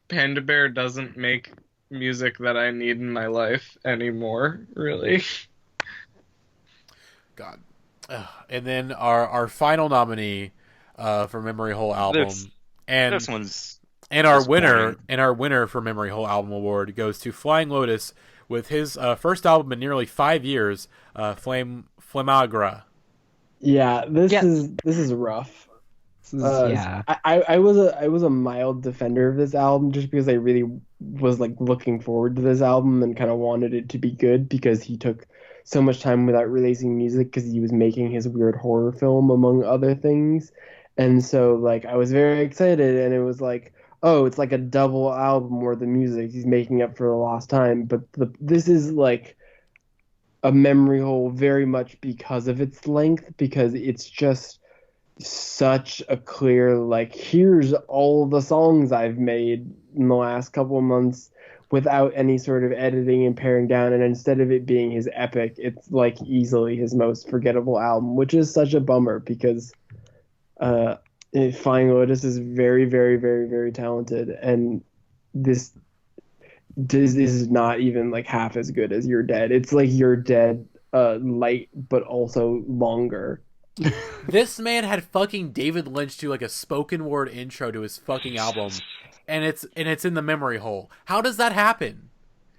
Panda Bear doesn't make music that I need in my life anymore, really. God. And then our final nominee for Memory Hole album, our winner for Memory Hole album award goes to Flying Lotus with his first album in nearly 5 years, Flamagra. Yeah, this is rough. I was a mild defender of this album just because I really was like looking forward to this album and kind of wanted it to be good, because he took so much time without releasing music because he was making his weird horror film, among other things. And so like I was very excited, and it was like, oh, it's like a double album where the music he's making up for the lost time. But this is like a memory hole very much because of its length, because it's just such a clear, like, here's all the songs I've made in the last couple of months without any sort of editing and paring down, and instead of it being his epic, it's like easily his most forgettable album, which is such a bummer because Flying Lotus is very, very, very, very talented, and this is not even like half as good as You're Dead. It's like You're Dead light but also longer. This man had fucking David Lynch do like a spoken word intro to his fucking album, and it's in the memory hole. How does that happen?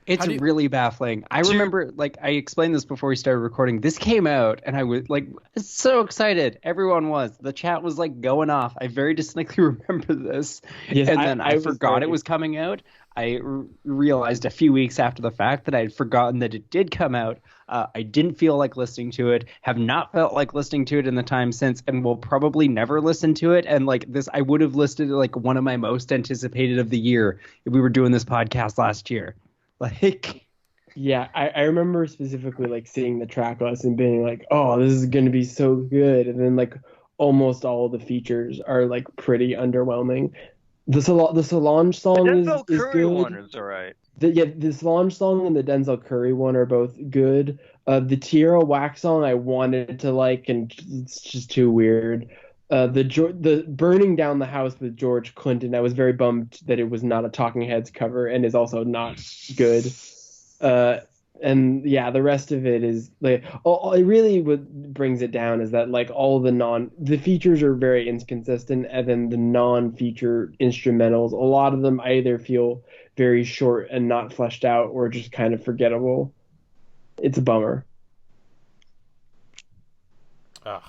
It's really baffling. I remember, like, I explained this before we started recording. This came out, and I was, like, so excited. Everyone was. The chat was, like, going off. I very distinctly remember this. Yes, and then I forgot it was coming out. I realized a few weeks after the fact that I had forgotten that it did come out. I didn't feel like listening to it, have not felt like listening to it in the time since, and will probably never listen to it. And, like, this, I would have listed it, like, one of my most anticipated of the year if we were doing this podcast last year. Like, yeah, I remember specifically like seeing the track list and being like, oh, this is going to be so good. And then like almost all of the features are like pretty underwhelming. The Solange song is good. One is all right. The Solange song and the Denzel Curry one are both good. The Tierra Whack song I wanted to like, and it's just too weird. The Burning Down the House with George Clinton, I was very bummed that it was not a Talking Heads cover and is also not good. And yeah, the rest of it is like, it really what brings it down is that like all the features are very inconsistent, and then the non-feature instrumentals, a lot of them either feel very short and not fleshed out or just kind of forgettable. It's a bummer. Ugh.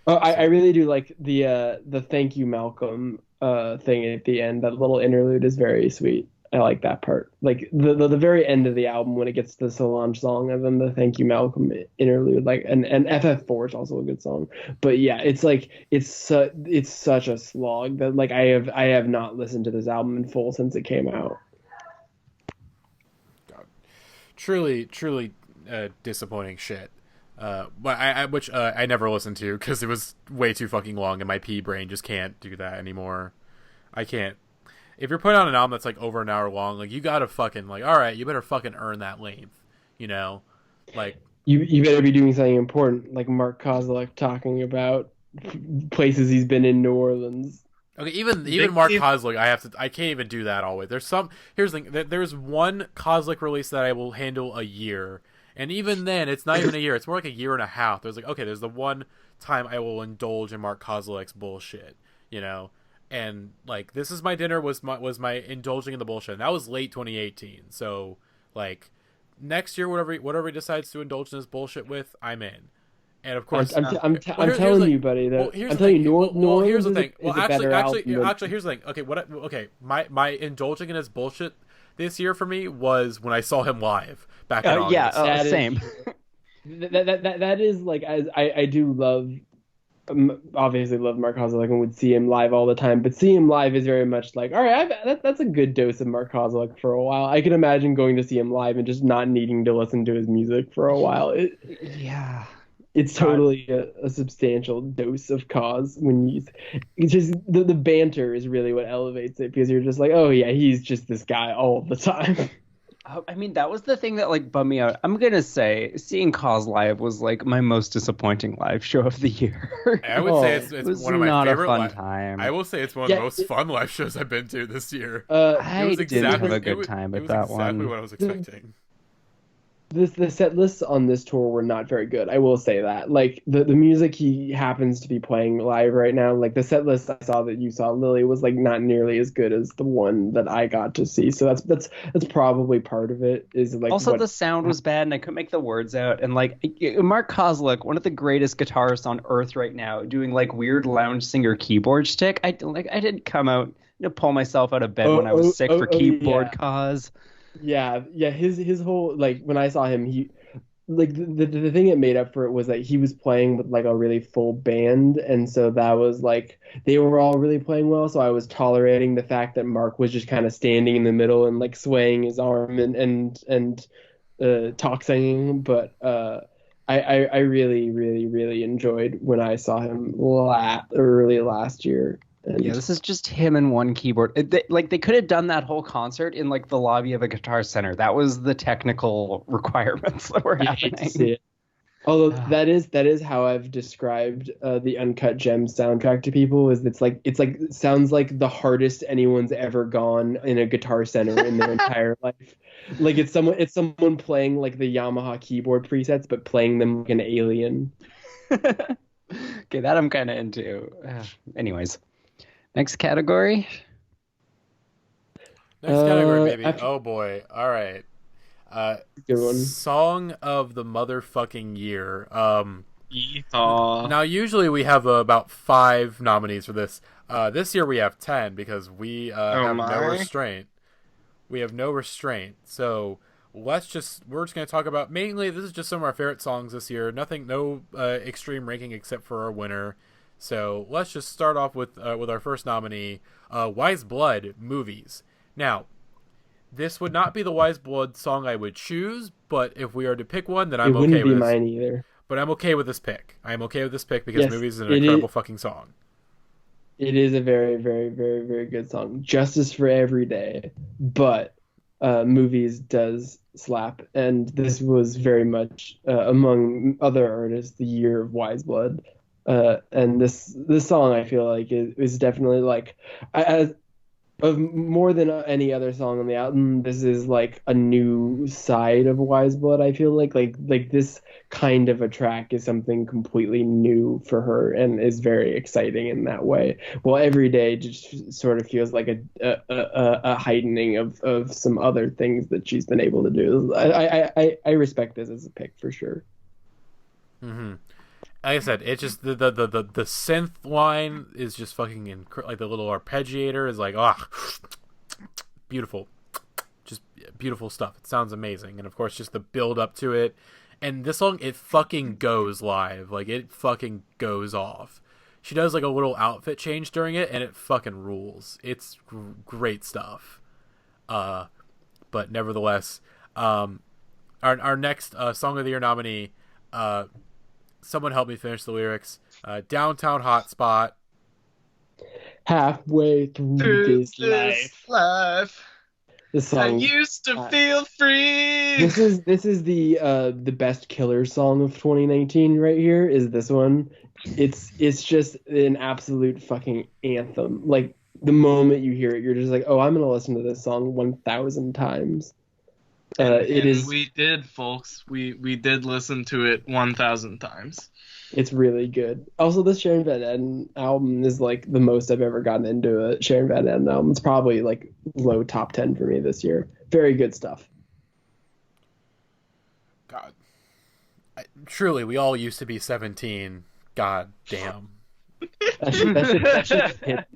I really do like the Thank You Malcolm thing at the end. That little interlude is very sweet. I like that part. Like the very end of the album when it gets to the Solange song and then the Thank You Malcolm interlude. Like and FF4 is also a good song. But yeah, it's like it's such a slog that like I have not listened to this album in full since it came out. God. Truly disappointing shit. But I never listened to because it was way too fucking long and my pea brain just can't do that anymore. I can't. If you're putting on an album that's like over an hour long, like you gotta fucking like, all right, you better fucking earn that length, you know? Like you better be doing something important, like Mark Kozlek talking about places he's been in New Orleans. Okay, even Mark Kozlek, I can't even do that always. Here's the thing, there's one Kozlek release that I will handle a year. And even then, it's not even a year. It's more like a year and a half. There's like, okay, there's the one time I will indulge in Mark Kozlek's bullshit, you know? And, like, This Is My Dinner was my indulging in the bullshit. And that was late 2018. So, like, next year, whatever he decides to indulge in his bullshit with, I'm in. And, of course... I'm telling you, buddy, that... I'm telling you, New Orleans here's the thing. Well, actually, here's the thing. Okay, my indulging in his bullshit this year for me was when I saw him live back in August. Yeah, same. That is like I do love, obviously love Mark Kozlek and would see him live all the time, but seeing him live is very much like, all right, that's a good dose of Mark Kozlek for a while. I can imagine going to see him live and just not needing to listen to his music for a while. It's totally a substantial dose of cause when it's just the banter is really what elevates it, because you're just like, oh yeah, he's just this guy all the time. I mean, that was the thing that like bummed me out. I'm gonna say seeing Cause live was like my most disappointing live show of the year. I would say it's one of my favorite. Not a fun time. I will say it's one of the most fun live shows I've been to this year. I didn't have a good time at that one. Exactly what I was expecting. The set lists on this tour were not very good. I will say that. Like the music he happens to be playing live right now, like the set list I saw that you saw, Lily, was like not nearly as good as the one that I got to see. So that's probably part of it. Is like also the sound was bad and I couldn't make the words out. And like Mark Kozlek, one of the greatest guitarists on earth right now, doing like weird lounge singer keyboard shtick. I didn't come out to pull myself out of bed when I was sick for keyboard cause. Yeah, his whole, like, when I saw him, like the thing that made up for it was that he was playing with like a really full band, and so that was like they were all really playing well. So I was tolerating the fact that Mark was just kind of standing in the middle and like swaying his arm and talk singing. But I really really enjoyed when I saw him early last year. And Yeah, this is just him and one keyboard. They could have done that whole concert in like the lobby of a Guitar Center. That was the technical requirements that were I hate to see happening. it. Although that is how I've described the Uncut Gems soundtrack to people. Is it's like it sounds like the hardest anyone's ever gone in a Guitar Center in their entire life. Like it's someone playing like the Yamaha keyboard presets, but playing them like an alien. Okay, that I'm kind of into. Anyways, next category. Next category, baby. after- Oh boy. All right. Good one. Song of the motherfucking year. Yeehaw. Now, usually we have about 5 nominees for this. This year we have 10 because we have no my. restraint. We have no restraint. So we're just going to talk about mainly. This is just some of our favorite songs this year. No extreme ranking except for our winner. So let's just start off with our first nominee, Wise Blood movies. Now, this would not be the Wise Blood song I would choose, but if we are to pick one, then I'm It wouldn't okay be with this. mine either. But I'm okay with this pick. I'm okay with this pick because Yes, Movies is an it incredible is- fucking song. It is a very, very, very, very good song. Justice for Every Day, but Movies does slap, and this was very much among other artists the year of Wise Blood. And this song I feel like is definitely like of more than any other song on the album. This is like a new side of Wise Blood. I feel like this kind of a track is something completely new for her and is very exciting in that way. Well, Every Day just sort of feels like a heightening of some other things that she's been able to do. I respect this as a pick for sure. Mm-hmm. Like I said, it's just the synth line is just fucking like the little arpeggiator is like beautiful, just beautiful stuff. It sounds amazing, and of course just the build up to it. And this song, it fucking goes live, like it fucking goes off. She does like a little outfit change during it, and it fucking rules. It's great stuff. But nevertheless, our next song of the year nominee. Someone help me finish the lyrics. Downtown Hotspot. Halfway through this life. This I song. used to feel free. This is the best Killer song of 2019 right here. Is this one? It's just an absolute fucking anthem. Like the moment you hear it, you're just like, oh, I'm gonna listen to this song 1,000 times. It is. We did, folks. We did listen to it 1,000 times. It's really good. Also, this Sharon Van Etten album is like the most I've ever gotten into a Sharon Van Etten album. It's probably like low top 10 for me this year. Very good stuff. God. Truly, we all used to be 17. God damn. That should hit.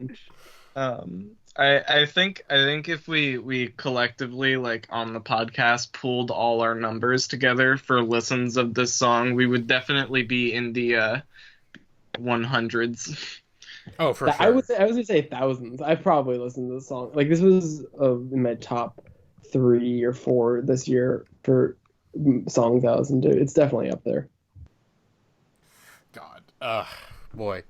I think if we collectively, like on the podcast, pooled all our numbers together for listens of this song, we would definitely be in the 100s. Oh, for sure. I was gonna say thousands. I probably listened to the song. Like this was in my top 3 or 4 this year for songs I listened to. It's definitely up there. God, boy.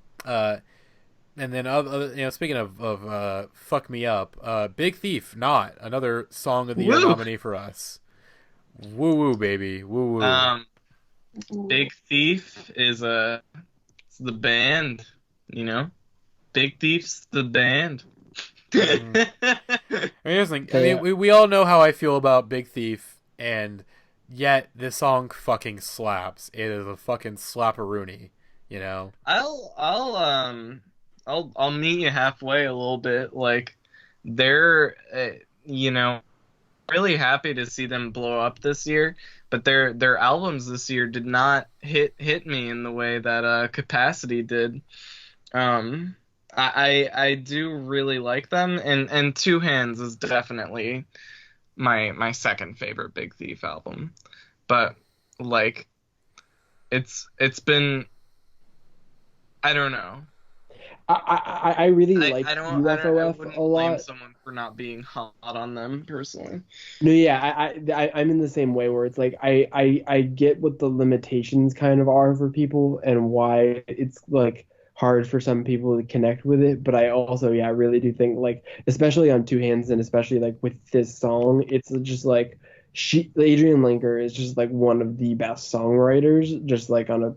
And then, speaking of fuck me up, Big Thief, Not another song of the year nominee for us. Woo woo, baby, woo woo. Big Thief is it's the band, you know. Big Thief's the band. Here's the thing. We all know how I feel about Big Thief, and yet this song fucking slaps. It is a fucking slapperoonie, you know. I'll meet you halfway a little bit. Like, they're, really happy to see them blow up this year, but their albums this year did not hit me in the way that Capacity did. I do really like them, and Two Hands is definitely my second favorite Big Thief album. But like it's been, I don't know. I really like I UFOF wouldn't a blame lot. someone for not being hot on them personally. No, yeah, I'm in the same way where it's like I get what the limitations kind of are for people and why it's like hard for some people to connect with it, but I also, yeah, I really do think like especially on Two Hands and especially like with this song, it's just like Adrian Lenker is just like one of the best songwriters, just like on a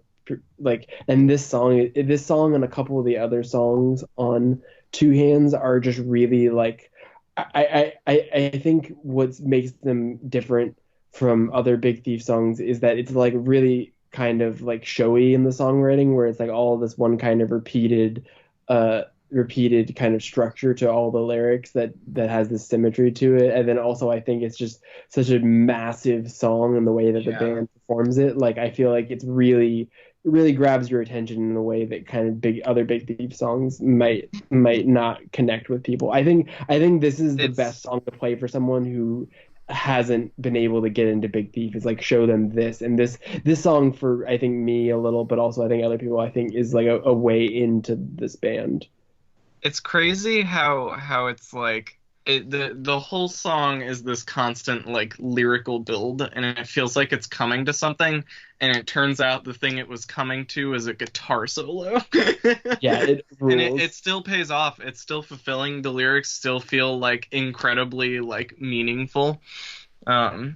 like, and this song and a couple of the other songs on Two Hands are just really like I think what makes them different from other Big Thief songs is that it's like really kind of like showy in the songwriting, where it's like all this one kind of repeated kind of structure to all the lyrics that has this symmetry to it. And then also I think it's just such a massive song in the way that the band performs it. Like I feel like it's really grabs your attention in a way that kind of other Big Thief songs might not connect with people. I think this is the best song to play for someone who hasn't been able to get into Big Thief. Is like show them this, and this song for I think me a little, but also I think other people I think is like a way into this band. It's crazy how it's like the whole song is this constant like lyrical build, and it feels like it's coming to something, and it turns out the thing it was coming to is a guitar solo. Yeah, it rules. And it still pays off. It's still fulfilling. The lyrics still feel like incredibly like meaningful, and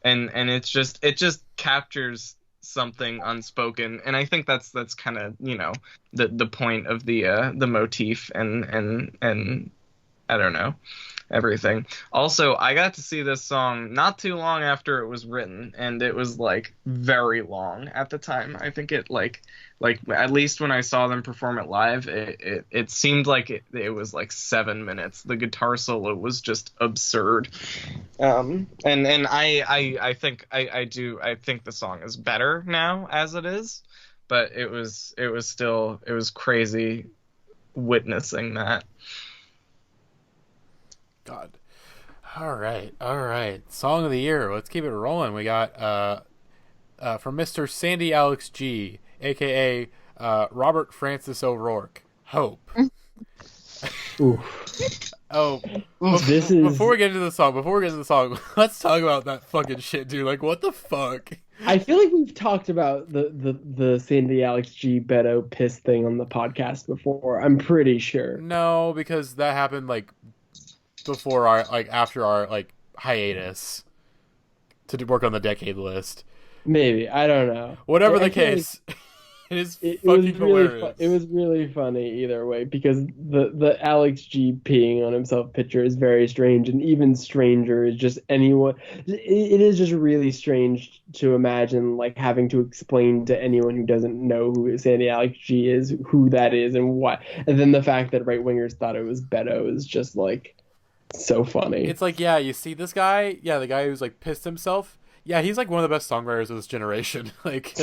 it just captures something unspoken, and I think that's kind of, you know, the point of the motif and I don't know, everything. Also, I got to see this song not too long after it was written, and it was like very long at the time. I think it like at least when I saw them perform it live, it seemed like it was like 7 minutes. The guitar solo was just absurd. And I think I think the song is better now as it is, but it was crazy witnessing that. God. All right. Song of the year. Let's keep it rolling. We got from Mr. Sandy Alex G, aka Robert Francis O'Rourke. Hope. Oh, this is before we get into the song, let's talk about that fucking shit, dude. Like, what the fuck? I feel like we've talked about the Sandy Alex G Beto piss thing on the podcast before. I'm pretty sure. No, because that happened like before our after our hiatus to work on the decade list. Maybe, I don't know. Whatever the case, it fucking hilarious. It was really funny either way, because the Alex G peeing on himself picture is very strange, and even stranger is just anyone. It is just really strange to imagine like having to explain to anyone who doesn't know who Sandy Alex G is, who that is, and why. And then the fact that right wingers thought it was Beto is just like so funny. It's like, yeah, you see this guy, yeah, the guy who's like pissed himself. Yeah, he's like one of the best songwriters of this generation. Like,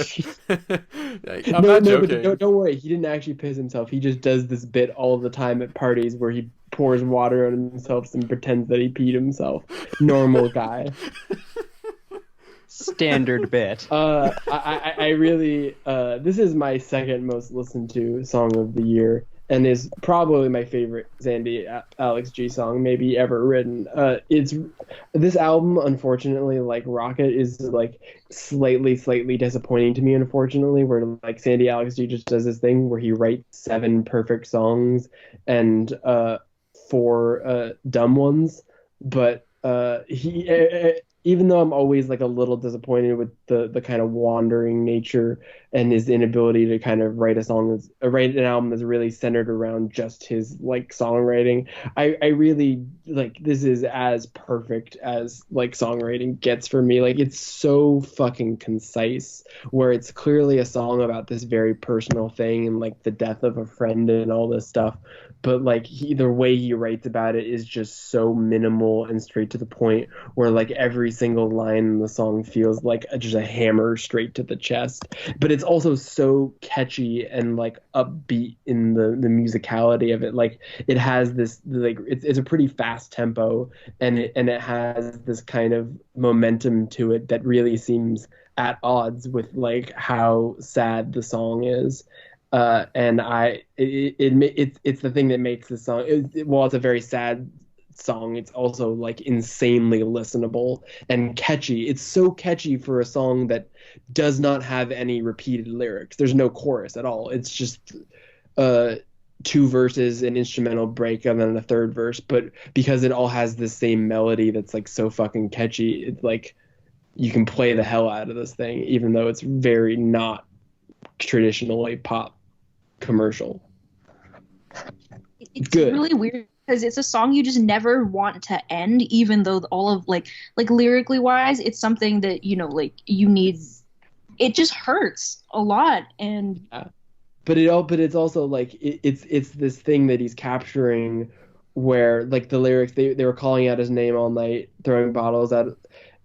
I'm not joking. But don't worry, he didn't actually piss himself. He just does this bit all the time at parties where he pours water on himself and pretends that he peed himself. Normal guy. Standard bit. I really this is my second most listened to song of the year, and is probably my favorite Sandy Alex G song maybe ever written. It's this album, unfortunately, like Rocket, is like slightly disappointing to me, unfortunately, where like Sandy Alex G just does this thing where he writes 7 perfect songs and 4 dumb ones, but he even though I'm always like a little disappointed with the kind of wandering nature and his inability to kind of write an album that's really centered around just his like songwriting, I really like this is as perfect as like songwriting gets for me. Like, it's so fucking concise, where it's clearly a song about this very personal thing and like the death of a friend and all this stuff, but like the way he writes about it is just so minimal and straight to the point, where like every single line in the song feels like just a hammer straight to the chest. But it's also so catchy and like upbeat in the musicality of it. Like it has this like it's a pretty fast tempo, and it has this kind of momentum to it that really seems at odds with like how sad the song is. And it's the thing that makes the song, while it's a very sad song, it's also like insanely listenable and catchy. It's so catchy for a song that does not have any repeated lyrics. There's no chorus at all. It's just two verses, an instrumental break, and then a third verse. But because it all has the same melody that's like so fucking catchy, it's like you can play the hell out of this thing, even though it's very not traditionally pop commercial. It's good. really weird because it's a song you just never want to end, even though all of like lyrically wise, it's something that like you need. It just hurts a lot, and but it's also like it's this thing that he's capturing, where like the lyrics they were calling out his name all night, throwing bottles at,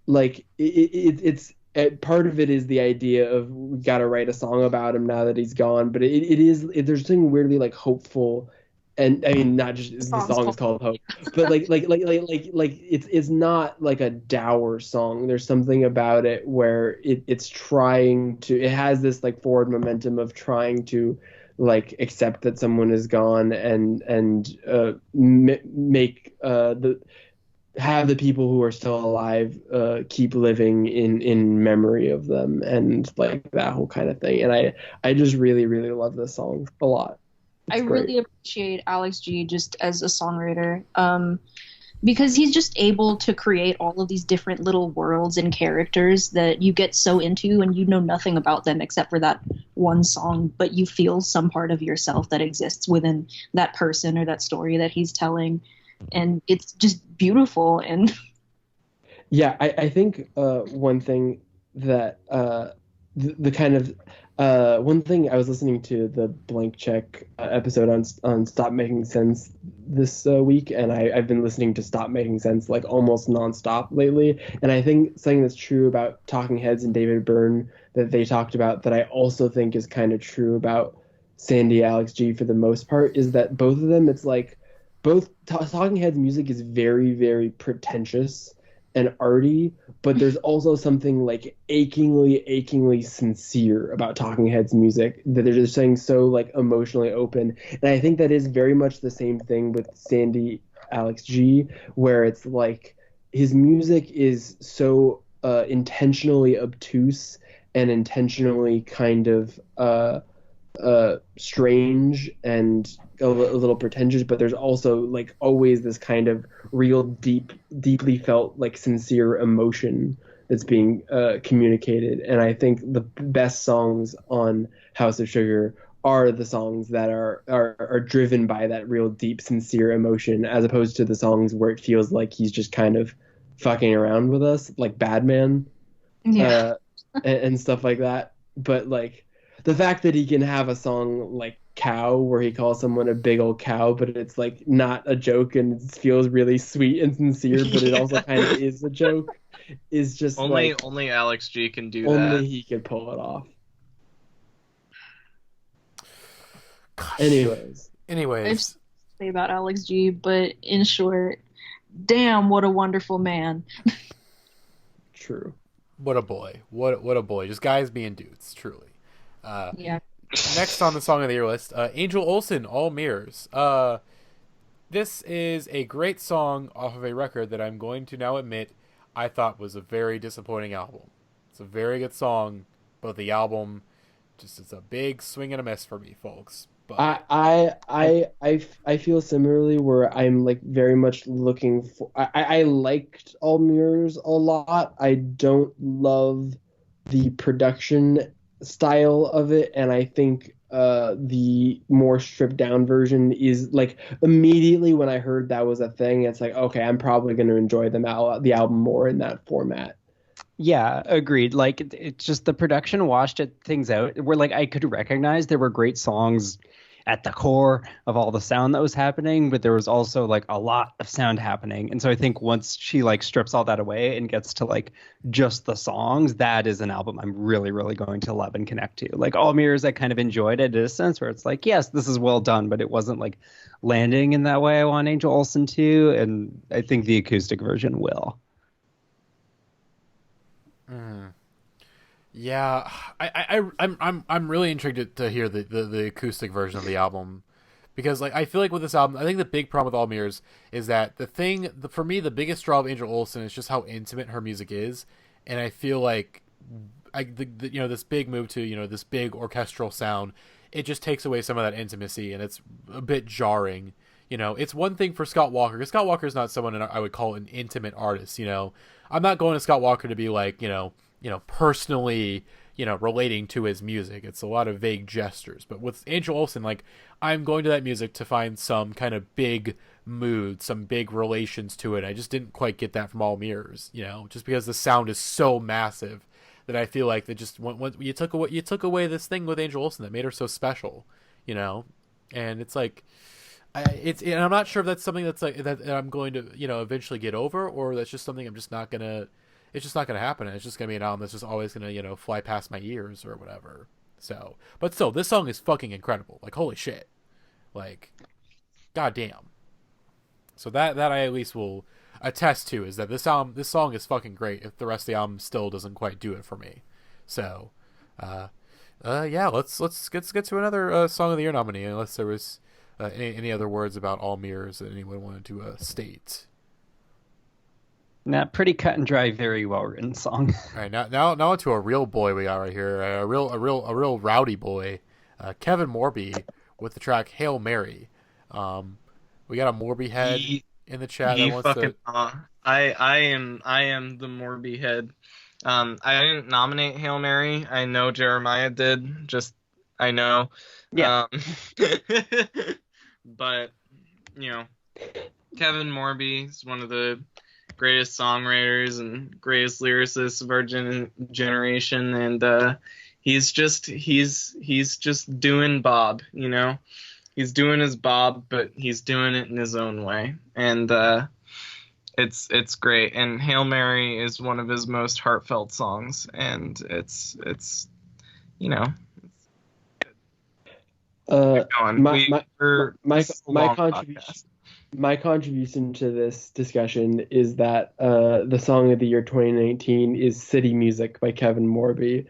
like it's part of it is the idea of we got to write a song about him now that he's gone, but there's something weirdly like hopeful. And I mean, not just the song is called Hope, but like it's not like a dour song. There's something about it where it has this like forward momentum of trying to like accept that someone is gone and make have the people who are still alive keep living in memory of them, and like that whole kind of thing. And I just really, really love this song a lot. I really appreciate Alex G just as a songwriter, because he's just able to create all of these different little worlds and characters that you get so into, and you know nothing about them except for that one song, but you feel some part of yourself that exists within that person or that story that he's telling, and it's just beautiful. And yeah, I think one thing that the kind of one thing I was listening to the Blank Check episode on Stop Making Sense this week, and I've been listening to Stop Making Sense like almost nonstop lately. And I think something that's true about Talking Heads and David Byrne that they talked about that I also think is kind of true about Sandy Alex G for the most part is that both of them, it's like both Talking Heads music is very, very pretentious and arty, but there's also something like achingly sincere about Talking Heads music that they're just saying so like emotionally open. And I think that is very much the same thing with Sandy Alex G, where it's like his music is so intentionally obtuse and intentionally kind of strange and a little pretentious, but there's also like always this kind of real deeply felt like sincere emotion that's being communicated. And I think the best songs on House of Sugar are the songs that are driven by that real deep sincere emotion, as opposed to the songs where it feels like he's just kind of fucking around with us, like Bad Man, and stuff like that. But like the fact that he can have a song like Cow where he calls someone a big old cow, but it's like not a joke and it feels really sweet and sincere, but it also kind of is a joke, is just only like, only Alex G can do only that. Only he can pull it off. Gosh. Anyways, I have to say about Alex G, but in short, damn, what a wonderful man. True. What a boy. What a boy. Just guys being dudes, truly. Yeah. Next on the Song of the Year list, Angel Olsen, All Mirrors. This is a great song off of a record that I'm going to now admit I thought was a very disappointing album. It's a very good song, but the album just is a big swing and a miss for me, folks. But I feel similarly, where I'm like very much looking for. I liked All Mirrors a lot. I don't love the production style of it, and I think the more stripped down version is like, immediately when I heard that was a thing, it's like, okay, I'm probably going to enjoy the album more in that format. Yeah, agreed. Like it's just the production washed things out, where like I could recognize there were great songs at the core of all the sound that was happening, but there was also like a lot of sound happening. And so I think once she like strips all that away and gets to like just the songs, that is an album I'm really, really going to love and connect to. Like All Mirrors, I kind of enjoyed it in a sense where it's like, yes, this is well done, but it wasn't like landing in that way I want Angel Olsen to. And I think the acoustic version will. Yeah, I'm really intrigued to hear the acoustic version of the album, because like I feel like with this album, I think the big problem with All Mirrors is that for me the biggest draw of Angel Olsen is just how intimate her music is, and I feel like this big move to this big orchestral sound, it just takes away some of that intimacy, and it's a bit jarring. It's one thing for Scott Walker, because Scott Walker is not someone I would call an intimate artist. I'm not going to Scott Walker to be like personally, relating to his music. It's a lot of vague gestures. But with Angel Olsen, like, I'm going to that music to find some kind of big mood, some big relations to it. I just didn't quite get that from All Mirrors, just because the sound is so massive that I feel like that just when you took away this thing with Angel Olsen that made her so special, and it's like, and I'm not sure if that's something that's like that I'm going to eventually get over, or that's just something I'm just not gonna. It's just not gonna happen. It's just gonna be an album that's just always gonna fly past my ears or whatever. So, but still, this song is fucking incredible. Like, holy shit, like, goddamn. So that I at least will attest to is that this song is fucking great. If the rest of the album still doesn't quite do it for me, so, yeah, let's get to another song of the year nominee. Unless there was any other words about All Mirrors that anyone wanted to state. Pretty cut and dry, very well written song. All right, now to a real boy we got right here, a real rowdy boy, Kevin Morby with the track "Hail Mary." We got a Morby head in the chat that wants to. I am the Morby head. I didn't nominate Hail Mary. I know Jeremiah did. I know. Yeah. But Kevin Morby is one of the greatest songwriters and greatest lyricists of our generation, and he's just doing Bob. He's doing his Bob, but he's doing it in his own way, and it's great. And Hail Mary is one of his most heartfelt songs, and it's my contribution to this discussion is that the song of the year 2019 is City Music by Kevin Morby,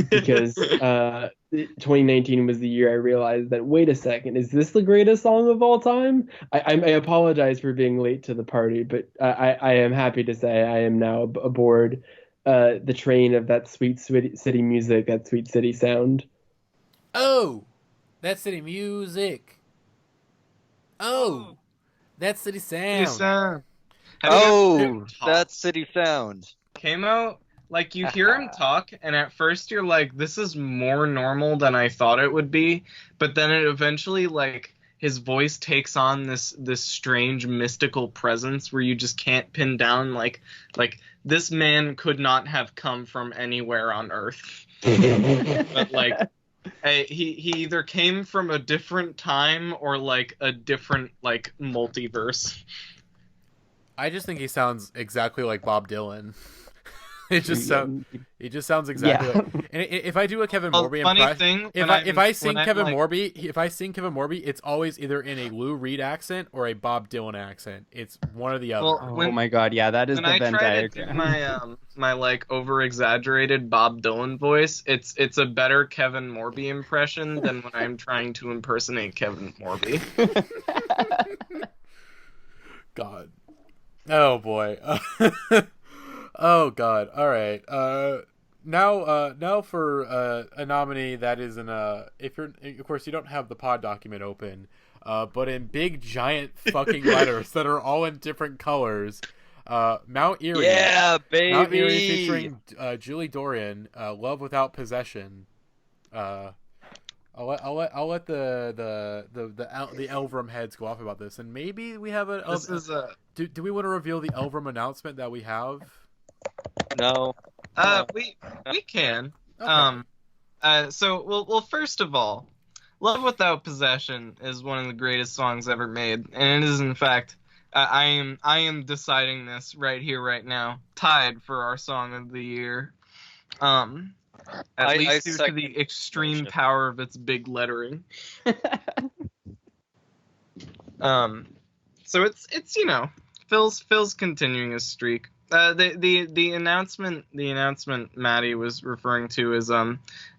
because 2019 was the year I realized that, wait a second, is this the greatest song of all time? I apologize for being late to the party, but I am happy to say I am now aboard the train of that sweet city music, that sweet city sound. Oh, that city music. Oh. That city sound. That city sound. Came out, like, you hear him talk, and at first you're like, this is more normal than I thought it would be, but then it eventually, like, his voice takes on this strange mystical presence where you just can't pin down, like this man could not have come from anywhere on Earth. But, like, he either came from a different time or like a different like multiverse. I just think he sounds exactly like Bob Dylan. He just sounds exactly like. And if I do a Kevin Morby impression, if I sing Kevin Morby, it's always either in a Lou Reed accent or a Bob Dylan accent. It's one or the other. Oh my god, yeah, that is the Venn diagram. When I try to do my like over exaggerated Bob Dylan voice, it's a better Kevin Morby impression than when I'm trying to impersonate Kevin Morby. God. Oh boy. Oh God! All right. Now for a nominee that is in if you're, of course, you don't have the pod document open, but in big giant fucking letters that are all in different colors. Mount Erie. Yeah, baby. Mount Erie featuring Julie Dorian. Love Without Possession. I'll let the Elvrum heads go off about this, and maybe we have do we want to reveal the Elvrum announcement that we have? No. We can. Okay. So well, first of all, Love Without Possession is one of the greatest songs ever made, and it is in fact. I am deciding this right here, right now. Tied for our song of the year. At least due to the extreme power of its big lettering. So it's Phil's continuing his streak. The announcement Matty was referring to is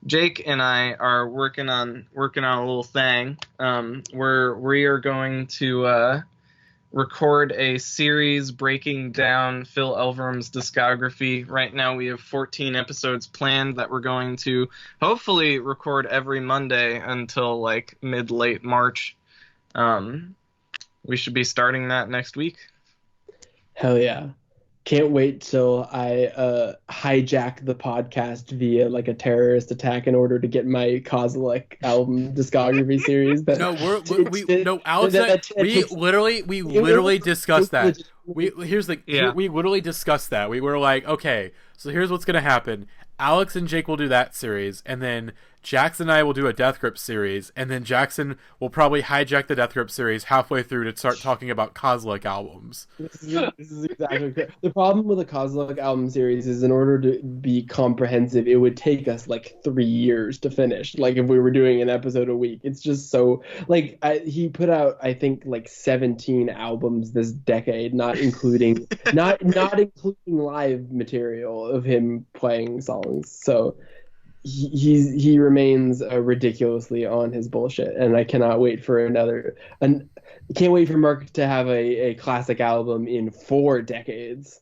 Jake and I are working on a little thing. We are going to record a series breaking down Phil Elverum's discography. Right now we have 14 episodes planned that we're going to hopefully record every Monday until like mid-late March. We should be starting that next week. Hell yeah. Can't wait till I hijack the podcast via like a terrorist attack in order to get my Kozilek album discography series. But Alex, we literally discussed that. We literally discussed that. We were like, okay, so here's what's gonna happen. Alex and Jake will do that series, and then Jackson and I will do a Death Grip series, and then Jackson will probably hijack the Death Grip series halfway through to start talking about Kozilek albums. This is exactly correct. The problem with a Kozilek album series is in order to be comprehensive, it would take us like 3 years to finish. Like if we were doing an episode a week, it's just so like he put out I think like 17 albums this decade, not including not including live material of him playing songs. So he remains ridiculously on his bullshit, and I cannot wait for can't wait for Mark to have a classic album in 4 decades.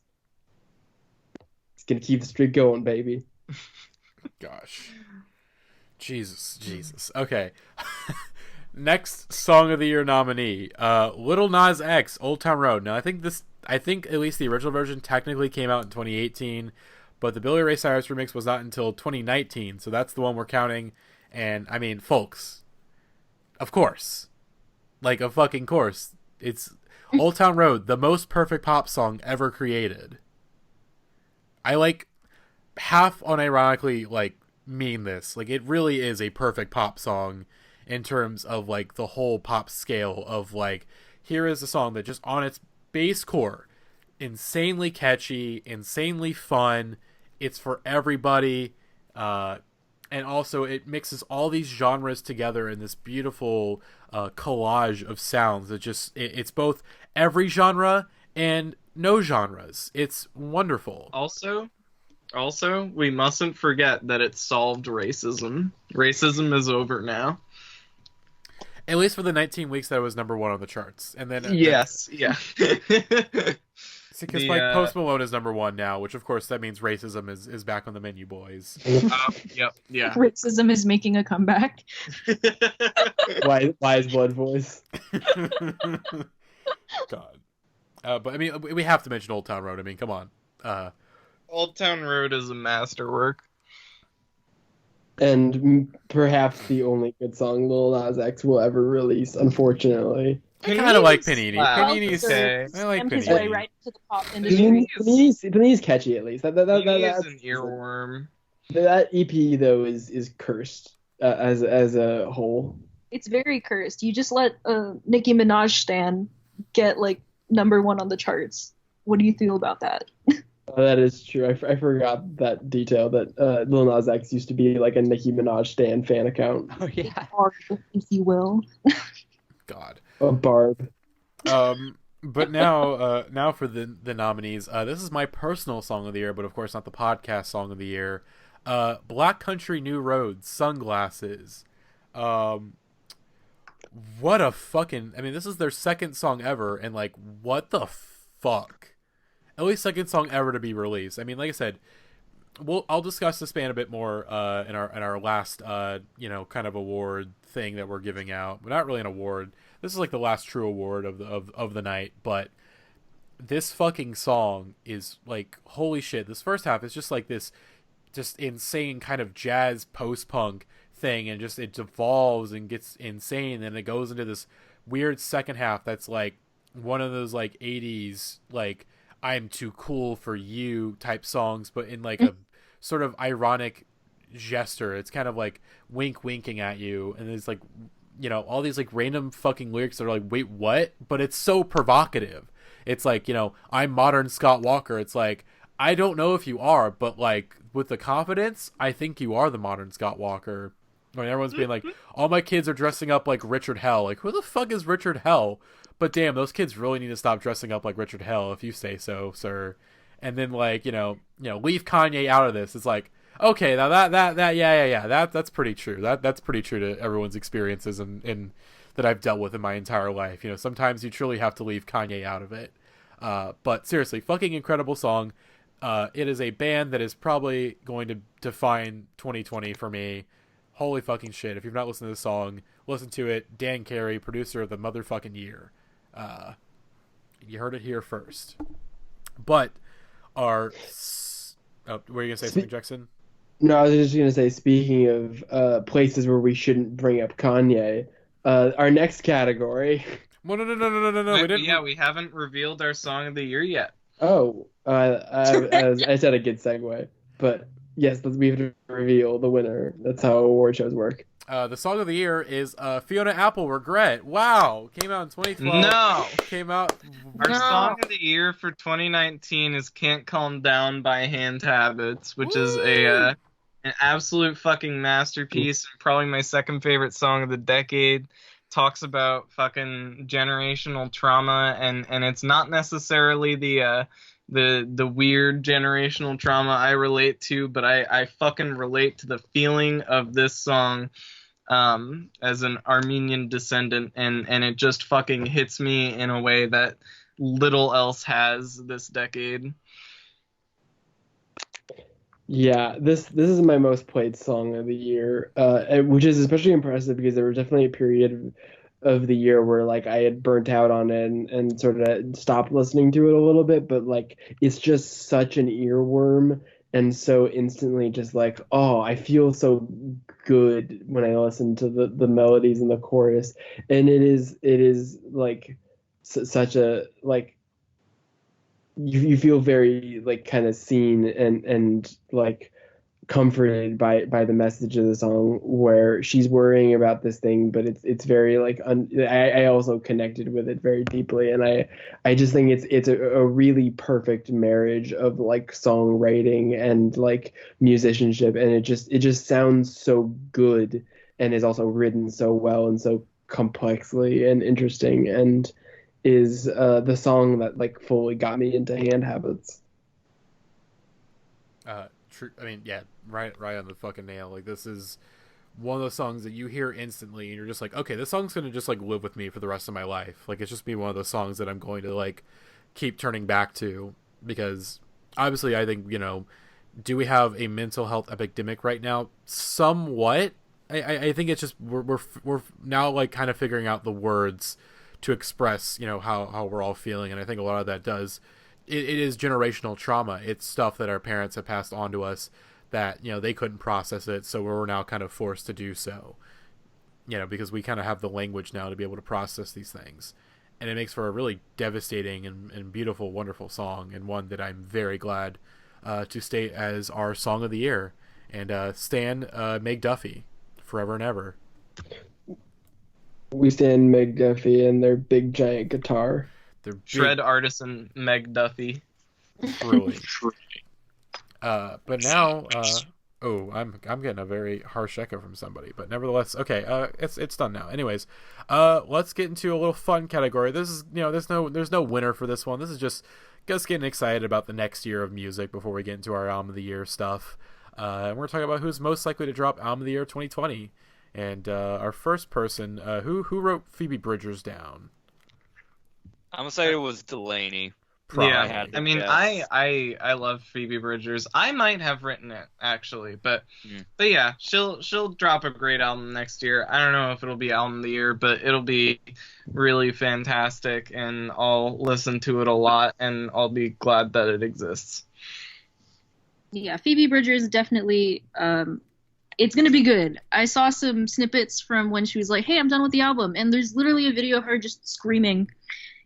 It's gonna keep the streak going, baby. Gosh, Jesus. Okay. Next song of the year nominee, Lil Nas X, Old Town Road. Now I think at least the original version technically came out in 2018. But the Billy Ray Cyrus remix was not until 2019, so that's the one we're counting. And, I mean, folks, of course. Like, a fucking course. It's Old Town Road, the most perfect pop song ever created. I, like, half unironically, like, mean this. Like, it really is a perfect pop song in terms of, like, the whole pop scale of, like, here is a song that just on its base core, insanely catchy, insanely fun. It's for everybody, and also it mixes all these genres together in this beautiful collage of sounds that it's both every genre and no genres. It's wonderful. Also, we mustn't forget that it solved racism. Racism is over now. At least for the 19 weeks that it was number 1 on the charts, and then yes, yeah. Because Post Malone is number 1 now, which of course that means racism is back on the menu, boys. Yep, yeah. Racism is making a comeback. Why is blood voice? God. But I mean, we have to mention Old Town Road. I mean, come on. Old Town Road is a masterwork. And perhaps the only good song Lil Nas X will ever release, unfortunately. I kind of like Panini. Panini's okay. I like His Panini. way right to the pop industry. Panini's catchy at least. That's an earworm. That EP though is cursed as a whole. It's very cursed. You just let Nicki Minaj stan get like number 1 on the charts. What do you feel about that? That is true. I forgot that detail that Lil Nas X used to be like a Nicki Minaj stan fan account. Oh yeah, if you will. God. A barb. But now for the nominees. This is my personal song of the year, but of course not the podcast song of the year. Black Country New Roads, Sunglasses. What a fucking... I mean, this is their second song ever, and like, what the fuck? At least second song ever to be released. I mean, like I said, I'll discuss this band a bit more in our last kind of award thing that we're giving out. But not really an award. This is like the last true award of the night. But this fucking song is like, holy shit. This first half is just like this just insane kind of jazz post-punk thing, and just it devolves and gets insane, and it goes into this weird second half that's like one of those like 80s like I'm too cool for you type songs, but in like a sort of ironic gesture. It's kind of like winking at you, and it's like, you know, all these like random fucking lyrics that are like, wait, what? But it's so provocative. It's like, you know, I'm modern Scott Walker. It's like, I don't know if you are, but like with the confidence, I think you are the modern Scott Walker. I mean, everyone's being like, all my kids are dressing up like Richard Hell. Like, who the fuck is Richard Hell? But damn, those kids really need to stop dressing up like Richard Hell, if you say so, sir. And then like, you know, leave Kanye out of this. It's like, okay, now that's pretty true. That's pretty true to everyone's experiences and that I've dealt with in my entire life. You know, sometimes you truly have to leave Kanye out of it. But seriously, fucking incredible song. It is a band that is probably going to define 2020 for me. Holy fucking shit. If you've not listened to this song, listen to it. Dan Carey, producer of the motherfucking year. You heard it here first. But were you going to say something, Jackson? No, I was just going to say, speaking of places where we shouldn't bring up Kanye, our next category. No. We haven't revealed our song of the year yet. Oh, I said a good segue. But yes, we have to reveal the winner. That's how award shows work. The song of the year is Fiona Apple, Regret. Wow. Came out in 2012. No. Came out. Our song of the year for 2019 is Can't Calm Down by Hand Habits, which is an absolute fucking masterpiece. And probably my second favorite song of the decade. Talks about fucking generational trauma, and it's not necessarily the weird generational trauma I relate to, but I fucking relate to the feeling of this song as an Armenian descendant, and it just fucking hits me in a way that little else has this decade. Yeah, this is my most played song of the year, which is especially impressive because there was definitely a period of the year where like I had burnt out on it and sort of stopped listening to it a little bit, but like it's just such an earworm and so instantly just like, oh, I feel so good when I listen to the melodies and the chorus, and it is like such a like. You feel very like kind of seen and like comforted by the message of the song, where she's worrying about this thing, but it's very like I also connected with it very deeply, and I just think it's a really perfect marriage of like songwriting and like musicianship, and it just sounds so good and is also written so well and so complexly and interesting, and is the song that like fully got me into Hand Habits. True. I mean, yeah, right on the fucking nail. Like, this is one of those songs that you hear instantly, and you're just like, okay, this song's gonna just like live with me for the rest of my life. Like, it's just be one of those songs that I'm going to like keep turning back to, because obviously I think, you know, do we have a mental health epidemic right now? Somewhat. I think it's just we're now like kind of figuring out the words to express, you know, how we're all feeling, and I think a lot of that does. It is generational trauma. It's stuff that our parents have passed on to us that, you know, they couldn't process it, so we're now kind of forced to do so. You know, because we kind of have the language now to be able to process these things, and it makes for a really devastating and beautiful, wonderful song, and one that I'm very glad to state as our song of the year. And Stan Meg Duffy, forever and ever. We stand Meg Duffy and their big giant guitar. Shred artisan Meg Duffy. Truly. But now, I'm getting a very harsh echo from somebody. But nevertheless, okay, it's done now. Anyways, let's get into a little fun category. This is, you know, there's no winner for this one. This is just getting excited about the next year of music before we get into our album of the year stuff. And we're talking about who's most likely to drop album of the year 2020. And our first person, who wrote Phoebe Bridgers down? I'm gonna say it was Delaney. Probably. Yeah, I mean, I love Phoebe Bridgers. I might have written it actually, but yeah, she'll drop a great album next year. I don't know if it'll be album of the year, but it'll be really fantastic, and I'll listen to it a lot, and I'll be glad that it exists. Yeah, Phoebe Bridgers definitely. It's going to be good. I saw some snippets from when she was like, hey, I'm done with the album. And there's literally a video of her just screaming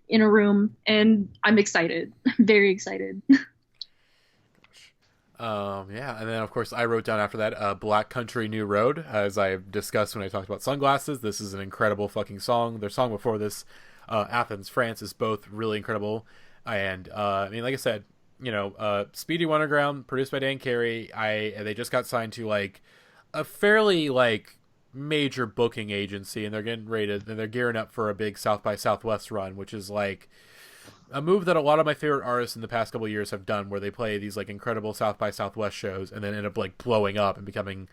in a room. And I'm excited. Very excited. Yeah, and then of course I wrote down after that Black Country New Road, as I discussed when I talked about Sunglasses. This is an incredible fucking song. Their song before this, Athens, France, is both really incredible. And I mean, like I said, Speedy Wonderground, produced by Dan Carey. They just got signed to like a fairly like major booking agency, and they're getting rated, and they're gearing up for a big South by Southwest run, which is like a move that a lot of my favorite artists in the past couple of years have done, where they play these like incredible South by Southwest shows and then end up like blowing up and becoming,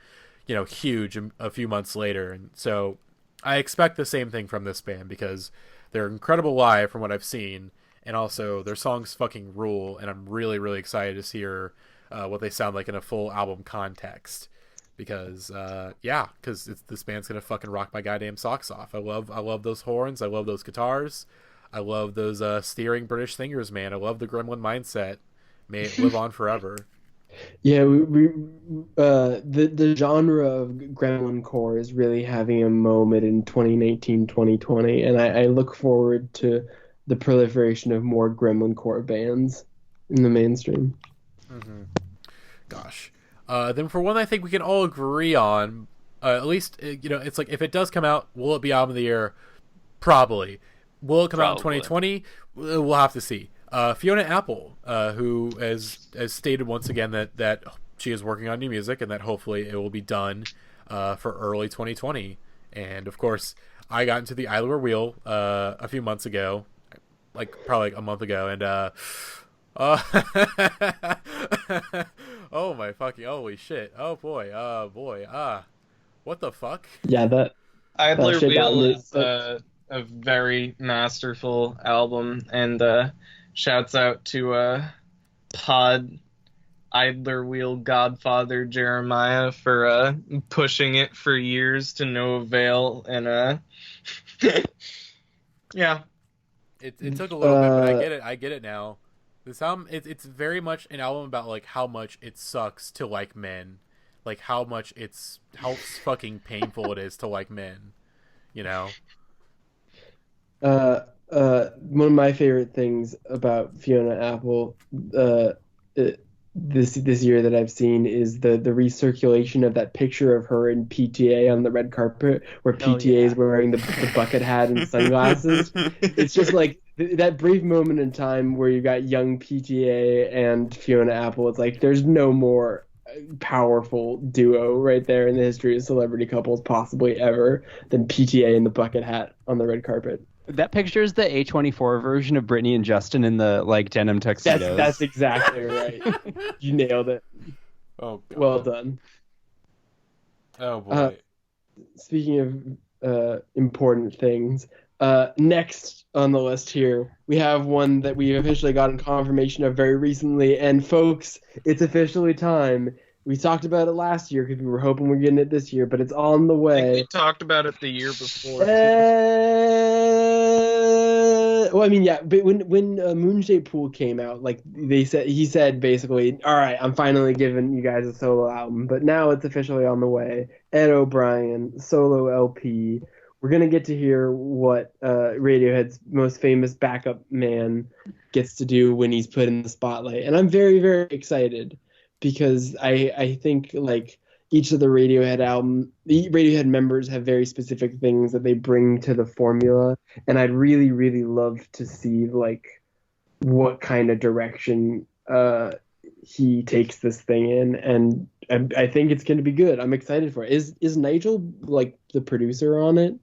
huge a few months later. And so I expect the same thing from this band, because they're incredible live from what I've seen, and also their songs fucking rule, and I'm really, really excited to hear what they sound like in a full album context. Because this band's gonna fucking rock my goddamn socks off. I love those horns. I love those guitars. I love those steering British singers, man. I love the gremlin mindset. May it live on forever. Yeah, the genre of gremlin core is really having a moment in 2019, 2020, and I look forward to the proliferation of more gremlin core bands in the mainstream. Mm-hmm. Gosh. Then for one I think we can all agree on, at least, it's like, if it does come out, will it be album of the year? Probably. Will it come out in 2020? We'll have to see. Fiona Apple, who has stated once again that she is working on new music, and that hopefully it will be done for early 2020. And of course, I got into the Idler Wheel a few months ago, probably a month ago, and oh my fucking holy shit! Oh boy! What the fuck? Yeah, that Idler Wheel is a very masterful album, and shouts out to Pod Idler Wheel Godfather Jeremiah for pushing it for years to no avail, and yeah, it took a little bit, but I get it now. This album, it's very much an album about like how much it sucks to like men, like how fucking painful it is to like men, One of my favorite things about Fiona Apple this year that I've seen is the recirculation of that picture of her in PTA on the red carpet, where PTA is wearing the bucket hat and sunglasses. It's just like that brief moment in time where you got young PTA and Fiona Apple. It's like there's no more powerful duo right there in the history of celebrity couples possibly ever than PTA and the bucket hat on the red carpet. That picture is the A24 version of Britney and Justin in the like denim tuxedos. That's exactly right. You nailed it. Oh, God. Well done. Oh boy. Speaking of important things, next on the list here, we have one that we officially gotten confirmation of very recently. And folks, it's officially time. We talked about it last year because we were hoping we're getting it this year, but it's on the way. I think we talked about it the year before. Well, I mean, yeah, but when Moonshaped Pool came out, like he said basically, all right, I'm finally giving you guys a solo album, but now it's officially on the way. Ed O'Brien, solo LP. We're gonna get to hear what Radiohead's most famous backup man gets to do when he's put in the spotlight, and I'm very, very excited because I think like each of the Radiohead members have very specific things that they bring to the formula, and I'd really, really love to see like what kind of direction he takes this thing in, and I think it's going to be good. I'm excited for it. Is Nigel like the producer on it?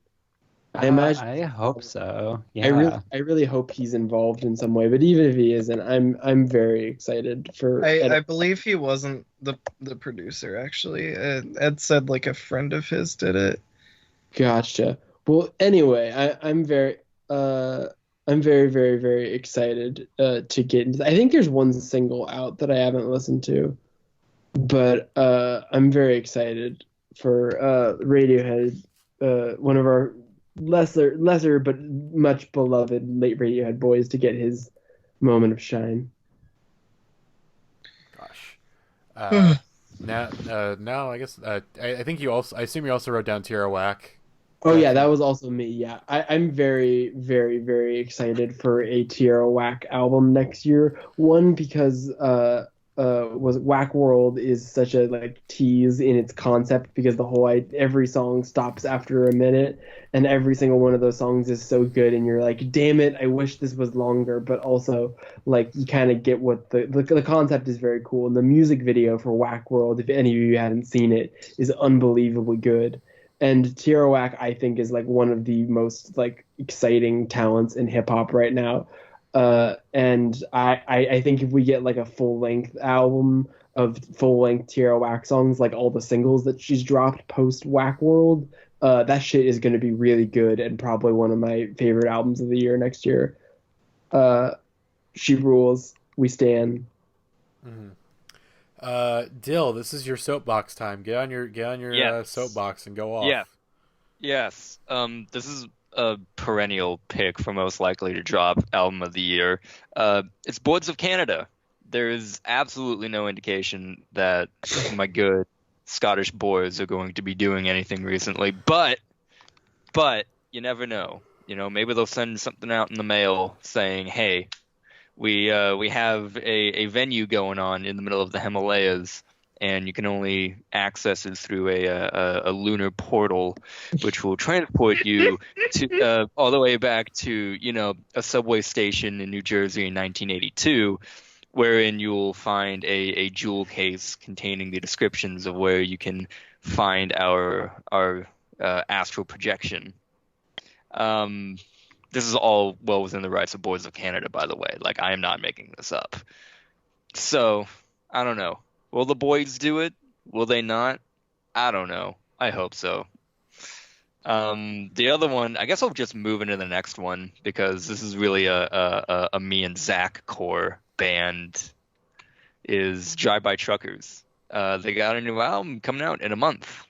I imagine. I hope so. Yeah. I really hope he's involved in some way. But even if he isn't, I'm very excited for. I believe he wasn't the producer actually. Ed said like a friend of his did it. Gotcha. Well, anyway, I'm very very, very excited to get into. I think there's one single out that I haven't listened to, but I'm very excited for Radiohead, one of our lesser but much beloved late Radiohead boys, to get his moment of shine. Gosh. Now I guess I think I assume you also wrote down Tierra Whack. Oh yeah, that was also me. Yeah, I'm very, very, very excited for a Tierra Whack album next year. One, because was Whack World is such a like tease in its concept because every song stops after a minute, and every single one of those songs is so good, and you're like, damn it, I wish this was longer, but also like you kind of get what the concept is very cool, and the music video for Whack World, if any of you hadn't seen it, is unbelievably good. And Tierra Whack, I think, is like one of the most like exciting talents in hip hop right now. And I think if we get like a full length album of full length Tierra Whack songs, like all the singles that she's dropped post Whack World, that shit is going to be really good and probably one of my favorite albums of the year next year. She rules. We stand. Dill, this is your soapbox time. Get on your Yes. soapbox and go off. Yeah. Yes. This is a perennial pick for most likely to drop album of the year. It's Boards of Canada. There is absolutely no indication that my good Scottish boys are going to be doing anything recently, but you never know. You know, maybe they'll send something out in the mail saying, "Hey, we have a venue going on in the middle of the Himalayas, and you can only access it through a lunar portal, which will transport you to all the way back to, you know, a subway station in New Jersey in 1982, wherein you'll find a jewel case containing the descriptions of where you can find our astral projection." This is all well within the rights of Boys of Canada, by the way. Like, I am not making this up. So, I don't know. Will the boys do it? Will they not? I don't know. I hope so. The other one, I guess I'll just move into the next one because this is really a me and Zach core band, is Drive-By Truckers. They got a new album coming out in a month.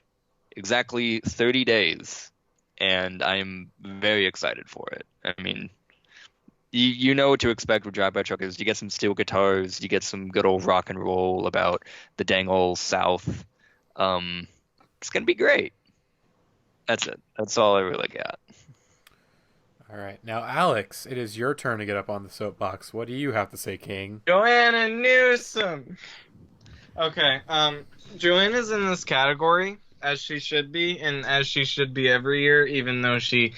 Exactly 30 days. And I'm very excited for it. I mean, you know what to expect with Drive-By Truckers. You get some steel guitars, you get some good old rock and roll about the dang old South. It's gonna be great. That's it. That's all I really got. All right, now Alex, it is your turn to get up on the soapbox. What do you have to say, King? Joanna Newsom. Okay, Joanna's in this category, as she should be, and as she should be every year, even though she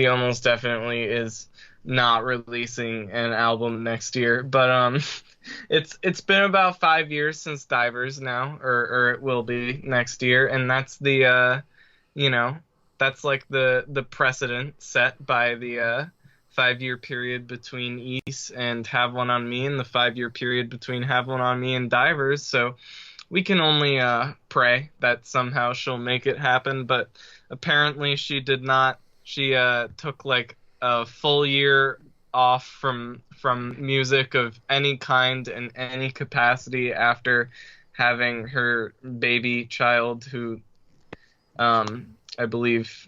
almost definitely is not releasing an album next year. But it's been about 5 years since Divers now, or it will be next year, and that's the that's like the precedent set by the 5-year period between East and Have One on Me, and the 5-year period between Have One on Me and Divers. So we can only pray that somehow she'll make it happen, but apparently she did not. She took like a full year off from music of any kind in any capacity after having her baby child, who I believe,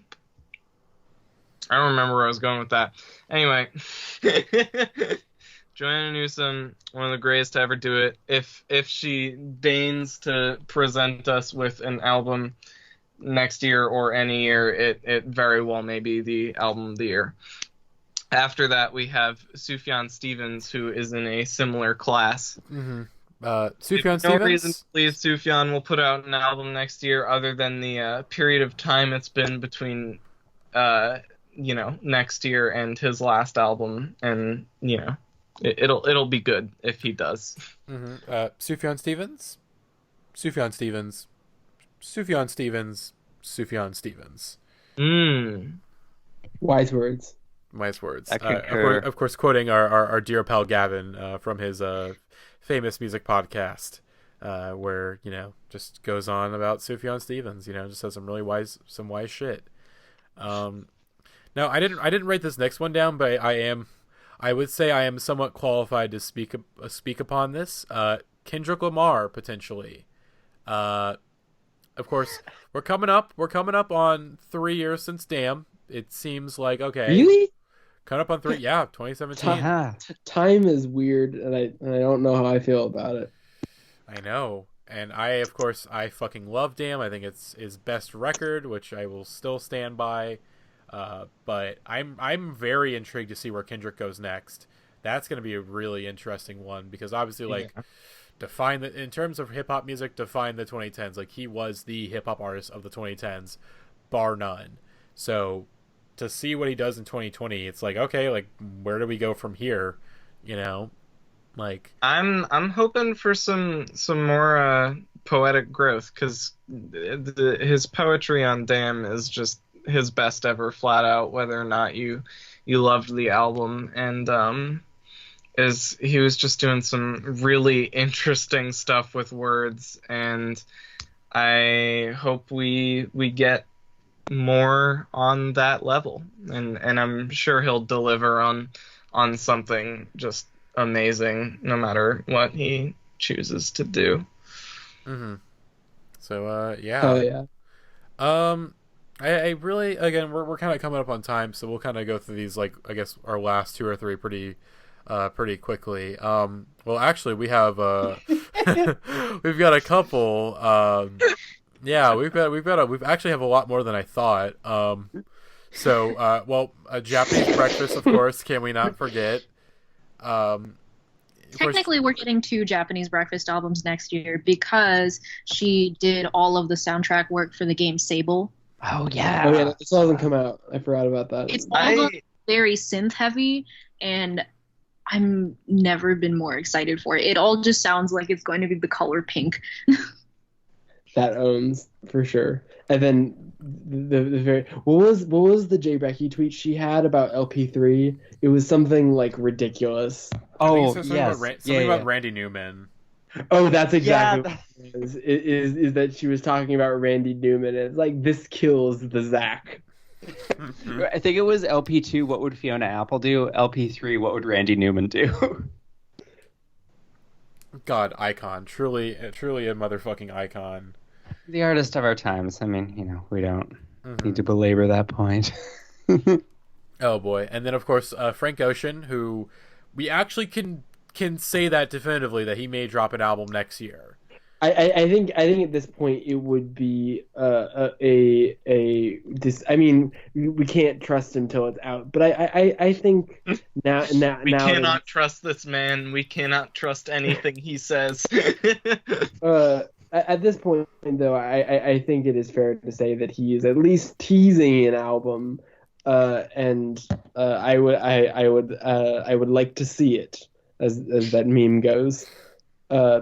I don't remember where I was going with that. Anyway, Joanna Newsom, one of the greatest to ever do it. If she deigns to present us with an album next year or any year, it very well may be the album of the year. After that, we have Sufjan Stevens, who is in a similar class. Mm-hmm. Sufjan Stevens? No reason to believe Sufjan will put out an album next year other than the period of time it's been between next year and his last album, and it'll be good if he does. Mm-hmm. Sufjan Stevens, Sufjan Stevens, Sufjan Stevens, Sufjan Stevens. Wise words. Wise words. I concur. Of course, quoting our dear pal Gavin from his famous music podcast, where just goes on about Sufjan Stevens. Just says some wise shit. Now I didn't write this next one down, but I would say I am somewhat qualified to speak upon this. Kendrick Lamar, potentially. Of course, we're coming up on 3 years since Damn. It seems like, okay. Really? Coming up on 3, yeah, 2017. Time is weird, and I don't know how I feel about it. I know. And I fucking love Damn. I think it's his best record, which I will still stand by. But I'm very intrigued to see where Kendrick goes next. That's going to be a really interesting one because obviously, in terms of hip hop music, defined the 2010s. Like, he was the hip hop artist of the 2010s, bar none. So to see what he does in 2020, it's like, okay, like, where do we go from here? You know, like, I'm hoping for some more poetic growth, because his poetry on Damn is just his best ever, flat out, whether or not you loved the album. And he was just doing some really interesting stuff with words, and I hope we get more on that level, and I'm sure he'll deliver on something just amazing no matter what he chooses to do. Mm-hmm. So yeah. Oh yeah. I really, again, we're kind of coming up on time, so we'll kind of go through these, like, I guess our last 2 or 3 pretty quickly. Well, actually, we have we've got a couple. Yeah, we actually have a lot more than I thought. So a Japanese breakfast, of course, can we not forget? Technically, we're getting 2 Japanese breakfast albums next year because she did all of the soundtrack work for the game Sable. Oh yeah. Oh yeah, it still hasn't come out. I forgot about that. It's all very synth heavy, and I'm never been more excited for it. It all just sounds like it's going to be the color pink. That owns for sure. And then the very what was the Jay Becky tweet she had about LP3? It was something like ridiculous. Oh something yes, about Randy Newman. Oh, that's exactly what it is. Is that she was talking about Randy Newman, and it's like, this kills the Zach. I think it was LP2, what would Fiona Apple do? LP3, what would Randy Newman do? God, icon. Truly a motherfucking icon. The artist of our times. I mean, we don't need to belabor that point. Oh boy. And then, of course, Frank Ocean, who we actually can say that definitively that he may drop an album next year. I think at this point it would be I mean, we can't trust him till it's out, but I think now we cannot trust this man. We cannot trust anything he says. At this point, though, I think it is fair to say that he is at least teasing an album, and I would like to see it, as that meme goes,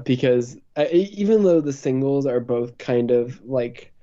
because even though the singles are both kind of like,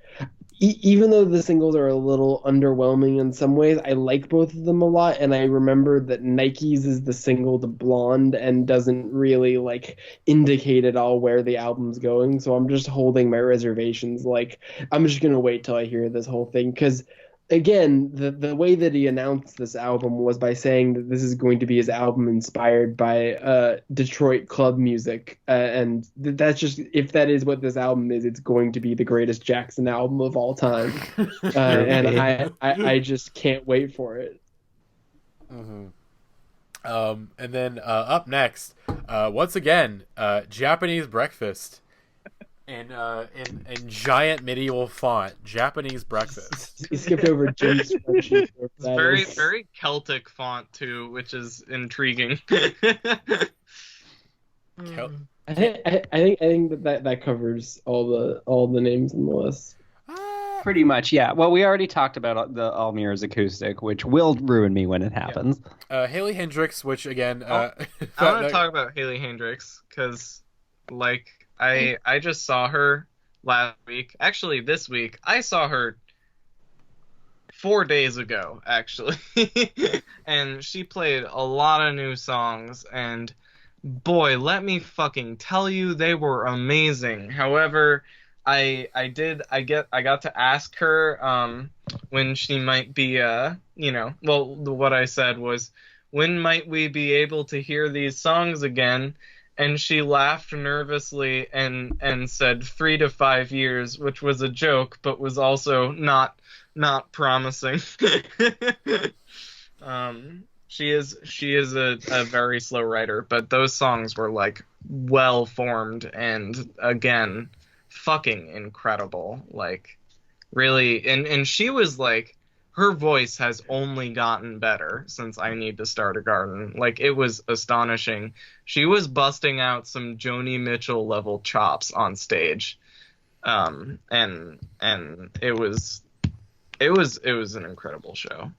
even though the singles are a little underwhelming in some ways, I like both of them a lot, and I remember that Nike's is the single to Blonde and doesn't really like indicate at all where the album's going, so I'm just holding my reservations. Like, I'm just gonna wait till I hear this whole thing, because again, the way that he announced this album was by saying that this is going to be his album inspired by Detroit club music, and that's just, if that is what this album is, it's going to be the greatest Jackson album of all time. And I just can't wait for it. Mm-hmm. And then up next, once again, Japanese breakfast. In giant medieval font, Japanese breakfast. You skipped over Jim's spreadsheet. It's very, very Celtic font too, which is intriguing. I think that covers all the names in the list. Pretty much, yeah. Well, we already talked about the All Mirrors acoustic, which will ruin me when it happens. Yeah. Haley Hendrix, which again, I want to talk about Haley Hendrix because, like, I just saw her last week. Actually, this week. I saw her 4 days ago, actually. And she played a lot of new songs, and boy, let me fucking tell you, they were amazing. However, I got to ask her when she might be what I said was, when might we be able to hear these songs again? And she laughed nervously and said 3 to 5 years, which was a joke, but was also not promising. She is a very slow writer, but those songs were like well formed and again fucking incredible. Like, really, and she was like, her voice has only gotten better since I Need to Start a Garden. Like, it was astonishing. She was busting out some Joni Mitchell level chops on stage. And it was an incredible show.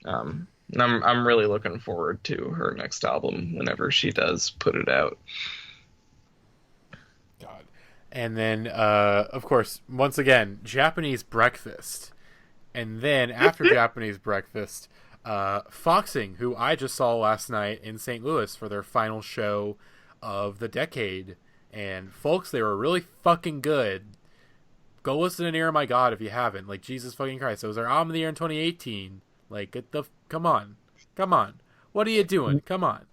I'm really looking forward to her next album whenever she does put it out. God. And then, of course, once again, Japanese Breakfast. And then, after Japanese Breakfast, Foxing, who I just saw last night in St. Louis for their final show of the decade. And, folks, they were really fucking good. Go listen to Near My God if you haven't. Like, Jesus fucking Christ. It was their album of the year in 2018. Like, come on. What are you doing? Come on.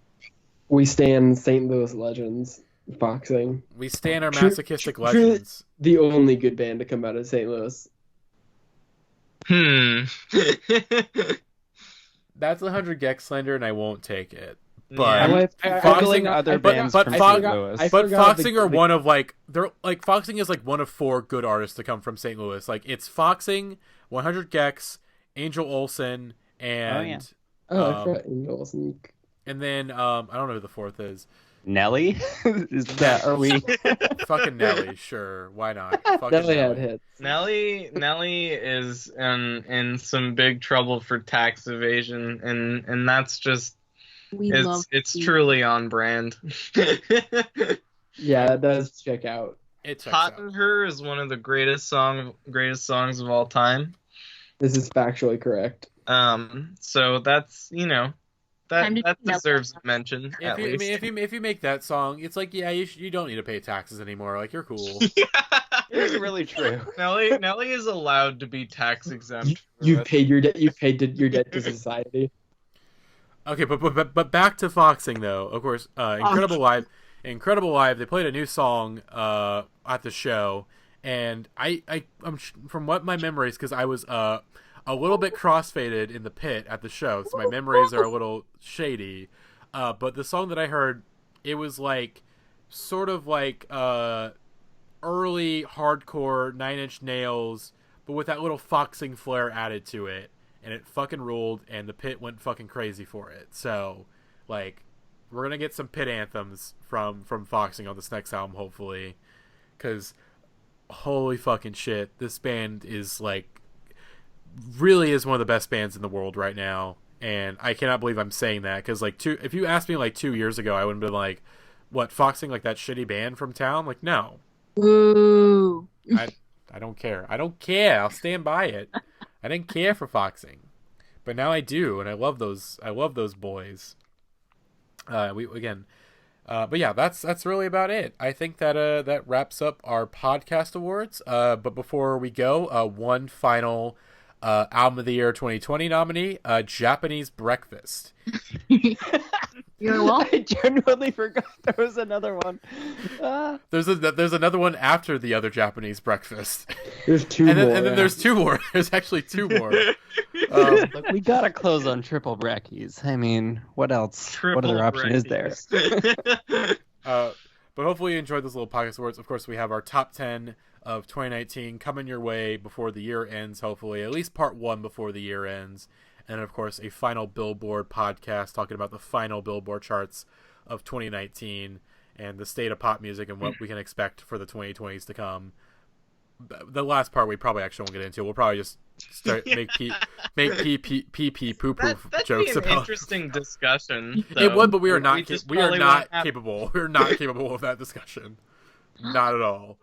We stand St. Louis legends, Foxing. We stand our masochistic legends. The only good band to come out of St. Louis. That's 100 Gex slander, and I won't take it. But Foxing, other bands from St. Louis. But Foxing are one of Foxing is like one of 4 good artists to come from St. Louis. Like, it's Foxing, 100 Gex, Angel Olsen, and I forgot Angel Olsen. And then I don't know who the 4th is. Nelly? Are we fucking Nelly? Sure, why not? Nelly had hits. Nelly is in some big trouble for tax evasion, and that's just it's truly on brand. Yeah, that does check out. Hot in Her is one of the greatest songs of all time. This is factually correct. So that's that deserves a mention. If you make that song, it's like, yeah, you don't need to pay taxes anymore. Like, you're cool. It's really true. Nelly is allowed to be tax exempt. You paid your debt. You paid your debt to society. Okay, but back to Foxing though. Of course, Incredible Live. They played a new song at the show, and I'm from what my memories, because I was a little bit crossfaded in the pit at the show, so my memories are a little shady. But the song that I heard, it was like sort of like early hardcore 9 Inch Nails, but with that little Foxing flair added to it, and it fucking ruled, and the pit went fucking crazy for it. So, like, we're gonna get some pit anthems from Foxing on this next album, hopefully, because holy fucking shit, this band is like really is one of the best bands in the world right now, and I cannot believe I'm saying that, because like if you asked me like 2 years ago, I would have been like, what, Foxing, like that shitty band from town? Like, no. Ooh. I don't care. I'll stand by it. I didn't care for Foxing, but now I do, and I love those boys. But yeah, that's really about it. I think that that wraps up our podcast awards. But before we go, one final Album of the Year 2020 nominee, Japanese Breakfast. You're welcome. I genuinely forgot there was another one. There's another one after the other Japanese Breakfast. There's two and more. Then there's 2 more. There's actually 2 more. Look, we gotta close on triple brackies. I mean, what else? What other option is there? But hopefully you enjoyed this little podcast awards. Of course, we have our top 10 of 2019 coming your way before the year ends, hopefully. At least part 1 before the year ends. And, of course, a final Billboard podcast talking about the final Billboard charts of 2019 and the state of pop music and what we can expect for the 2020s to come. The last part we probably actually won't get into. We'll probably just make pee poo poo jokes about. That'd be an about interesting discussion. It would, but we are not capable. We're not capable of that discussion. Not at all.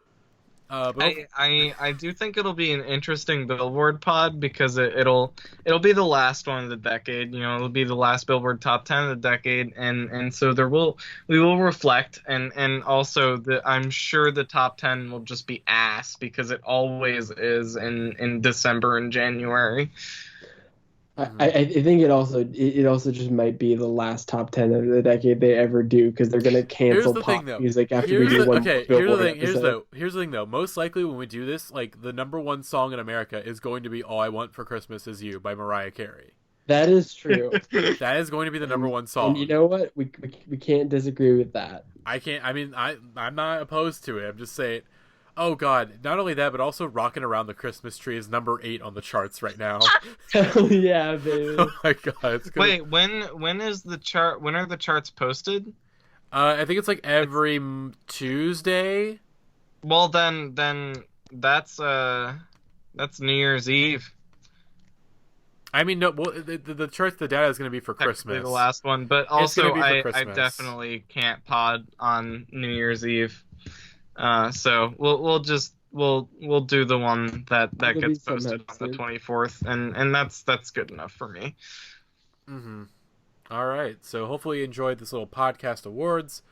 I do think it'll be an interesting Billboard pod, because it'll be the last one of the decade. You know, it'll be the last Billboard top 10 of the decade, and so we will reflect, and also I'm sure the top 10 will just be ass, because it always is in December and January. I think it also just might be the last top 10 of the decade they ever do, because they're gonna cancel pop music after we do one. Here's the thing though. Most likely when we do this, like, the number 1 song in America is going to be "All I Want for Christmas Is You" by Mariah Carey. That is true. That is going to be the number 1 song. And you know what? We can't disagree with that. I can't. I mean, I'm not opposed to it. I'm just saying. Oh God! Not only that, but also "Rocking Around the Christmas Tree" is number 8 on the charts right now. Hell yeah, baby. Oh my God! It's gonna... Wait, when is the chart? When are the charts posted? I think it's like every Tuesday. Well, then that's New Year's Eve. I mean, no. Well, the charts, the data is going to be for Technically Christmas. the last one, but It's gonna also be for I Christmas. definitely can't pod on New Year's Eve. So we'll do the one that It'll be gets some posted on the episode. 24th, and that's good enough for me. Mm-hmm. All right. So hopefully you enjoyed this little podcast awards.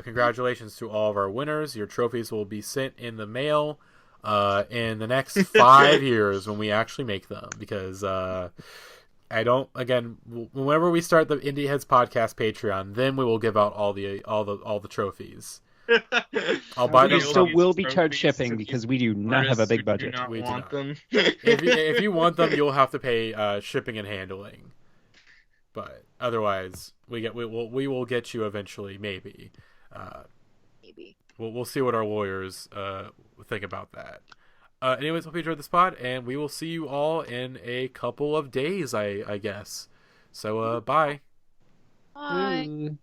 Congratulations to all of our winners. Your trophies will be sent in the mail in the next 5 years when we actually make them. Because whenever we start the Indieheads podcast Patreon, then we will give out all the trophies. I'll buy We them. still will be charged shipping because we do not have a big budget. We do want not. them. If you want them, you'll have to pay shipping and handling. But otherwise, we will get you eventually, maybe. Maybe. We'll see what our lawyers think about that. Anyways, hope you enjoyed this pod, and we will see you all in a couple of days, I guess. So, bye. Bye. Mm.